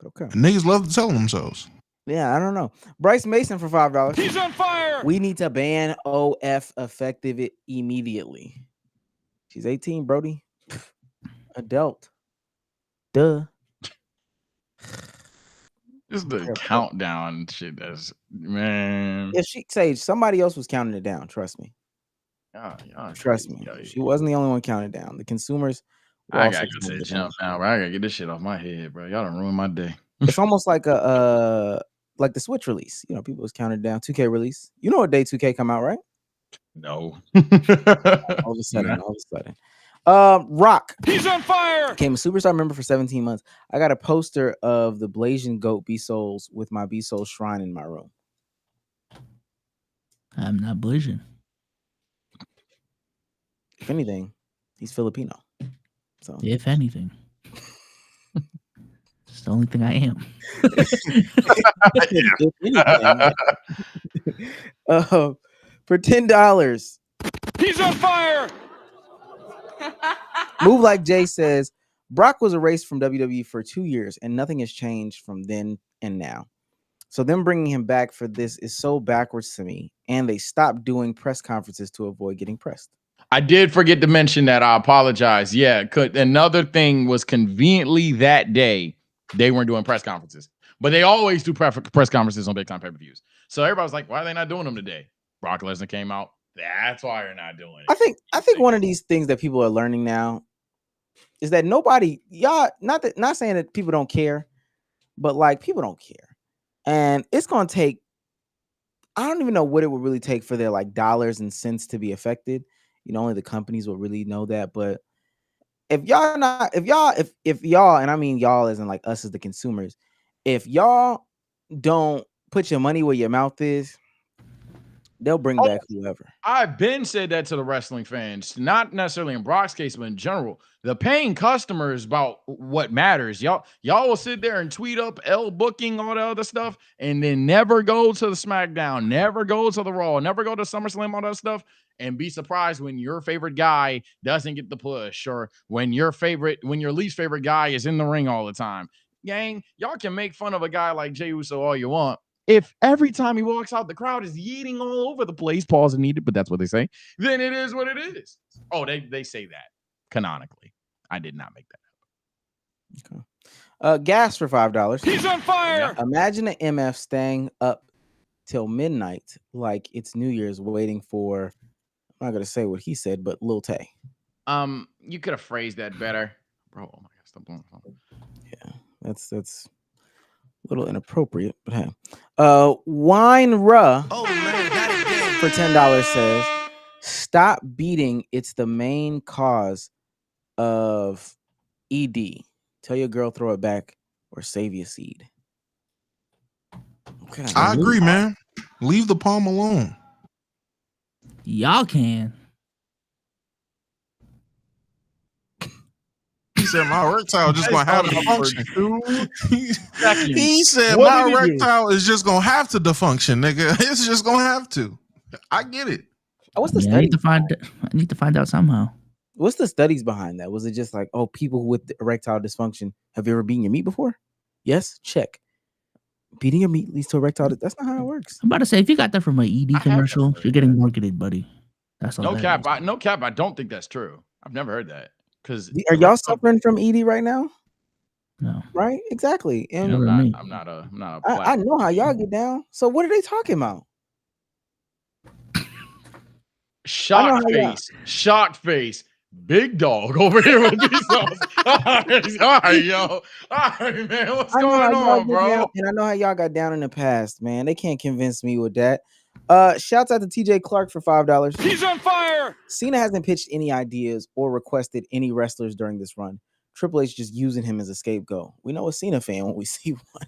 Okay. Niggas love to tell themselves. Yeah, I don't know. Bryce Mason for $5. He's on fire. We need to ban OF effective it immediately. She's 18, Brody. Adult. Duh. Just the countdown shit. That's man. If she Sage, somebody else was counting it down. Trust me. Trust me. She wasn't the only one counting it down. The consumers. I gotta go to the jump now, bro. I gotta get this shit off my head, bro. Y'all done ruined my day. It's almost like like the Switch release. You know, people was counting down. 2K release. You know what day 2K come out, right? No. all of a sudden. Rock. He's on fire. Became a superstar member for 17 months. I got a poster of the Blasian Goat B-Souls with my B-Soul shrine in my room. I'm not Blasian. If anything, he's Filipino. So if anything. It's the only thing I am. For $10. He's on fire. Move Like Jay says, Brock was erased from WWE for 2 years and nothing has changed from then and now. So them bringing him back for this is so backwards to me. And they stopped doing press conferences to avoid getting pressed. I did forget to mention that. I apologize. Yeah, another thing was conveniently that day they weren't doing press conferences, but they always do press conferences on big time pay-per-views. So everybody was like, "Why are they not doing them today?" Brock Lesnar came out. That's why you're not doing it. I think one of these things that people are learning now is that y'all not saying that people don't care, but like people don't care, and it's gonna take. I don't even know what it would really take for their like dollars and cents to be affected. You know, only the companies will really know that. But if y'all, and I mean y'all as in like us as the consumers, if y'all don't put your money where your mouth is, they'll bring back whoever. I've been said that to the wrestling fans, not necessarily in Brock's case, but in general. The paying customers about what matters. Y'all will sit there and tweet up L booking, all the other stuff, and then never go to the SmackDown, never go to the Raw, never go to SummerSlam, all that stuff, and be surprised when your favorite guy doesn't get the push, or when your least favorite guy is in the ring all the time. Gang, y'all can make fun of a guy like Jey Uso all you want. If every time he walks out, the crowd is yeeting all over the place, pause and needed, but that's what they say, then it is what it is. Oh, they say that canonically. I did not make that up. Okay. Gas for $5. He's on fire. Imagine an MF staying up till midnight like it's New Year's waiting for, I'm not going to say what he said, but Lil Tay. You could have phrased that better. Bro, oh my God, stop blowing the phone. Yeah, that's little inappropriate, but hey. Wine Ruh for $10 says, stop beating. It's the main cause of ED. Tell your girl throw it back or save your seed. Okay. I agree, man. Leave the palm alone. Y'all can. He said my erectile just gonna have to function. He said What my did he do? erectile is just gonna have to defunction, nigga. It's just gonna have to. I get it. What's the Yeah, I study? need to find out somehow. What's the studies behind that? Was it just like, oh, people with erectile dysfunction, have you ever beaten your meat before? Yes, check. Beating your meat leads to erectile. That's not how it works. I'm about to say, if you got that from an ED commercial, you're getting marketed, buddy. That's all. No that cap. is. No cap. I don't think that's true. I've never heard that. Because Are y'all suffering from ED right now? No. Right? Exactly. And Never me. I'm not a. I know how y'all get down. So what are they talking about? Shocked face, big dog over here with these songs. All right, yo. All right, man. What's going on, bro? And I know how y'all got down in the past, man. They can't convince me with that. Shouts out to TJ Clark for $5. He's on fire. Cena hasn't pitched any ideas or requested any wrestlers during this run. Triple H just using him as a scapegoat. We know a Cena fan when we see one.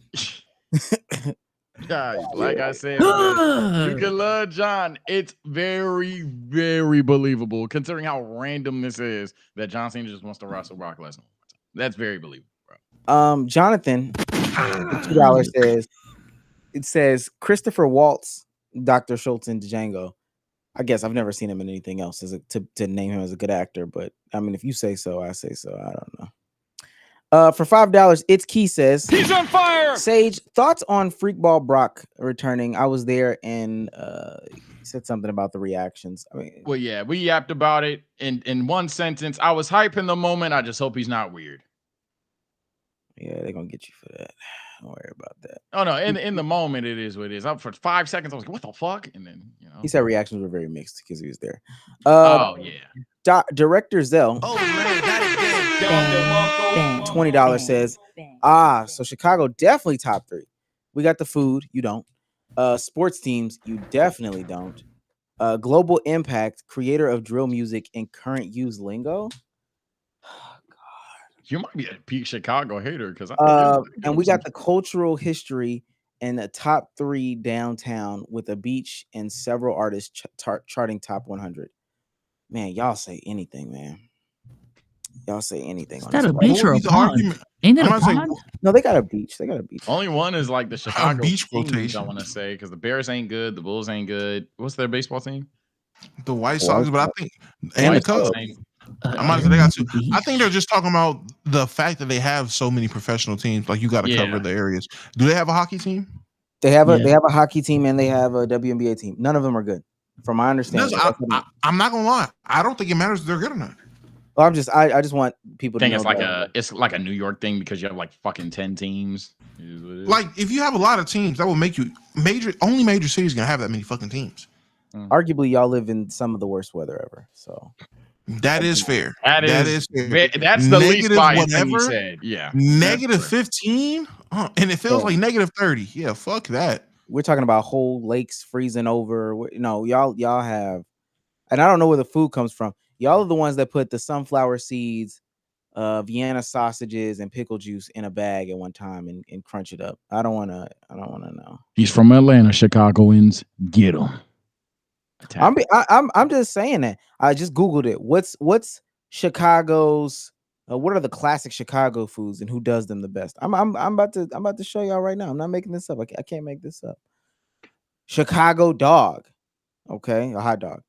Guys, like I said, man, you can love John. It's very, very believable considering how random this is that John Cena just wants to wrestle Brock Lesnar. That's very believable, bro. Jonathan, $2 says Christopher Waltz, Dr. Schultz, and Django. I guess I've never seen him in anything else to name him as a good actor, but I mean, if you say so, I say so. I don't know. For $5, It's Key says He's on fire. Sage, thoughts on Freakball Brock returning? I was there and said something about the reactions. I mean, well, yeah, we yapped about it in one sentence. I was hyping the moment. I just hope he's not weird. Yeah, they're gonna get you for that. Don't worry about that. Oh no, in the moment it is what it is. Up for 5 seconds, I was like, what the fuck? And then he said reactions were very mixed because he was there. Oh yeah. Director Zell. Oh man, $20 says, so Chicago definitely top 3. We got the food, you don't. Sports teams, you definitely don't. Global impact, creator of drill music and current use lingo. You might be a peak Chicago hater because and we got the cultural history and the top 3 downtown with a beach and several artists charting top 100. Man, y'all say anything, man. Y'all say anything. Is that a beach or a pond? Ain't it a pond? No, they got a beach. Only one is like the Chicago beach Kings, rotation. I want to say, because the Bears ain't good, the Bulls ain't good. What's their baseball team? The White Sox, but I think and the Cubs. I might say they got 2. I think they're just talking about the fact that they have so many professional teams. Like you got to cover the areas. Do they have a hockey team? They have a hockey team and they have a WNBA team. None of them are good, from my understanding. I'm not gonna lie. I don't think it matters if they're good or not. Well, I just want people to know. It's like a New York thing because you have like fucking 10 teams. Like if you have a lot of teams, that will make you only major cities gonna have that many fucking teams. Arguably, y'all live in some of the worst weather ever. So that is fair. That is fair. That's the least biased thing he said. Yeah. Negative 15? And it feels like negative 30. Yeah, fuck that. We're talking about whole lakes freezing over. No, y'all have, and I don't know where the food comes from. Y'all are the ones that put the sunflower seeds, Vienna sausages, and pickle juice in a bag at one time and crunch it up. I don't want to know. He's from Atlanta, Chicagoans. Get him. I'm just saying that. I just Googled it. What's Chicago's? What are the classic Chicago foods and who does them the best? I'm about to show y'all right now. I'm not making this up. I can't make this up. Chicago dog, okay, a hot dog.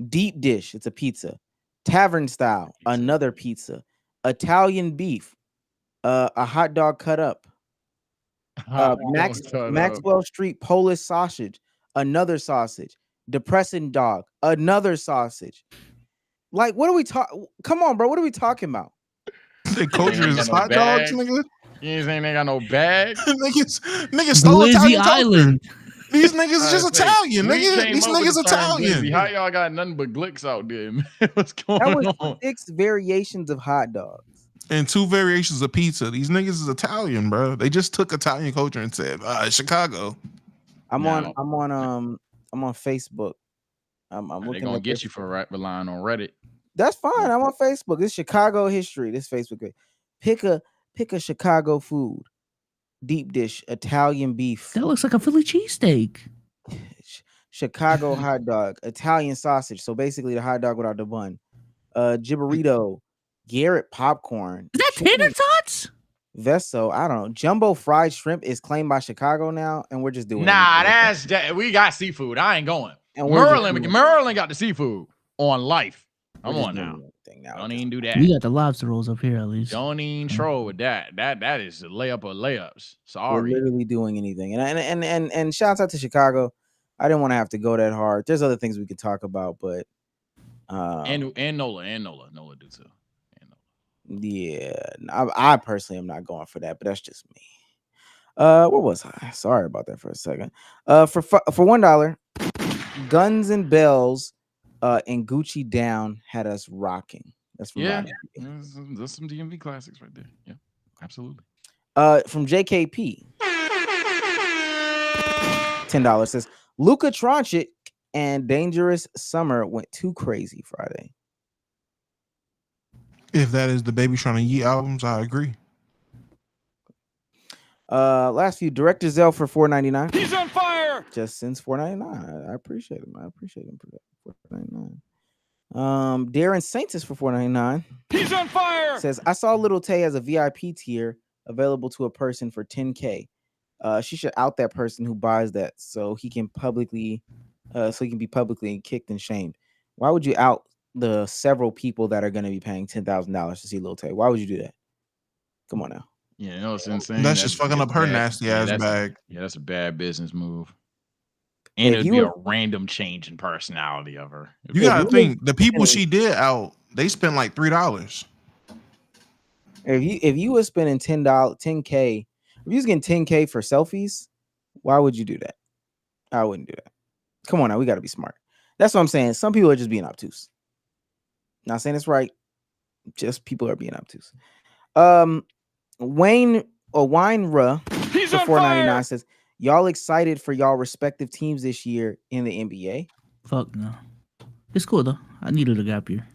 Deep dish, it's a pizza. Tavern style, another pizza. Italian beef, a hot dog cut up. Maxwell Street Polish sausage, another sausage. Depressing dog, another sausage. Like, what are we talking? Come on, bro. What are we talking about? The culture is hot dogs, nigga. You ain't saying they got no bag. niggas stole Italian Island. These niggas just Italian, nigga. These niggas Italian. How y'all got nothing but glicks out there, man? What's going on? That was 6 variations of hot dogs. and 2 variations of pizza. These niggas is Italian, bro. They just took Italian culture and said, Chicago. I'm Now, on Facebook. I'm They're looking gonna at get this. you for relying on Reddit. That's fine. I'm on Facebook. This Chicago history. This Facebook page. Pick a Chicago food. Deep dish, Italian beef, That looks like a Philly cheesesteak. Chicago hot dog, Italian sausage. So basically the hot dog without the bun. Gibberito, Garrett popcorn. Is that tater tots? Veso, I don't know. Jumbo fried shrimp is claimed by Chicago now, and we're just doing Nah, anything. that's we got seafood. I ain't going. And we're just Maryland, doing- Maryland got the seafood on life. we're Come just on doing now. anything now. Don't even do that. We got the lobster rolls up here at least. Don't even troll with that. That is a layup of layups. We're Sorry. literally doing anything. And shouts out to Chicago. I didn't want to have to go that hard. There's other things we could talk about, but And Nola do too. yeah, I personally am not going for that, but that's just me. What was I? Sorry about that for a second. For $1, Guns and Bells, and Gucci Down had us rocking. That's from Yeah. Bryant. There's some DMV classics right there. Yeah, absolutely. From JKP, $10 says Luka Tronchik and Dangerous Summer went too crazy Friday. If that is the Baby Trying to Yeet albums, I agree. Last few, Director Zell for $4.99. He's on fire. Just since $4.99. I appreciate him. For that. $4.99. Darren Saints is for $4.99. He's on fire. Says I saw Lil Tay as a VIP tier available to a person for $10K. She should out that person who buys that so he can be publicly kicked and shamed. Why would you out the several people that are going to be paying $10,000 to see Lil Tay? Why would you do that? Come on now. Yeah, you know it's insane. That's just fucking up her bad. nasty ass bag. Yeah, that's a bad business move. And it'd be a random change in personality of her. You gotta think the people she did out, they spent like $3. If you were spending $10K, if you was getting $10K for selfies, why would you do that? I wouldn't do that. Come on now, we gotta be smart. That's what I'm saying. Some people are just being obtuse. Not saying it's right. Just people are being obtuse. Wine Ra He's for on $4.99 fire. says, y'all excited for y'all respective teams this year in the NBA? Fuck no. It's cool though. I needed a gap year.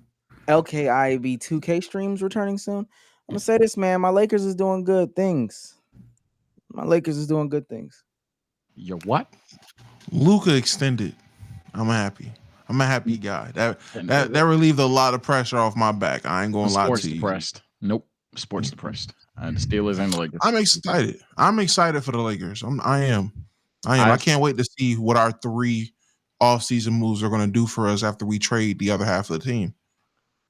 LKIB 2K streams returning soon. I'm gonna say this, man. My Lakers is doing good things. Your what? Luka extended. I'm happy. I'm a happy guy. That relieved a lot of pressure off my back. I ain't gonna lie Sports to you. depressed. Nope. Sports depressed. The Steelers and the Lakers. I'm excited. I'm excited for the Lakers. I am. I can't wait to see what our 3 off-season moves are going to do for us after we trade the other half of the team.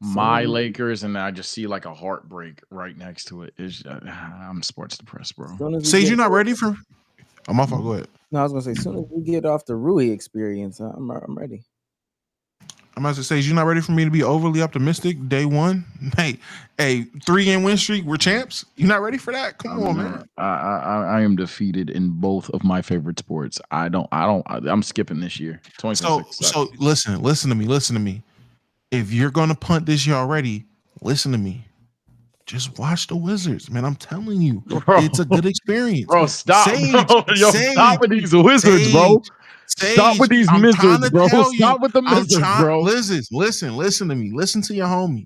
My Lakers, and I just see like a heartbreak right next to it. I'm sports depressed, bro. Sage, you're not ready for? Oh, my fault. Go ahead. No, I was gonna say, as soon as we get off the Rui experience, I'm ready. I'm about to say, you're not ready for me to be overly optimistic day one. Hey, 3-game win streak. We're champs. You're not ready for that? Come on, man. I am defeated in both of my favorite sports. I'm skipping this year. So listen to me. If you're gonna punt this year already, listen to me. Just watch the Wizards, man. I'm telling you, it's a good experience. Bro, stop, bro. Yo, stop with these Wizards, bro. Stop with these Wizards, bro. Stop with the Wizards, bro. Listen to me. Listen to your homie.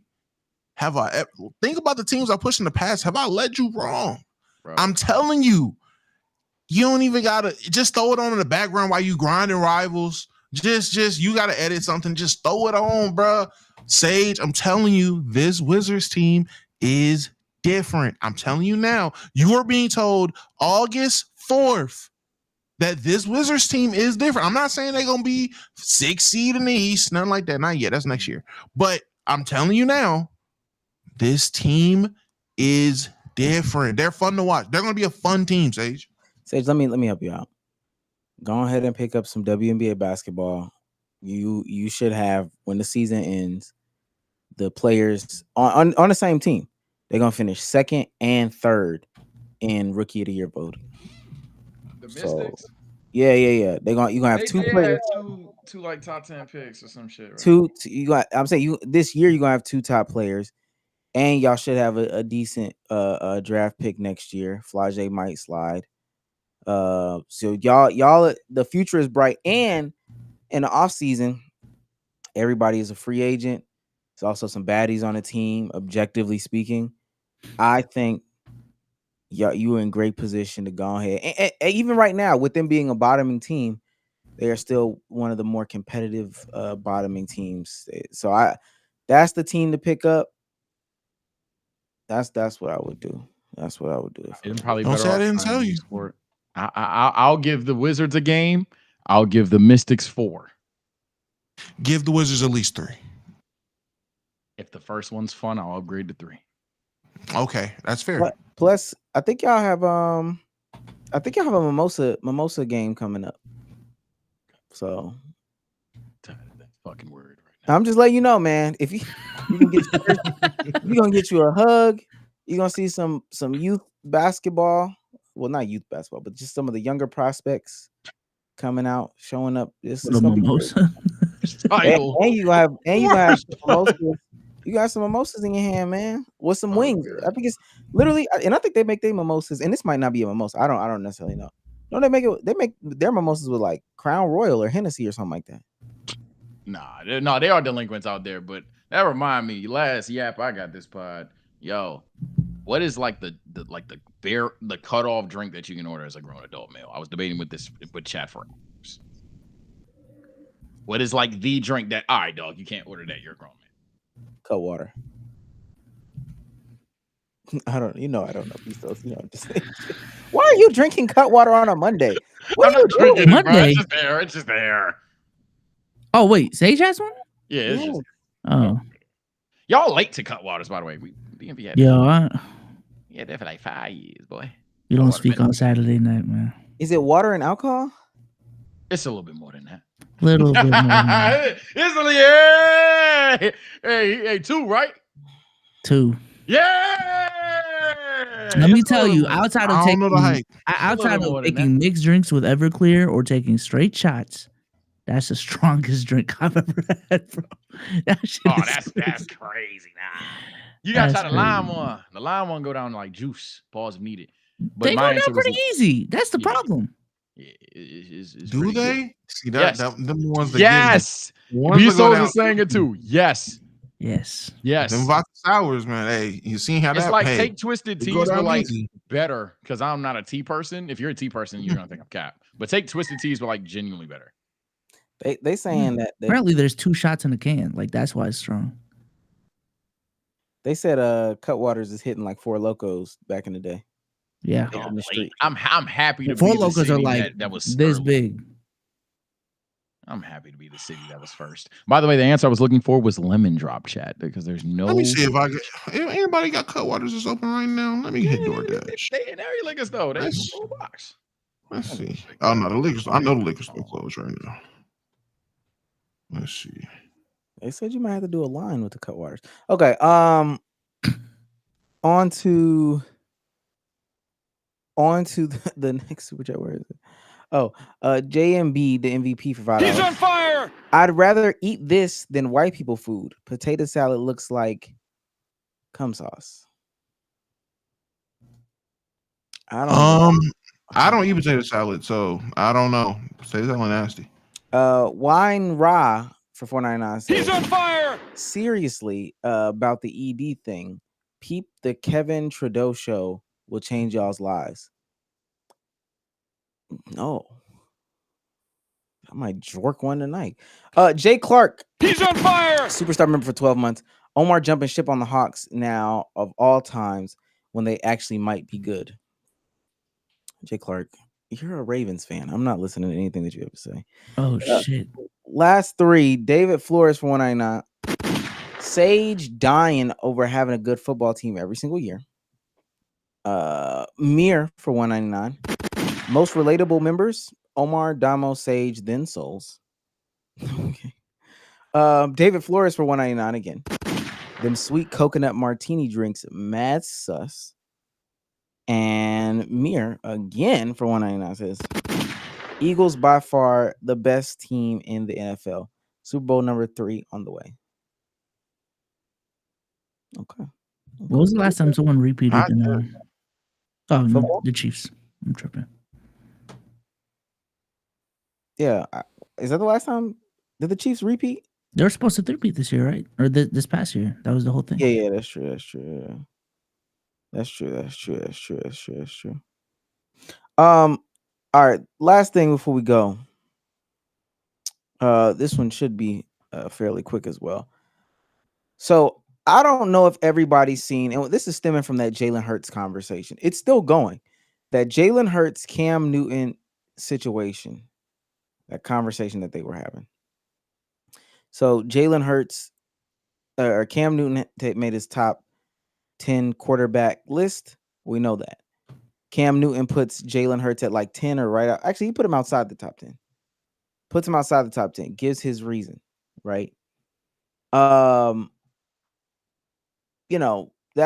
Think about the teams I pushed in the past. Have I led you wrong? Bro. I'm telling you, you don't even gotta just throw it on in the background while you grinding Rivals. Just you gotta edit something. Just throw it on, bro. Sage, I'm telling you, this Wizards team is different. I'm telling you now. You are being told August 4th that this Wizards team is different. I'm not saying they're gonna be 6th seed in the East, nothing like that. Not yet. That's next year. But I'm telling you now, this team is different. They're fun to watch. They're gonna be a fun team, Sage. Sage, let me help you out. Go ahead and pick up some WNBA basketball. You should have, when the season ends, the players on the same team. They're gonna finish 2nd and 3rd in Rookie of the Year voting. The Mystics? Yeah. You're gonna have 2 players. Two like top 10 picks or some shit, right? I'm saying this year you're gonna have 2 top players. And y'all should have a decent draft pick next year. Flage might slide. So y'all, the future is bright. And in the off season, everybody is a free agent. There's also some baddies on the team. Objectively speaking, I think you are in great position to go ahead. And even right now, with them being a bottoming team, they are still one of the more competitive bottoming teams. So that's the team to pick up. That's what I would do. That's what I would do. I'm probably Don't better say I off didn't trying tell to you. sport. I'll give the Wizards a game. I'll give the Mystics 4. Give the Wizards at least 3. If the first one's fun, I'll upgrade to 3. Okay, that's fair. Plus, I think y'all have a mimosa game coming up. So That fucking word right now. I'm just letting you know, man. If you can get you're gonna get you a hug. You're gonna see some youth basketball. Well, not youth basketball, but just some of the younger prospects coming out, showing up. It's Little gonna be great. mimosa. And you gonna have some mimosas. You got some mimosas in your hand, man, with some wings. I think it's literally, and I think they make their mimosas, and this might not be a mimosa. I don't necessarily know. No, they make their mimosas with like Crown Royal or Hennessy or something like that. Nah, they are delinquents out there. But that remind me, last Yap I got this pod. Yo, what is like the cutoff drink that you can order as a grown adult male? I was debating with chat for hours. What is like the drink that, all right, dog, you can't order that. You're a grown man. Cut water. I don't know these those. Just why are you drinking cut water on a Monday? What are you doing? Monday? It's just there. Oh wait, Sage has one. Yeah, it's just. Oh, Y'all late to cut waters, by the way. We DMV had yo, there for like 5 years, boy. you don't speak on Saturday night, man. Is it water and alcohol? It's a little bit more than that. Little bit more. Than that. It's hey, 2, right? 2. Yeah. Let me tell you, outside of I don't know the hype. taking mixed drinks with Everclear or taking straight shots, that's the strongest drink I've ever had, bro. That's crazy. Nah. You gotta try the lime one. The lime one go down like juice. Pause needed. But they go down pretty easy. That's the problem. Yeah, it's Do they? good. See that? Them the ones that yes. You souls are saying it too. Yes. Yes. Them vodka sours, man. Hey, you seen how it's that? like Hey, take twisted teas, but like better. Because I'm not a tea person. If you're a tea person, you're gonna think I'm cap. But take twisted teas, but like genuinely better. They saying that apparently there's 2 shots in a can. Like that's why it's strong. They said Cutwaters is hitting like 4 Locos back in the day. Yeah. In the street. I'm happy to 4 be Locos the city are like that was this early. big. I'm happy to be the city that was first. By the way, the answer I was looking for was lemon drop, chat, because there's no. Let me see if anybody got Cutwaters is open right now. Let me hit DoorDash. They in every liquor store. They in the box. Let's see. Oh no, the liquor store. I know the liquor store closed right now. Let's see. They said you might have to do a line with the Cutwaters. Okay. On to the next super chat. Where is it? Oh, JMB, the MVP for $5. He's on fire. I'd rather eat this than white people food. Potato salad looks like cum sauce. I don't eat potato salad, so I don't know. Potato salad nasty. Wine Ra for $4.99 says, He's on fire. Seriously, about the ED thing. Peep the Kevin Trudeau show will change y'all's lives. No. I might jork one tonight. Jay Clark. He's on fire. Superstar member for 12 months. Omar jumping ship on the Hawks now of all times when they actually might be good. Jay Clark, you're a Ravens fan. I'm not listening to anything that you have to say. Oh, shit. Last 3. David Flores for $199. Sage dying over having a good football team every single year. Mir for $199. Most relatable members: Omar, Damo, Sage, then Souls. Okay. David Flores for $199 again. Them sweet coconut martini drinks, mad sus. And Mir again for $199 says Eagles by far the best team in the NFL. Super Bowl number 3 on the way. Okay. What was the last time someone repeated? Football? The Chiefs. I'm tripping. Yeah. Is that the last time? Did the Chiefs repeat? They were supposed to repeat this year, right? Or this past year. That was the whole thing. Yeah, that's true. That's true. All right. Last thing before we go. This one should be fairly quick as well. So I don't know if everybody's seen, and this is stemming from that Jalen Hurts conversation. It's still going. That Jalen Hurts, Cam Newton situation, that conversation that they were having. So Jalen Hurts or Cam Newton made his top 10 quarterback list. We know that. Cam Newton puts Jalen Hurts at like 10 or right out. Actually, he put him outside the top 10. Puts him outside the top 10. Gives his reason, right? That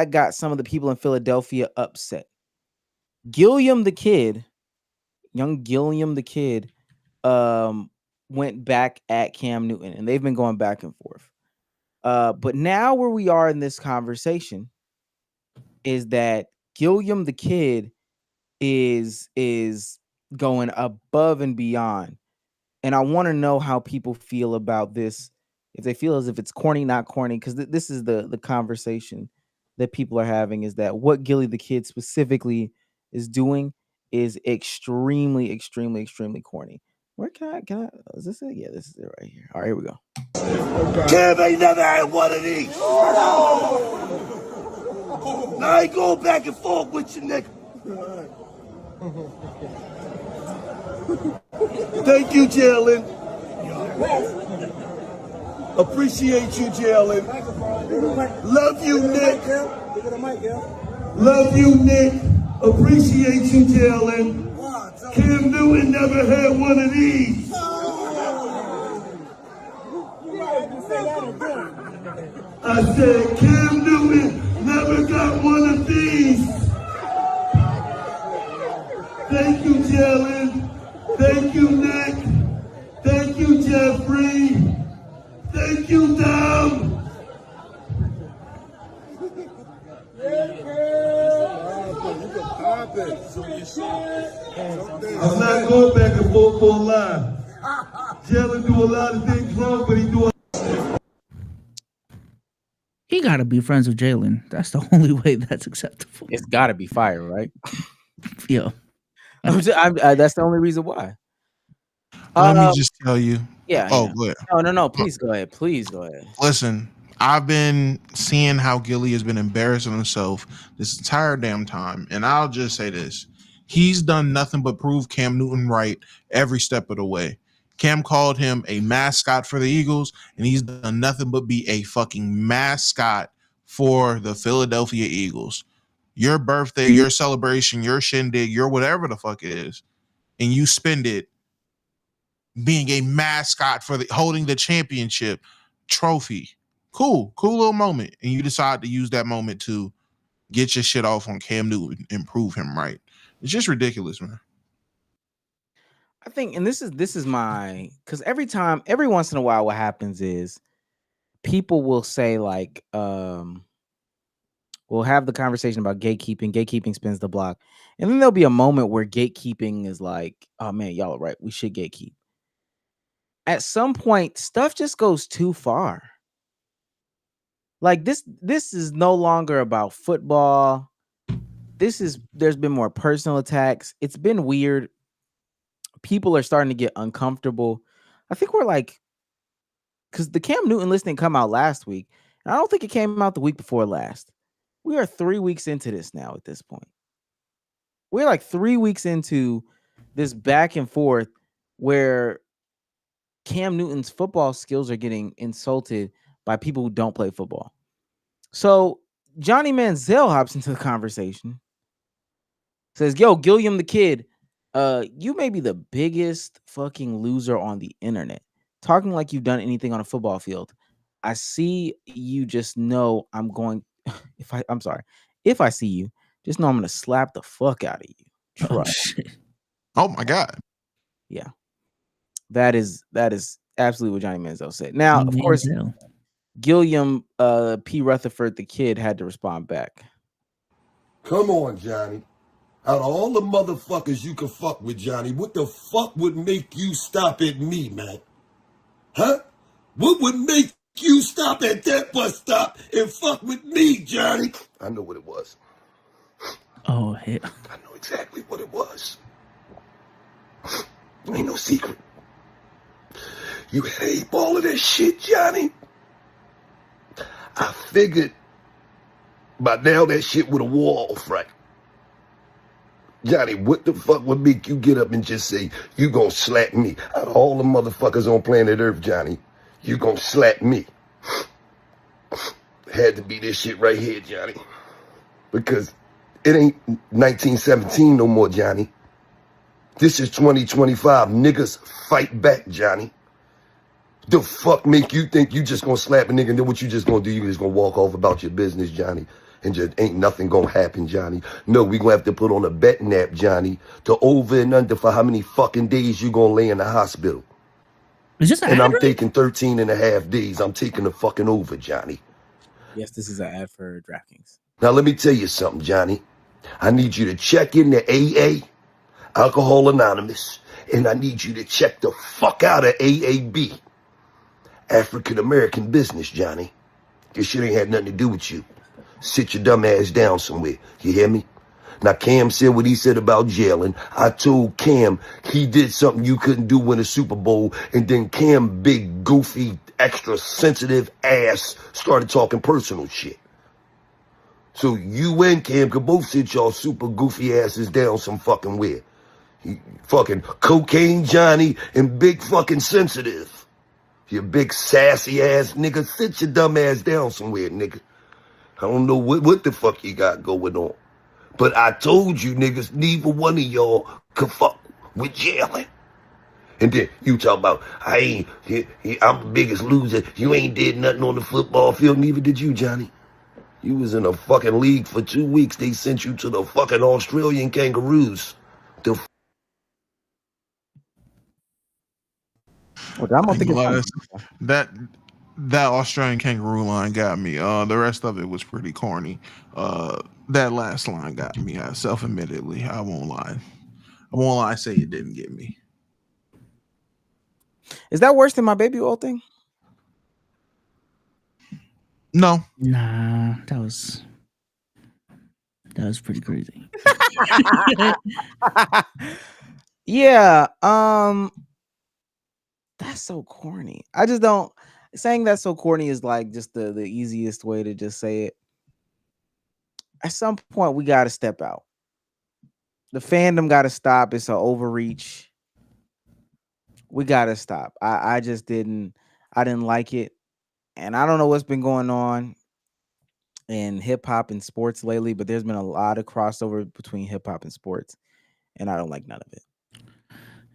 got some of the people in Philadelphia upset. Young Gilliam the kid, went back at Cam Newton, and they've been going back and forth. But now where we are in this conversation is that Gilliam the kid is going above and beyond. And I want to know how people feel about this. If they feel as if it's corny, not corny, because this is the conversation that people are having, is that what Gillie the kid specifically is doing is extremely, extremely, extremely corny. Where can I is this it? Yeah, this is it right here. All right, here we go. Cam ain't never had one of these. Now I ain't going back and forth with you, nigga. Thank you, Jalen. Appreciate you, Jalen. Love you, Nick. Love you, Nick. Appreciate you, Jalen. Cam Newton never had one of these. I said Cam Newton never got one of these. Thank you, Jalen. Thank you, Nick. Thank you, Jeffrey. Thank you, Dom. I'm not going back and forth for a lie. Jalen do a lot of things wrong, but he do. He got to be friends with Jalen. That's the only way that's acceptable. It's got to be fire, right? Yeah. That's the only reason why. Let me just tell you. Yeah. Oh, go ahead. No. Please go ahead. Listen, I've been seeing how Gillie has been embarrassing himself this entire damn time. And I'll just say this. He's done nothing but prove Cam Newton right every step of the way. Cam called him a mascot for the Eagles, and he's done nothing but be a fucking mascot for the Philadelphia Eagles. Your birthday, your celebration, your shindig, your whatever the fuck it is, and you spend it being a mascot for holding the championship trophy. Cool little moment. And you decide to use that moment to get your shit off on Cam Newton and prove him right. It's just ridiculous, man. I think, and this is my, because every once in a while, what happens is people will say like, we'll have the conversation about gatekeeping. Gatekeeping spins the block. And then there'll be a moment where gatekeeping is like, oh man, y'all are right. We should gatekeep. At some point, stuff just goes too far. Like this is no longer about football. There's been more personal attacks. It's been weird. People are starting to get uncomfortable. I think we're like, because the Cam Newton list didn't come out last week. And I don't think it came out the week before last. We are 3 weeks into this now at this point. We're like 3 weeks into this back and forth where Cam Newton's football skills are getting insulted by people who don't play football. So Johnny Manziel hops into the conversation. Says, yo, Gilliam the kid, you may be the biggest fucking loser on the internet. Talking like you've done anything on a football field. I see you, just know I'm going. If I see you, just know I'm gonna slap the fuck out of you. Trust. Oh my God. Yeah. That is absolutely what Johnny Manziel said. Now, of course, Gilliam P. Rutherford, the kid, had to respond back. Come on, Johnny. Out of all the motherfuckers you can fuck with, Johnny, what the fuck would make you stop at me, man? Huh? What would make you stop at that bus stop and fuck with me, Johnny? I know what it was. Oh, hell. I know exactly what it was. Ain't no secret. You had 8 ball of that shit, Johnny. I figured by now that shit would have wore off, right? Johnny, what the fuck would make you get up and just say, you gonna slap me? Out of all the motherfuckers on planet Earth, Johnny, you gonna slap me? Had to be this shit right here, Johnny. Because it ain't 1917 no more, Johnny. This is 2025. Niggas fight back, Johnny. The fuck make you think you just gonna slap a nigga and then what you just gonna do? You just gonna walk off about your business, Johnny, and just ain't nothing gonna happen, Johnny. No, we gonna have to put on a betting app, Johnny, to over and under for how many fucking days you gonna lay in the hospital. Is this and I'm taking 13 and a half days. I'm taking the fucking over, Johnny. Yes, this is an ad for DraftKings. Now let me tell you something, Johnny. I need you to check in the AA, Alcohol Anonymous, and I need you to check the fuck out of AAB, African American Business, Johnny. This shit ain't had nothing to do with you. Sit your dumb ass down somewhere. You hear me? Now, Cam said what he said about jailing. I told Cam he did something you couldn't do in a Super Bowl, and then Cam, big, goofy, extra sensitive ass, started talking personal shit. So you and Cam could both sit y'all super goofy asses down some fucking where. Fucking cocaine Johnny and big fucking sensitive. You big sassy ass nigga, sit your dumb ass down somewhere, nigga. I don't know what the fuck you got going on. But I told you niggas, neither one of y'all could fuck with jailing. And then you talk about, I'm the biggest loser. You ain't did nothing on the football field. Neither did you, Johnny. You was in a fucking league for 2 weeks. They sent you to the fucking Australian Kangaroos. Well, I don't think it's that Australian kangaroo line got me. The rest of it was pretty corny. That last line got me. Self-admittedly, I won't lie. Say it didn't get me. Is that worse than my baby oil thing? No. Nah, that was pretty crazy. Yeah. That's so corny. I just don't. Saying that's so corny is like just the easiest way to just say it. At some point, we got to step out. The fandom got to stop. It's an overreach. We got to stop. I just didn't. I didn't like it, and I don't know what's been going on in hip hop and sports lately, but there's been a lot of crossover between hip hop and sports, and I don't like none of it.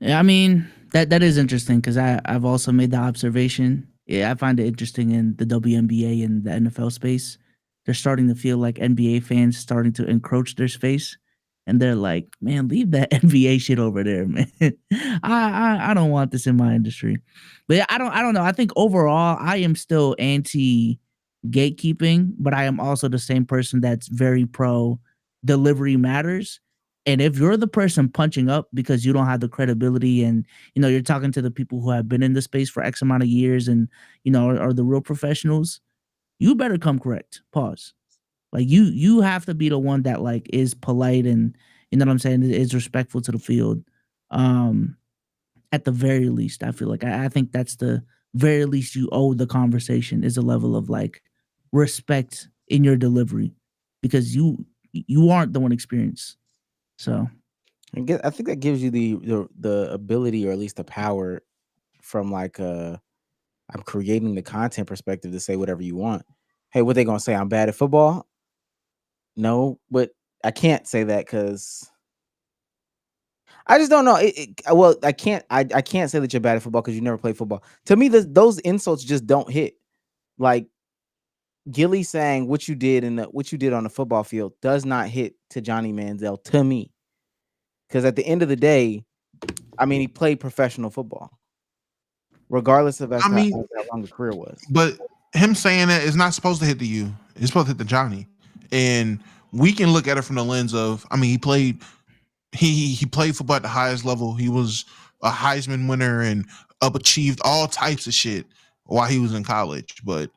Yeah, I mean that is interesting because I've also made the observation. Yeah, I find it interesting in the WNBA and the NFL space. They're starting to feel like NBA fans starting to encroach their space, and they're like, "Man, leave that NBA shit over there, man. I don't want this in my industry." But yeah, I don't know. I think overall, I am still anti gatekeeping, but I am also the same person that's very pro delivery matters. And if you're the person punching up because you don't have the credibility and, you know, you're talking to the people who have been in the space for X amount of years and, you know, are the real professionals, you better come correct. Pause. Like you have to be the one that like is polite and, you know what I'm saying, is respectful to the field. At the very least, I feel like I think that's the very least you owe the conversation is a level of like respect in your delivery because you aren't the one experienced. So I think that gives you the ability or at least the power from like I'm creating the content perspective to say whatever you want. Hey, what they gonna say? I'm bad at football? No, but I can't say that because I just don't know. Well, I can't say that you're bad at football because you never played football. To me, those insults just don't hit. Like Gillie saying what you did what you did on the football field does not hit to Johnny Manziel to me. Because at the end of the day, I mean, he played professional football, regardless of how long the career was. But him saying that is not supposed to hit the U. It's supposed to hit the Johnny. And we can look at it from the lens of, I mean, he played football at the highest level. He was a Heisman winner and achieved all types of shit while he was in college. But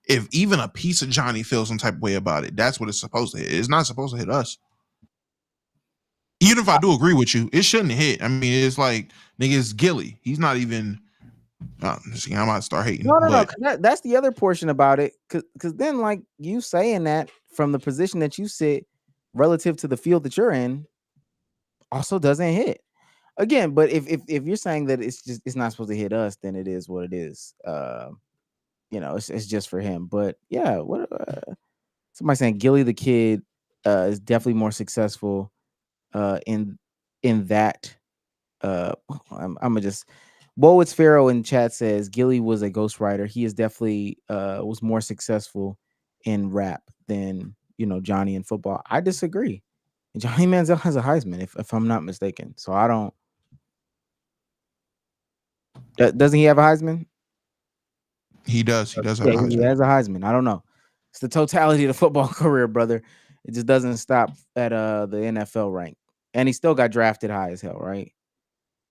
if even a piece of Johnny feels some type of way about it, that's what it's supposed to hit. It's not supposed to hit us. Even if I do agree with you, it shouldn't hit. I mean, it's like, nigga, it's Gillie. He's not even. See, I might start hating. No. But 'Cause that's the other portion about it. Because then, like you saying that from the position that you sit relative to the field that you're in, also doesn't hit. Again, but if you're saying that it's not supposed to hit us, then it is what it is. It's just for him. But yeah, what somebody saying Gillie the Kid is definitely more successful in that. I'm gonna just Bo it's Pharaoh in chat says Gillie was a ghostwriter. He is definitely was more successful in rap than Johnny in football. I disagree. Johnny Manziel has a Heisman, if I'm not mistaken. So I don't. Doesn't he have a Heisman? he does. He does have a Yeah, he Heisman. has a Heisman. I don't know. It's the totality of the football career, brother. It just doesn't stop at the NFL rank, and he still got drafted high as hell, right?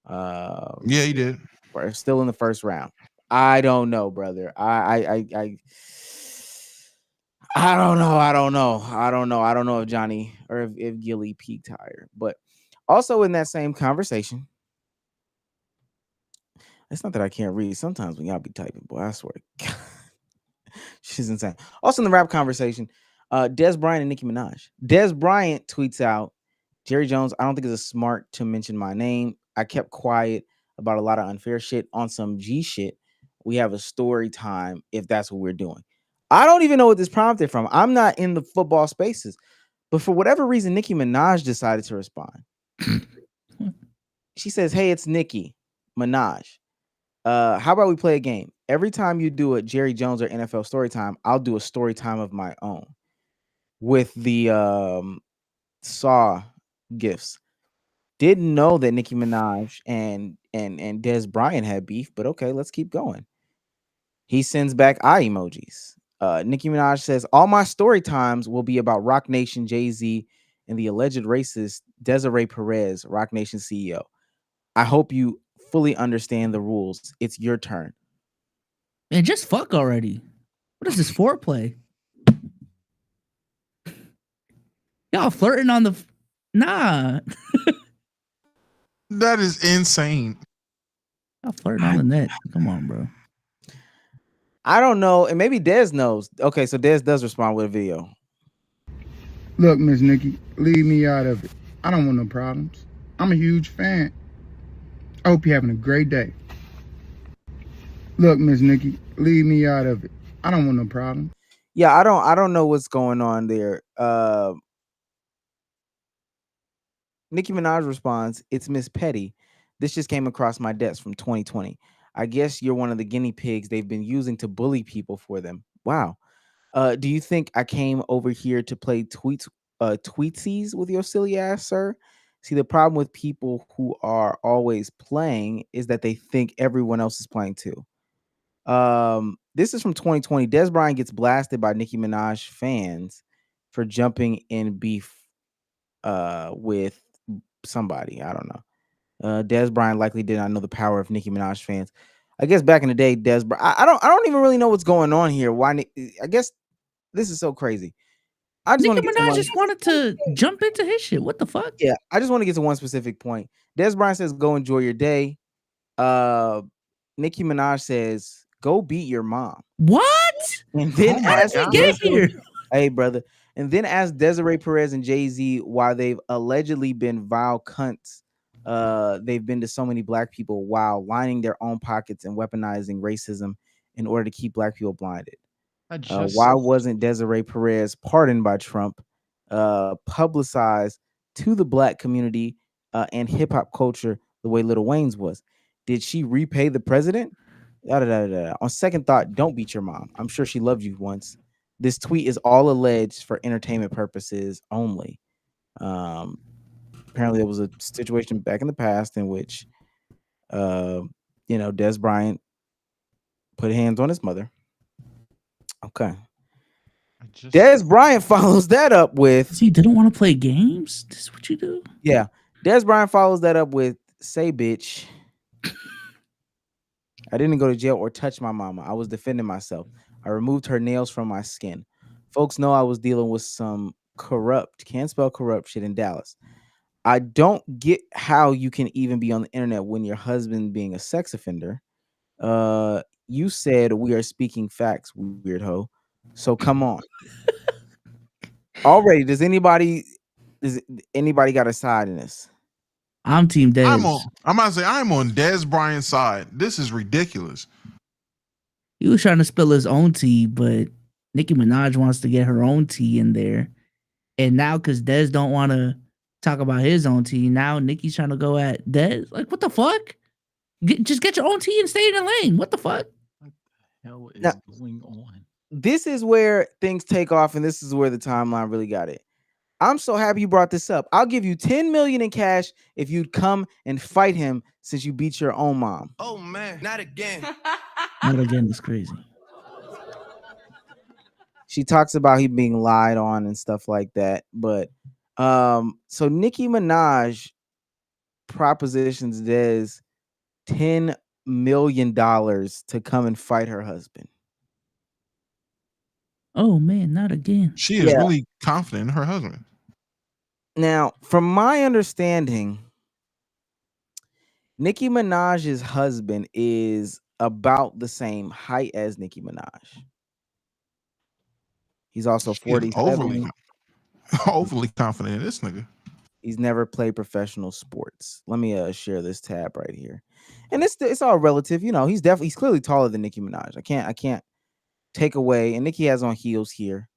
Yeah, he did. We're still in the first round. I don't know, brother. I don't know. I don't know if Johnny or if Gillie peaked higher. But also in that same conversation, it's not that I can't read. Sometimes when y'all be typing, boy, I swear to God, she's insane. Also in the rap conversation, Des Bryant and Nicki Minaj. Des Bryant tweets out, Jerry Jones, I don't think it's smart to mention my name. I kept quiet about a lot of unfair shit on some G shit. We have a story time if that's what we're doing. I don't even know what this prompted from. I'm not in the football spaces. But for whatever reason, Nicki Minaj decided to respond. She says, hey, it's Nicki Minaj. How about we play a game? Every time you do a Jerry Jones or NFL story time, I'll do a story time of my own with the Saw gifts. Didn't know that Nicki Minaj and Des Bryant had beef, but okay, let's keep going. He sends back eye emojis. Nicki Minaj says, all my story times will be about Rock Nation, Jay-Z, and the alleged racist Desiree Perez, Rock Nation CEO. I hope you fully understand the rules. It's your turn. Man, just fuck already. What is this foreplay? Y'all flirting on the nah. That is insane. Y'all flirting on the net. Come on, bro. I don't know, and maybe Dez knows. Okay, so Dez does respond with a video. Look, Miss Nicki, leave me out of it. I don't want no problems. I'm a huge fan. I hope you're having a great day. Look, Miss Nicki, leave me out of it. I don't want no problems. Yeah, I don't know what's going on there. Nicki Minaj responds, it's Miss Petty. This just came across my desk from 2020. I guess you're one of the guinea pigs they've been using to bully people for them. Wow. Do you think I came over here to play tweetsies with your silly ass, sir? See, the problem with people who are always playing is that they think everyone else is playing too. This is from 2020. Des Bryant gets blasted by Nicki Minaj fans for jumping in beef with somebody. I don't know. Des Bryant likely did not know the power of Nicki Minaj fans. I guess back in the day, Des Bryant. I don't even really know what's going on here. Why? I guess this is so crazy. I just want to Nicki get Minaj just wanted to jump into his shit. What the fuck? Yeah, I just want to get to one specific point. Des Bryant says, "Go enjoy your day." Nicki Minaj says, "Go beat your mom." What? And then ask get here. Hey, brother. And then ask Desiree Perez and Jay-Z why they've allegedly been vile cunts. They've been to so many black people while lining their own pockets and weaponizing racism in order to keep black people blinded. Why wasn't Desiree Perez pardoned by Trump, publicized to the black community and hip hop culture the way Lil Wayne's was? Did she repay the president? On second thought, don't beat your mom. I'm sure she loved you once. This tweet is all alleged for entertainment purposes only. Apparently, there was a situation back in the past in which, Des Bryant put hands on his mother. Okay. just Des Bryant follows that up with See, didn't want to play games. This is what you do. yeah. Des Bryant follows that up with say bitch. I didn't go to jail or touch my mama. I was defending myself. I removed her nails from my skin. Folks know I was dealing with some corrupt, can't spell corrupt shit in Dallas. I don't get how you can even be on the internet when your husband being a sex offender. You said we are speaking facts, weird hoe. So come on. Already, does anybody got a side in this? I'm Team Des. I'm about to say I'm on Des Bryant's side. This is ridiculous. He was trying to spill his own tea, but Nicki Minaj wants to get her own tea in there. And now because Des don't want to talk about his own tea, now Nicki's trying to go at Des. Like, what the fuck? Just get your own tea and stay in the lane. What the fuck? What the hell is Now- going on? This is where things take off, and this is where the timeline really got it. I'm so happy you brought this up. I'll give you $10 million in cash if you'd come and fight him since you beat your own mom. Oh man, not again. Not again, it's crazy. She talks about he being lied on and stuff like that. But so Nicki Minaj propositions Des $10 million to come and fight her husband. Oh man, not again. She is really confident in her husband. Now, from my understanding, Nicki Minaj's husband is about the same height as Nicki Minaj. He's also 47. Overly confident in this nigga. He's never played professional sports. Let me share this tab right here. And it's all relative, you know. He's clearly taller than Nicki Minaj. I can't take away, and Nicki has on heels here.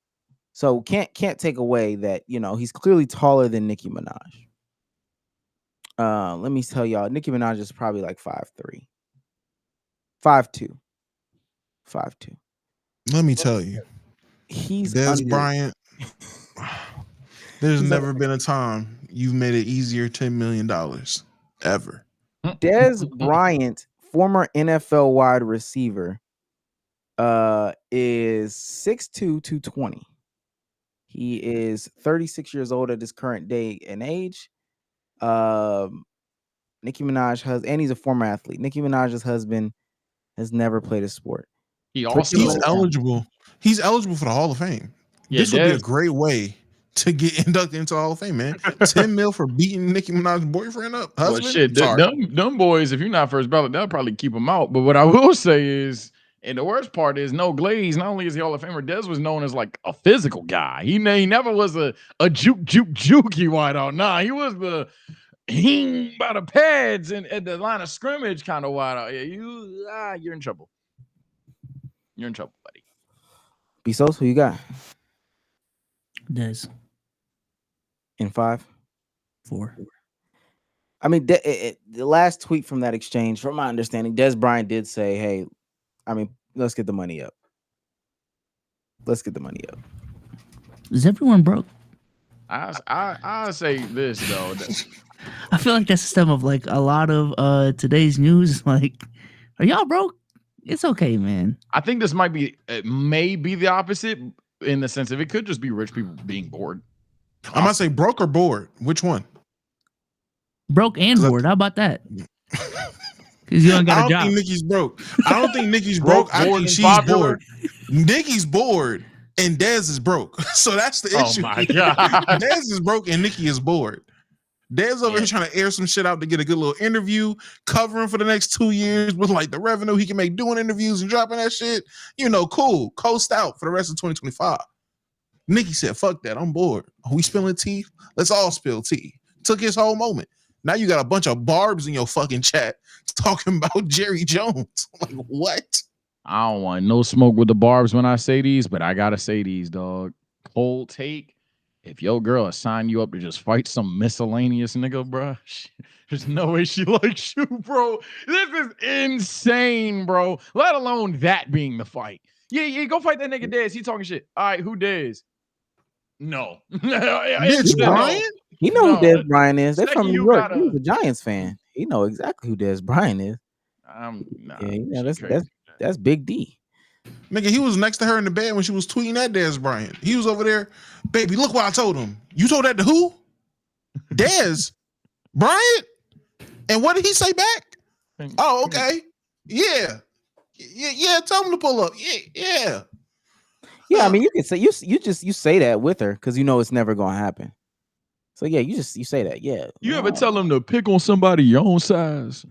So can't take away that, you know, he's clearly taller than Nicki Minaj. Let me tell y'all, Nicki Minaj is probably like 5'3", 5'2", 5'2". Let me tell you, He's Des Bryant. There's never been a time you've made it easier $10 million ever. Des Bryant, former NFL wide receiver, is 6'2", 220. He is 36 years old at his current day and age. Nicki Minaj and he's a former athlete. Nicki Minaj's husband has never played a sport. He's eligible. He's eligible for the Hall of Fame. Yeah, this would be a great way to get inducted into the Hall of Fame, man. 10 mil for beating Nicki Minaj's boyfriend up. Well, Husband? shit, them boys, if you're not first ballot, they'll probably keep him out. But what I will say is, and the worst part is, no Glaze, not only is he Hall of Famer, Des was known as like a physical guy. He never was a jukey wideout. Nah, he was the hing by the pads and at the line of scrimmage kind of wideout. Yeah, you're in trouble. You're in trouble, buddy. Bezos, who you got? Des. In 5? 4. I mean, the last tweet from that exchange, from my understanding, Des Bryant did say, hey, I mean, let's get the money up. Let's get the money up. Is everyone broke? I say this though. I feel like that's the stem of like a lot of today's news. Like, are y'all broke? It's okay, man. I think this it may be the opposite in the sense of it could just be rich people being bored. I'm gonna say broke or bored. Which one? Broke and bored. How about that? Because you don't got a I don't job. think Nicki's broke. I don't think Nicki's broke. I think she's bored. Nicki's bored and Des is broke. So that's the issue. Oh my God. Des is broke and Nicki is bored. Des over here trying to air some shit out to get a good little interview, covering for the next 2 years with like the revenue he can make doing interviews and dropping that shit. You know, cool. Coast out for the rest of 2025. Nicki said, fuck that. I'm bored. Are we spilling tea? Let's all spill tea. Took his whole moment. Now you got a bunch of barbs in your fucking chat talking about Jerry Jones. Like, what? I don't want no smoke with the barbs when I say these, but I gotta say these, dog. Cold take. If your girl assigned you up to just fight some miscellaneous nigga, bro, there's no way she likes you, bro. This is insane, bro. Let alone that being the fight. Yeah, go fight that nigga Dez. He talking shit. All right, who Dez? No. Bitch, Bryant? You know who Des Bryant is. They're from Second, New you York. gotta- He's a Giants fan. He know exactly who Des Bryant is. Nah, Yeah, she's that's crazy. that's Big D. Nigga, he was next to her in the bed when she was tweeting at Dez Bryant. He was over there, baby, look what I told him. You told that to who? Dez Bryant? And what did he say back? Oh, okay. Yeah. Tell him to pull up. Yeah. Yeah, I mean, you can say you say that with her because you know it's never gonna happen. So yeah, you say that. Yeah. You ever tell him to pick on somebody your own size,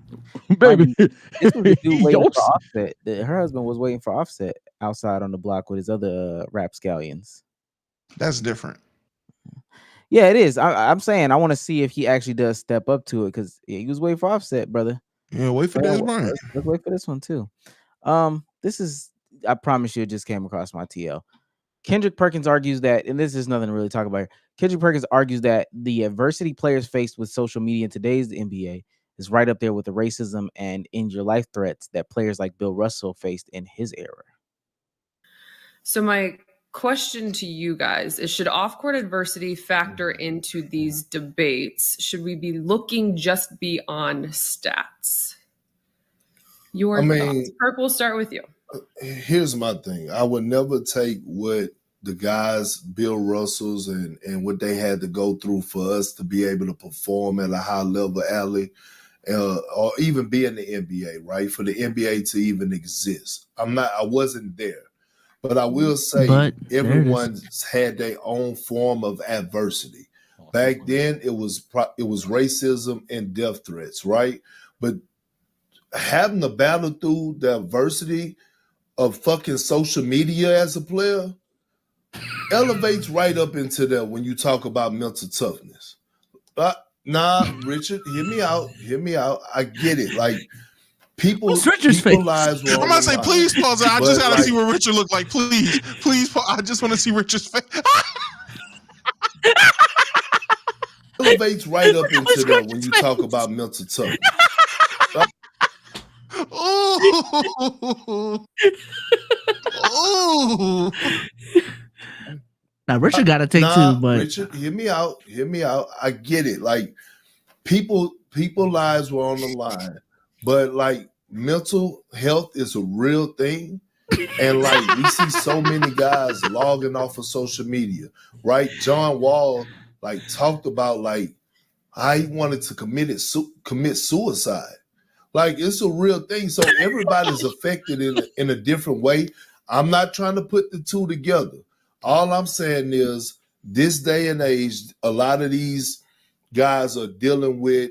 baby? This was the dude waiting for Offset. Her husband was waiting for Offset outside on the block with his other rapscallions. That's different. Yeah, it is. I'm saying I want to see if he actually does step up to it because he was waiting for Offset, brother. Yeah, wait for Dez Bryant. Let's wait for this one too. This is, I promise you, it just came across my TL. Kendrick Perkins argues that, and this is nothing to really talk about here. Kendrick Perkins argues that the adversity players faced with social media in today's NBA is right up there with the racism and end your life threats that players like Bill Russell faced in his era. So my question to you guys is, should off-court adversity factor into these debates? Should we be looking just beyond stats? Thoughts. Perk, we'll start with you. Here's my thing. I would never take what the guys, Bill Russells, and what they had to go through for us to be able to perform at a high level, alley, or even be in the NBA, right? For the NBA to even exist. I wasn't there. But I will say everyone's had their own form of adversity. Back then, it was racism and death threats, right? But having to battle through the adversity of fucking social media as a player elevates right up into that when you talk about mental toughness. Nah, Richard, hear me out. I get it. Like, people's lives were I'm about to say, please pause it. I just gotta see what Richard looked like. Please, I just want to see Richard's face. Elevates right up into that when you talk about mental toughness. Ooh. Now Richard got to take two, but Richard, hear me out. I get it. Like, people lives were on the line, but like, mental health is a real thing. And like, we see so many guys logging off of social media, right? John Wall like talked about like how he wanted to commit suicide. Like, it's a real thing. So everybody's affected in a different way. I'm not trying to put the two together. All I'm saying is, this day and age, a lot of these guys are dealing with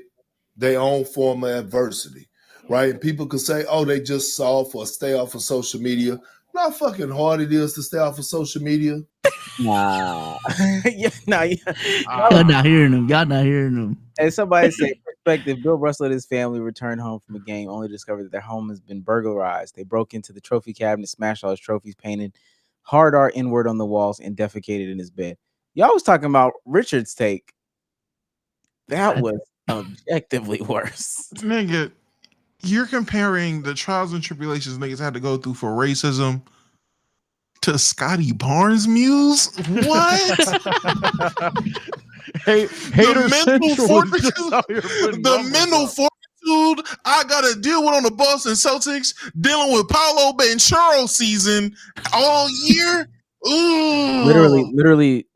their own form of adversity, right? And people could say, oh, they just soft or stay off of social media. How fucking hard it is to stay off of social media. Nah. Y'all not hearing them. And somebody said, perspective, Bill Russell and his family returned home from a game only to discover that their home has been burglarized. They broke into the trophy cabinet, smashed all his trophies, painted hard art inward on the walls, and defecated in his bed. Y'all was talking about Richard's take. That was objectively worse. Nigga, you're comparing the trials and tribulations niggas had to go through for racism to Scotty Barnes' muse? What? The mental fortitude I gotta deal with on the Boston Celtics, dealing with Paolo Banchero season all year. Ooh. Literally,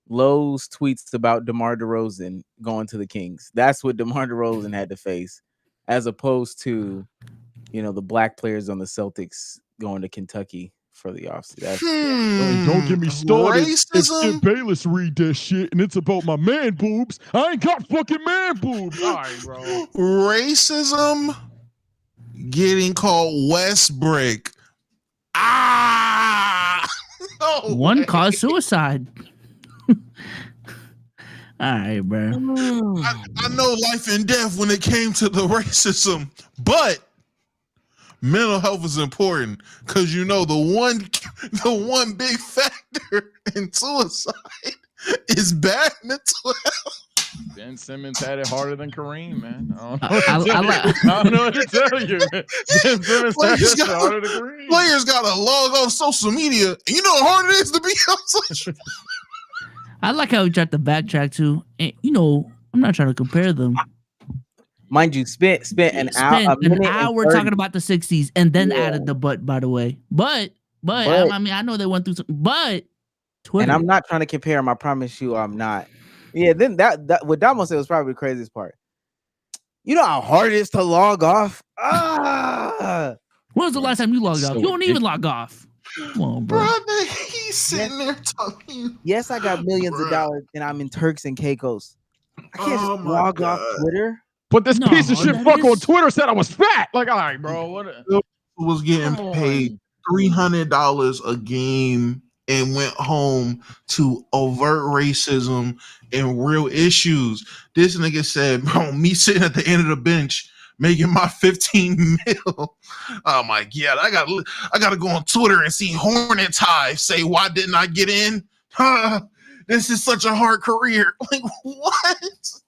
Lowe's tweets about DeMar DeRozan going to the Kings. That's what DeMar DeRozan had to face, as opposed to, the black players on the Celtics going to Kentucky for the offseason. Don't get me started. Racism? If Bayless read that shit and it's about my man boobs, I ain't got fucking man boobs. All right, bro. Racism getting called Westbrick. No one caused suicide. All right, bro. I know life and death when it came to the racism, but mental health is important because the one big factor in suicide is bad mental health. Ben Simmons had it harder than Kareem, man. I don't know what to tell you. Ben Simmons had it harder than Kareem. Players got to log off social media, and you know how hard it is to be on social media. I like how he tried to backtrack too. And, I'm not trying to compare them. Mind you, spent an hour, Spent a an minute and hour 30. talking about the 60s and then Yeah. added the but, by the way. But But- I mean, I know they went through some, but Twitter. And I'm not trying to compare him. I promise you, I'm not. Yeah, then that what Damo said was probably the craziest part. You know how hard it is to log off? When was the last time you logged So off? You don't even log off. Come on, bro. Brother, he's sitting there talking. Yes, I got millions of dollars and I'm in Turks and Caicos. I can't just log off Twitter. But this No, piece of shit that fuck on is- Twitter said I was fat. Like, all right, bro. What? Was getting Come paid on. $300 a game and went home to overt racism and real issues. This nigga said, bro, me sitting at the end of the bench making my 15 mil. I'm like, yeah, I gotta go on Twitter and see Hornet Hive say, why didn't I get in? This is such a hard career. Like, what?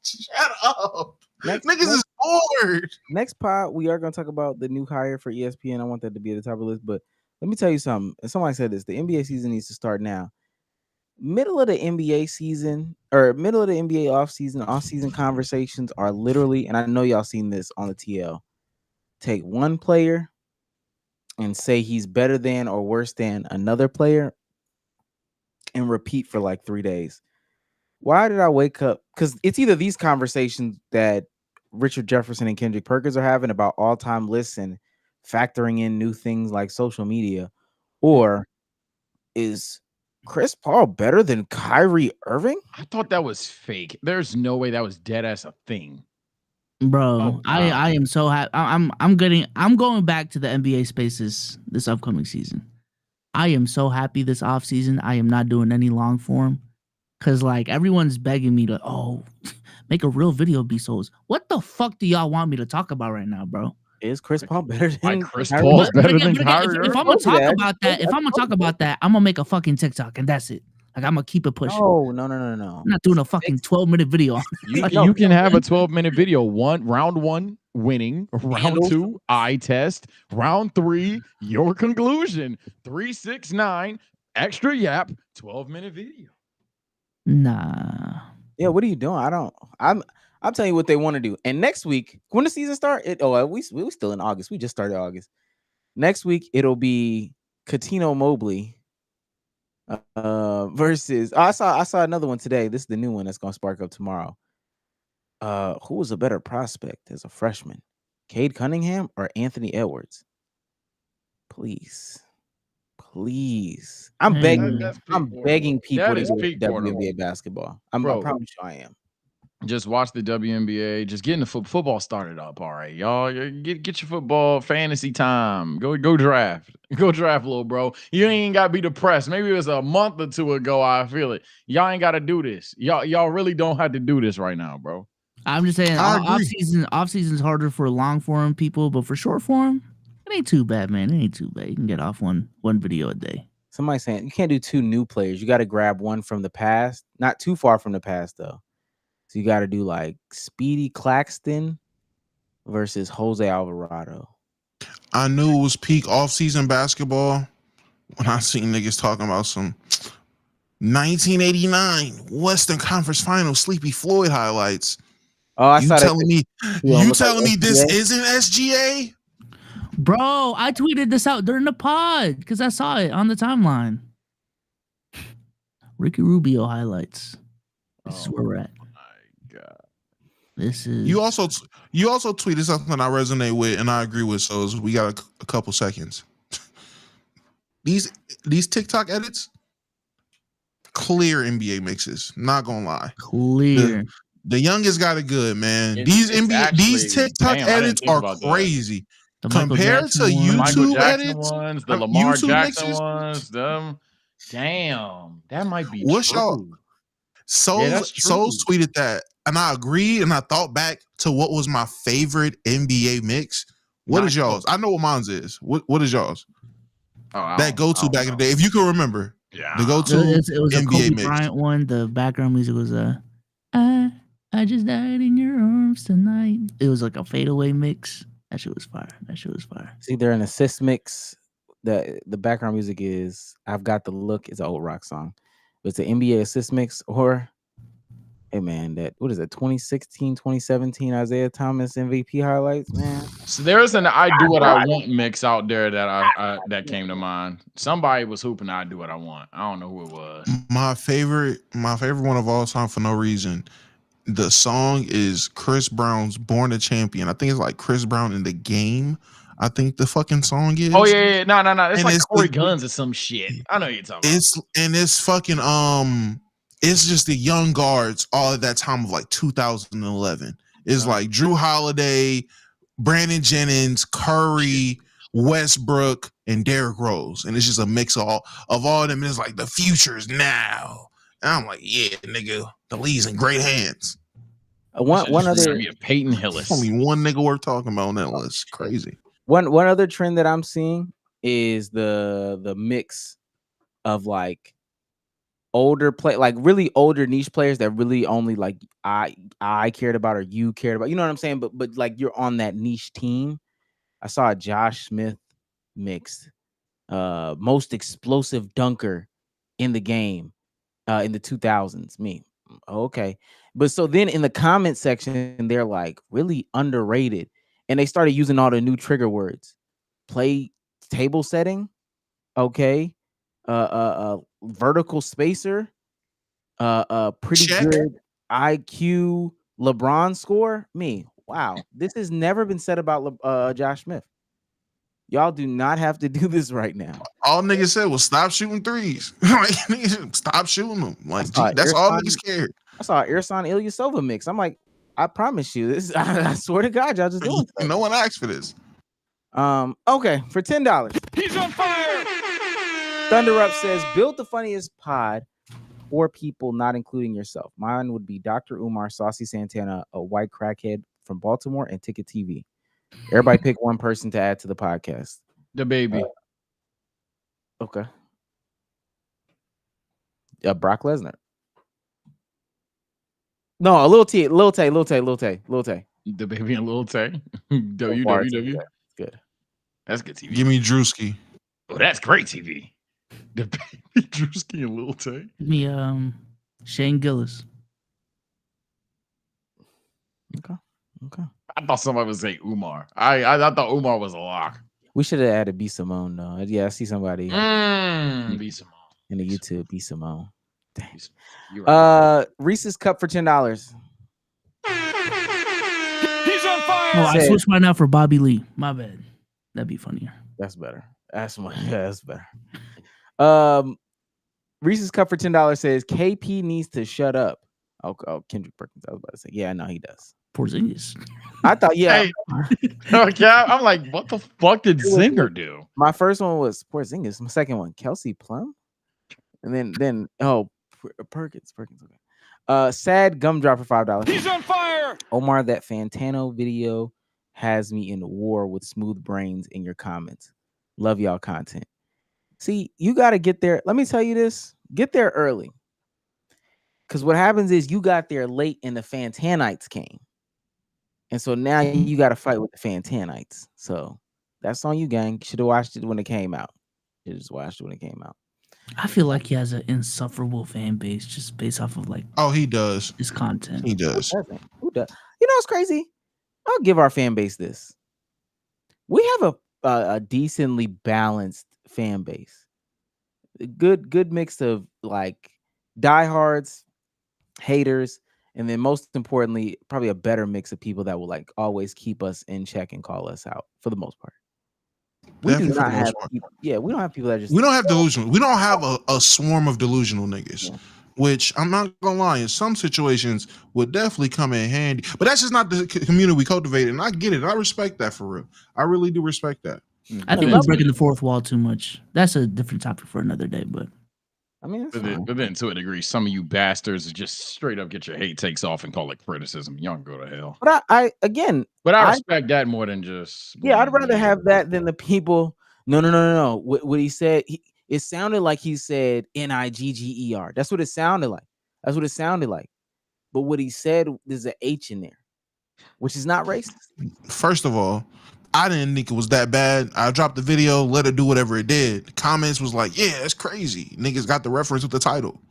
Shut up. Niggas is bored. Next pod, we are going to talk about the new hire for ESPN. I want that to be at the top of the list. But let me tell you something. Somebody said this. The NBA season needs to start now. Middle of the NBA season or middle of the NBA off-season conversations are literally, and I know y'all seen this on the TL, take one player and say he's better than or worse than another player and repeat for like 3 days. Why did I wake up? Because it's either these conversations that Richard Jefferson and Kendrick Perkins are having about all-time lists and factoring in new things like social media, or is Chris Paul better than Kyrie Irving? I thought that was fake. There's no way that was dead ass a thing. Bro, Oh, I am so happy. I'm going back to the NBA spaces this upcoming season. I am so happy this off season. I am not doing any long form because like everyone's begging me to make a real video be souls. What the fuck do y'all want me to talk about right now, bro? Is Chris Paul better than Like Chris Kyrie Paul's Irving? better But than again, Kyrie if I'm Irving? gonna talk about that, I'm gonna make a fucking TikTok and that's it. Like I'm gonna keep it pushing. No. I'm not doing a fucking 12-minute video. on it. You can have a 12-minute video. Round one, winning. Round two, eye test. Round three, your conclusion. 3, 6, 9, extra yap, 12-minute video. Nah. Yeah, what are you doing? I'm telling you what they want to do. And next week, when the season start, we still in August. We just started August. Next week, it'll be Coutinho Mobley versus. I saw another one today. This is the new one that's gonna spark up tomorrow. Who was a better prospect as a freshman, Cade Cunningham or Anthony Edwards? Please. I'm begging. I'm begging people to do WNBA basketball. I promise you, I am. Just watch the WNBA. Just getting the football started up. All right, y'all. Get your football fantasy time. Go draft. Go draft, little bro. You ain't got to be depressed. Maybe it was a month or two ago. I feel it. Y'all ain't got to do this. Y'all really don't have to do this right now, bro. I'm just saying, off season's harder for long form people, but for short form, it ain't too bad, man. It ain't too bad. You can get off one video a day. Somebody saying you can't do two new players. You got to grab one from the past, not too far from the past though. So you got to do like Speedy Claxton versus Jose Alvarado. I knew it was peak off-season basketball when I seen niggas talking about some 1989 Western Conference Finals Sleepy Floyd highlights. Oh, I you saw telling that. You telling me this SGA? isn't SGA? Bro, I tweeted this out during the pod because I saw it on the timeline. Ricky Rubio highlights. This is where we're at. My God. This is You also tweeted something I resonate with and I agree with. So we got a couple seconds. These TikTok edits, clear NBA mixes. Not gonna lie, clear. The youngest got it good, man. It's These TikTok damn, I didn't edits think are about that. crazy The Michael compared Jackson to one. The Michael YouTube Jackson edits. ones, the Lamar YouTube Jackson mixes. ones, them. Damn, that might be What's true. y'all? Souls tweeted that, and I agreed, and I thought back to what was my favorite NBA mix. What is y'all's? I know what mine's is. What is y'all's? That go-to back in the day, if you can remember. Yeah, the go-to It was a NBA Kobe mix. Bryant one. The background music was I just died in your arms tonight. It was like a fadeaway mix. That shit was fire. It's either an assist mix. The background music is I've Got the Look. It's an old rock song. But it's an NBA assist mix or Hey man, what is it? 2016, 2017 Isaiah Thomas MVP highlights, man. So there's an "I Do What I Want" mix out there that that came to mind. Somebody was hooping "I Do What I Want." I don't know who it was. My favorite one of all time for no reason. The song is Chris Brown's "Born a Champion." I think it's like Chris Brown in the Game. I think the fucking song is. Oh yeah. No. It's And like it's Corey the- Guns or some shit. I know you're talking about. It's fucking it's just the young guards all at that time of like 2011. It's like Drew Holiday, Brandon Jennings, Curry, Westbrook, and Derrick Rose, and it's just a mix of all of them. And it's like the future is now, and I'm like, yeah, nigga, the league's in great hands. One other Peyton Hillis. Only one nigga worth talking about on that list. Crazy. One other trend that I'm seeing is the mix of like older like really older niche players that really only like I cared about or you cared about. You know what I'm saying? But like you're on that niche team. I saw a Josh Smith mix, most explosive dunker in the game in the 2000s. Me, okay. But so then in the comment section, they're like really underrated, and they started using all the new trigger words: play table setting, okay, vertical spacer, pretty Check. good IQ, LeBron score. Me, wow, this has never been said about Josh Smith. Y'all do not have to do this right now. All niggas said was stop shooting threes. Like, niggas, stop shooting them. Like, that's all niggas cared. I saw Ersan Ilyasova mix. I'm like, I promise you, this. I swear to God, y'all just doing stuff. No one asked for this. Okay, for $10. He's on fire. Thunder Up says, build the funniest pod for people, not including yourself. Mine would be Dr. Umar, Saucy Santana, a white crackhead from Baltimore, and Ticket TV. Everybody pick one person to add to the podcast. The baby. Okay. Brock Lesnar. No, Lil Tay. The baby and Lil Tay. WWW. Good. That's good TV. Give me Drewski. Oh, that's great TV. The baby Drewski and Lil Tay. Give me Shane Gillis. Okay. I thought somebody would say Umar. I thought Umar was a lock. We should have added B Simone though. Yeah, I see somebody B Simone in the YouTube. B Simone. You're right. Reese's cup for $10. He's on fire. Oh, I switched mine out for Bobby Lee. My bad. That'd be funnier. That's better. That's better. Reese's cup for $10 says KP needs to shut up. Oh, Kendrick Perkins. I was about to say, yeah, no, he does. Porzingis. I thought, yeah. Okay, I'm like, what the fuck did Zinger do? My first one was Porzingis. My second one, Kelsey Plum, and then Perkins. Okay. Sad gumdrop for $5. He's on fire. Omar, that Fantano video has me in war with smooth brains in your comments. Love y'all content. See, you got to get there. Let me tell you this. Get there early. Because what happens is you got there late and the Fantanites came. And so now you got to fight with the Fantanites. So that's on you, gang. You should have watched it when it came out. You just watched it when it came out. I feel like he has an insufferable fan base just based off of like. Oh, he does. His content. He does. Who does? You know what's crazy? I'll give our fan base this. We have a decently balanced fan base. A good mix of like diehards, haters, and then most importantly, probably a better mix of people that will like always keep us in check and call us out for the most part. We do not have people, we don't have people that just we don't have delusional. We don't have a swarm of delusional niggas. Which I'm not gonna lie, in some situations would definitely come in handy. But that's just not the community we cultivated. And I get it. I respect that for real. I really do respect that. I think we're breaking the fourth wall too much. That's a different topic for another day, but I mean, but then to a degree, some of you bastards just straight up get your hate takes off and call it criticism. Y'all can go to hell. But I respect that more than just I'd rather have that than the people. No. What he said, it sounded like he said Nigger. That's what it sounded like. But what he said, there's an H in there, which is not racist. First of all, I didn't think it was that bad. I dropped the video, let it do whatever it did. The comments was like, yeah, it's crazy. Niggas got the reference with the title.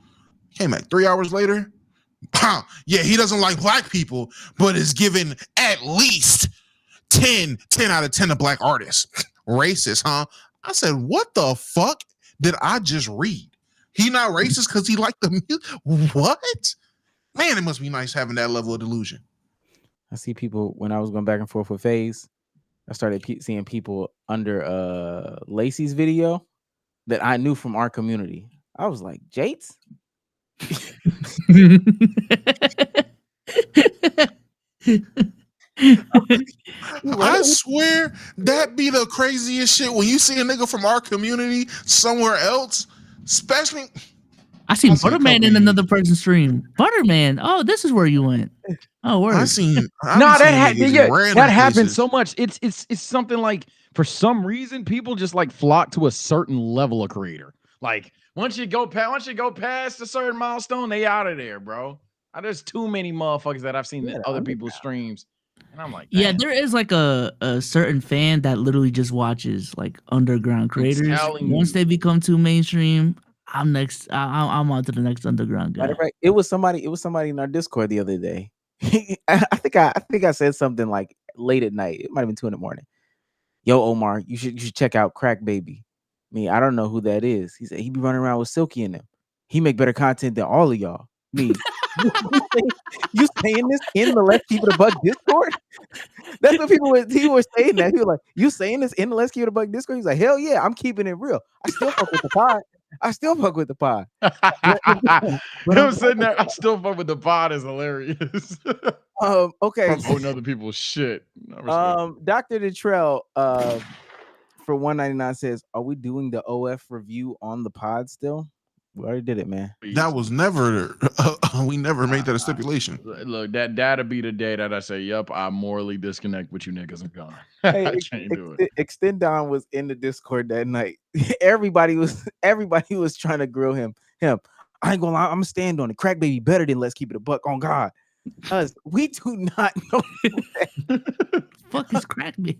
Came back 3 hours later. Yeah, he doesn't like black people, but is given at least 10 out of 10 of black artists. Racist, huh? I said, what the fuck did I just read? He not racist because he liked the music? What? Man, it must be nice having that level of delusion. I see people, when I was going back and forth with FaZe, I started seeing people under Lacey's video that I knew from our community. I was like, Jates? I swear that be the craziest shit when you see a nigga from our community somewhere else, especially. I seen Butterman in another person's stream. Butterman. Oh, this is where you went. Oh, word. That happens so much. It's something like, for some reason, people just like flock to a certain level of creator. Like once you go past a certain milestone, they out of there, bro. There's too many motherfuckers that I've seen in other people's streams, and I'm like, yeah, there is like a certain fan that literally just watches like underground creators. Once they become too mainstream, I'm next. I'm on to the next underground guy. Right. It was somebody in our Discord the other day. I think I said something like late at night. It might have been 2 a.m. Yo, Omar, you should check out Crack Baby. Me, I don't know who that is. He said he be running around with Silky in him. He make better content than all of y'all. Me, you saying this in the Let's Keep It a Buck Discord? That's what people were saying. That he was like, you saying this in the Let's Keep It a Buck Discord? He's like, hell yeah, I'm keeping it real. I still fuck with the pod. Him sitting there, I still fuck with the pod is hilarious. Okay. From quoting other people's shit. Dr. Detrell for $1.99 says, are we doing the OF review on the pod still? We already did it, man. That was never we never made that a stipulation. Look, that'll be the day that I say, yep, I morally disconnect with you niggas. I'm gone. I can't do it. Extend Don was in the Discord that night. Everybody was trying to grill him. I ain't gonna lie, I'm gonna stand on it. Crack Baby better than Let's Keep It a Buck, on God. Because we do not know that. Fuck is Crack Baby?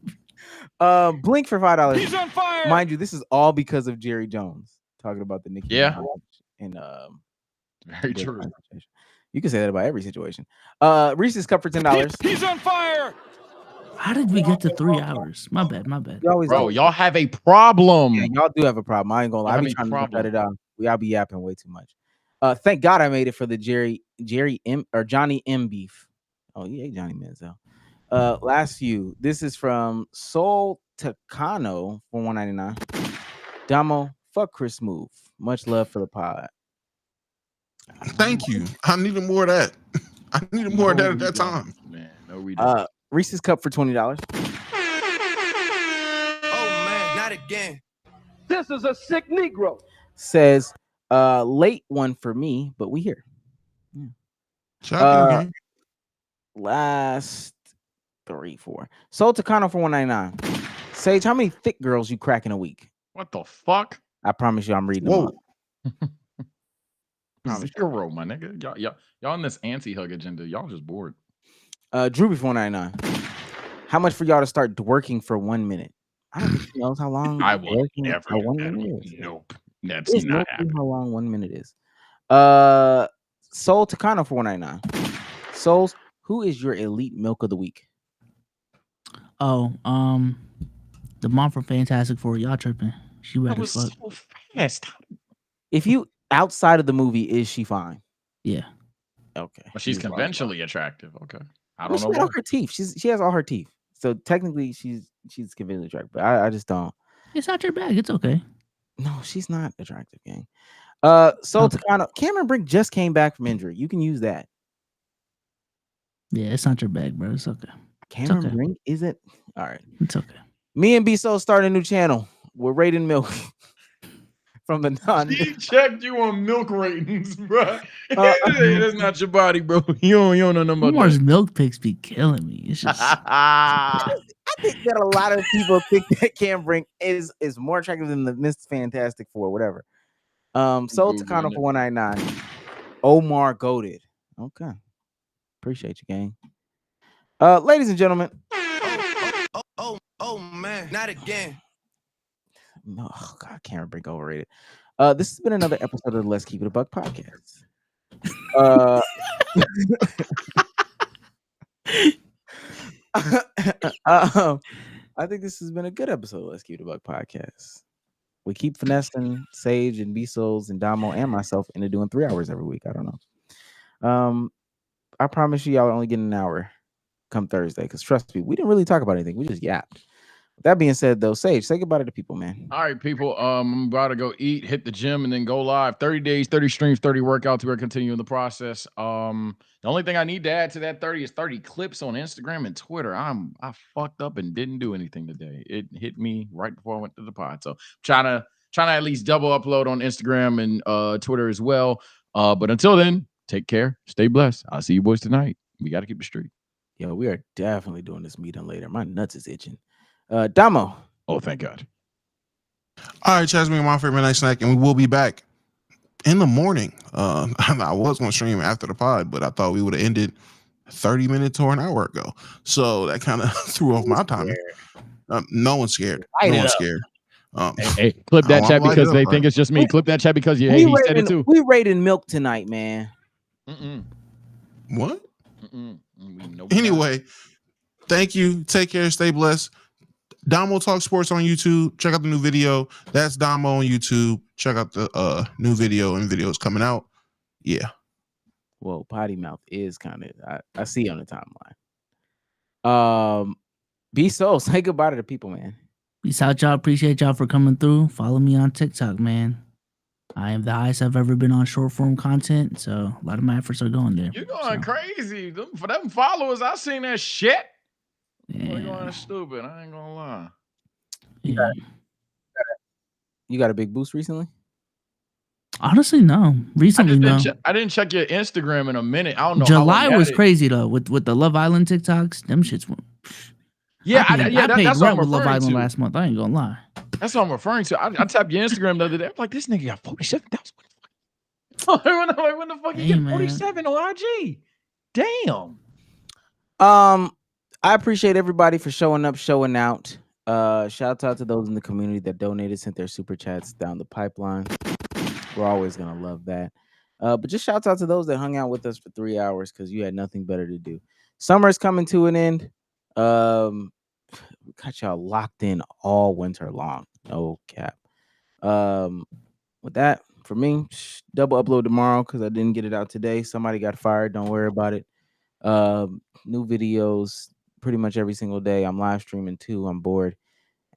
Blink for $5. He's on fire. Mind you, this is all because of Jerry Jones talking about the Nicki Minaj and very true. You can say that about every situation. Reese's Cup for $10. He's on fire. How did we get to 3 hours? My bad. Y'all have a problem. Yeah, y'all do have a problem. I ain't gonna lie. I be trying to cut it out. Y'all be yapping way too much. Thank God I made it for the Johnny M beef. Oh, you ate Johnny Manziel. Last few. This is from Soul Tacano for $1.99. Damo, fuck Chris Move. Much love for the pod. Thank you. I needed more of that. I needed more of that at that time. Man, no, we don't. Reese's Cup for $20. Oh man, not again. This is a sick Negro. Says late one for me, but we here. Last 3, 4. Soul Tacano for $1.99. Sage, how many thick girls you crack in a week? What the fuck? I promise you, I'm reading them. Zero, my nigga. Y'all on this anti-hug agenda. Y'all just bored. Drew before $4.99. How much for y'all to start working for 1 minute? I don't think he knows how long. I will never. 1 minute is. Nope, that's not happening. How long 1 minute is? Soul Tacano for $1.99. Souls, who is your elite milk of the week? Oh, the mom from Fantastic Four. Y'all tripping? She wet as fuck. So fast. If you outside of the movie, is she fine? Yeah. Okay. Well, she's conventionally attractive. Okay. I Well, don't she know. has all her teeth. She has all her teeth. So technically, she's conventionally attractive. But I just don't. It's not your bag. It's okay. No, she's not attractive, gang. Soul Tacano. Cameron Brink just came back from injury. You can use that. Yeah, it's not your bag, bro. It's okay. Cameron Brink isn't. All right. It's okay. Me and B Soul start a new channel. We're rating milk from the non. He checked you on milk ratings, bro. That's not your body, bro. You don't know nothing about Omar's that. milk picks be killing me. It's just. I think that a lot of people think that Cam Brink is more attractive than the Miss Fantastic Four, whatever. Soul Tacano for $1.99. Omar goated. Okay. Appreciate you, gang. Ladies and gentlemen. Oh man, not again. No, oh God, Cameron Brink overrated. This has been another episode of the Let's Keep It a Buck podcast. I think this has been a good episode of Let's Keep the Buck podcast. We keep finessing Sage and B-Souls and Damo and myself into doing 3 hours every week. I don't know. I promise you, y'all only get an hour come Thursday. Because trust me, we didn't really talk about anything. We just yapped. With that being said, though, Sage, say goodbye to the people, man. All right, people. I'm about to go eat, hit the gym, and then go live. 30 days, 30 streams, 30 workouts. We're continuing the process. The only thing I need to add to that 30 is 30 clips on Instagram and Twitter. I fucked up and didn't do anything today. It hit me right before I went to the pod. So trying to at least double upload on Instagram and Twitter as well. But until then, take care. Stay blessed. I'll see you boys tonight. We got to keep the streak. Yo, we are definitely doing this meeting later. My nuts is itching. Damo. Oh, thank God. All right, Chasmin, my favorite night snack, and we will be back in the morning. I was going to stream after the pod, but I thought we would have ended 30 minutes or an hour ago. So that kind of threw off my timing. No one's scared. No one's scared. Hey, clip that chat because they think it's just me. Clip that chat because he said it too. We rating milk tonight, man. What? Anyway, thank you. Take care. Stay blessed. Damo Talk Sports on YouTube. Check out the new video. That's Damo on YouTube. Check out the new video and videos coming out. Yeah. Whoa, potty mouth is kind of I see on the timeline. Be so say goodbye to the people, man. Peace out, y'all. Appreciate y'all for coming through. Follow me on TikTok, man. I am the highest I've ever been on short form content, so a lot of my efforts are going there. You're going crazy. For them followers, I seen that shit. You're going stupid. I ain't gonna lie. Yeah. You got a big boost recently? Honestly, no. Recently, no. I didn't check your Instagram in a minute. I don't know. July was crazy though with the Love Island TikToks. Them shits went. Yeah, I paid that's what rent I'm with Love referring Island to. last month. I ain't gonna lie. That's what I'm referring to. I tapped your Instagram the other day. I'm like, this nigga got 47,000. When the fuck you get 47 on IG? Damn. I appreciate everybody for showing up, showing out. Shout out to those in the community that donated, sent their super chats down the pipeline. We're always gonna love that. But just shout out to those that hung out with us for 3 hours because you had nothing better to do. Summer's coming to an end. We got y'all locked in all winter long. No cap. With that, for me, double upload tomorrow because I didn't get it out today. Somebody got fired. Don't worry about it. New videos pretty much every single day. I'm live streaming too. I'm bored.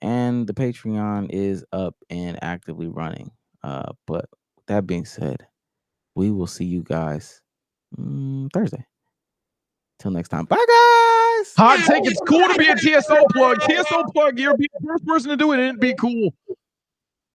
And the Patreon is up and actively running. But with that being said, we will see you guys Thursday. Till next time. Bye, guys. Hot take. It's cool to be a TSO plug. TSO plug. You're the first person to do it and it'd be cool.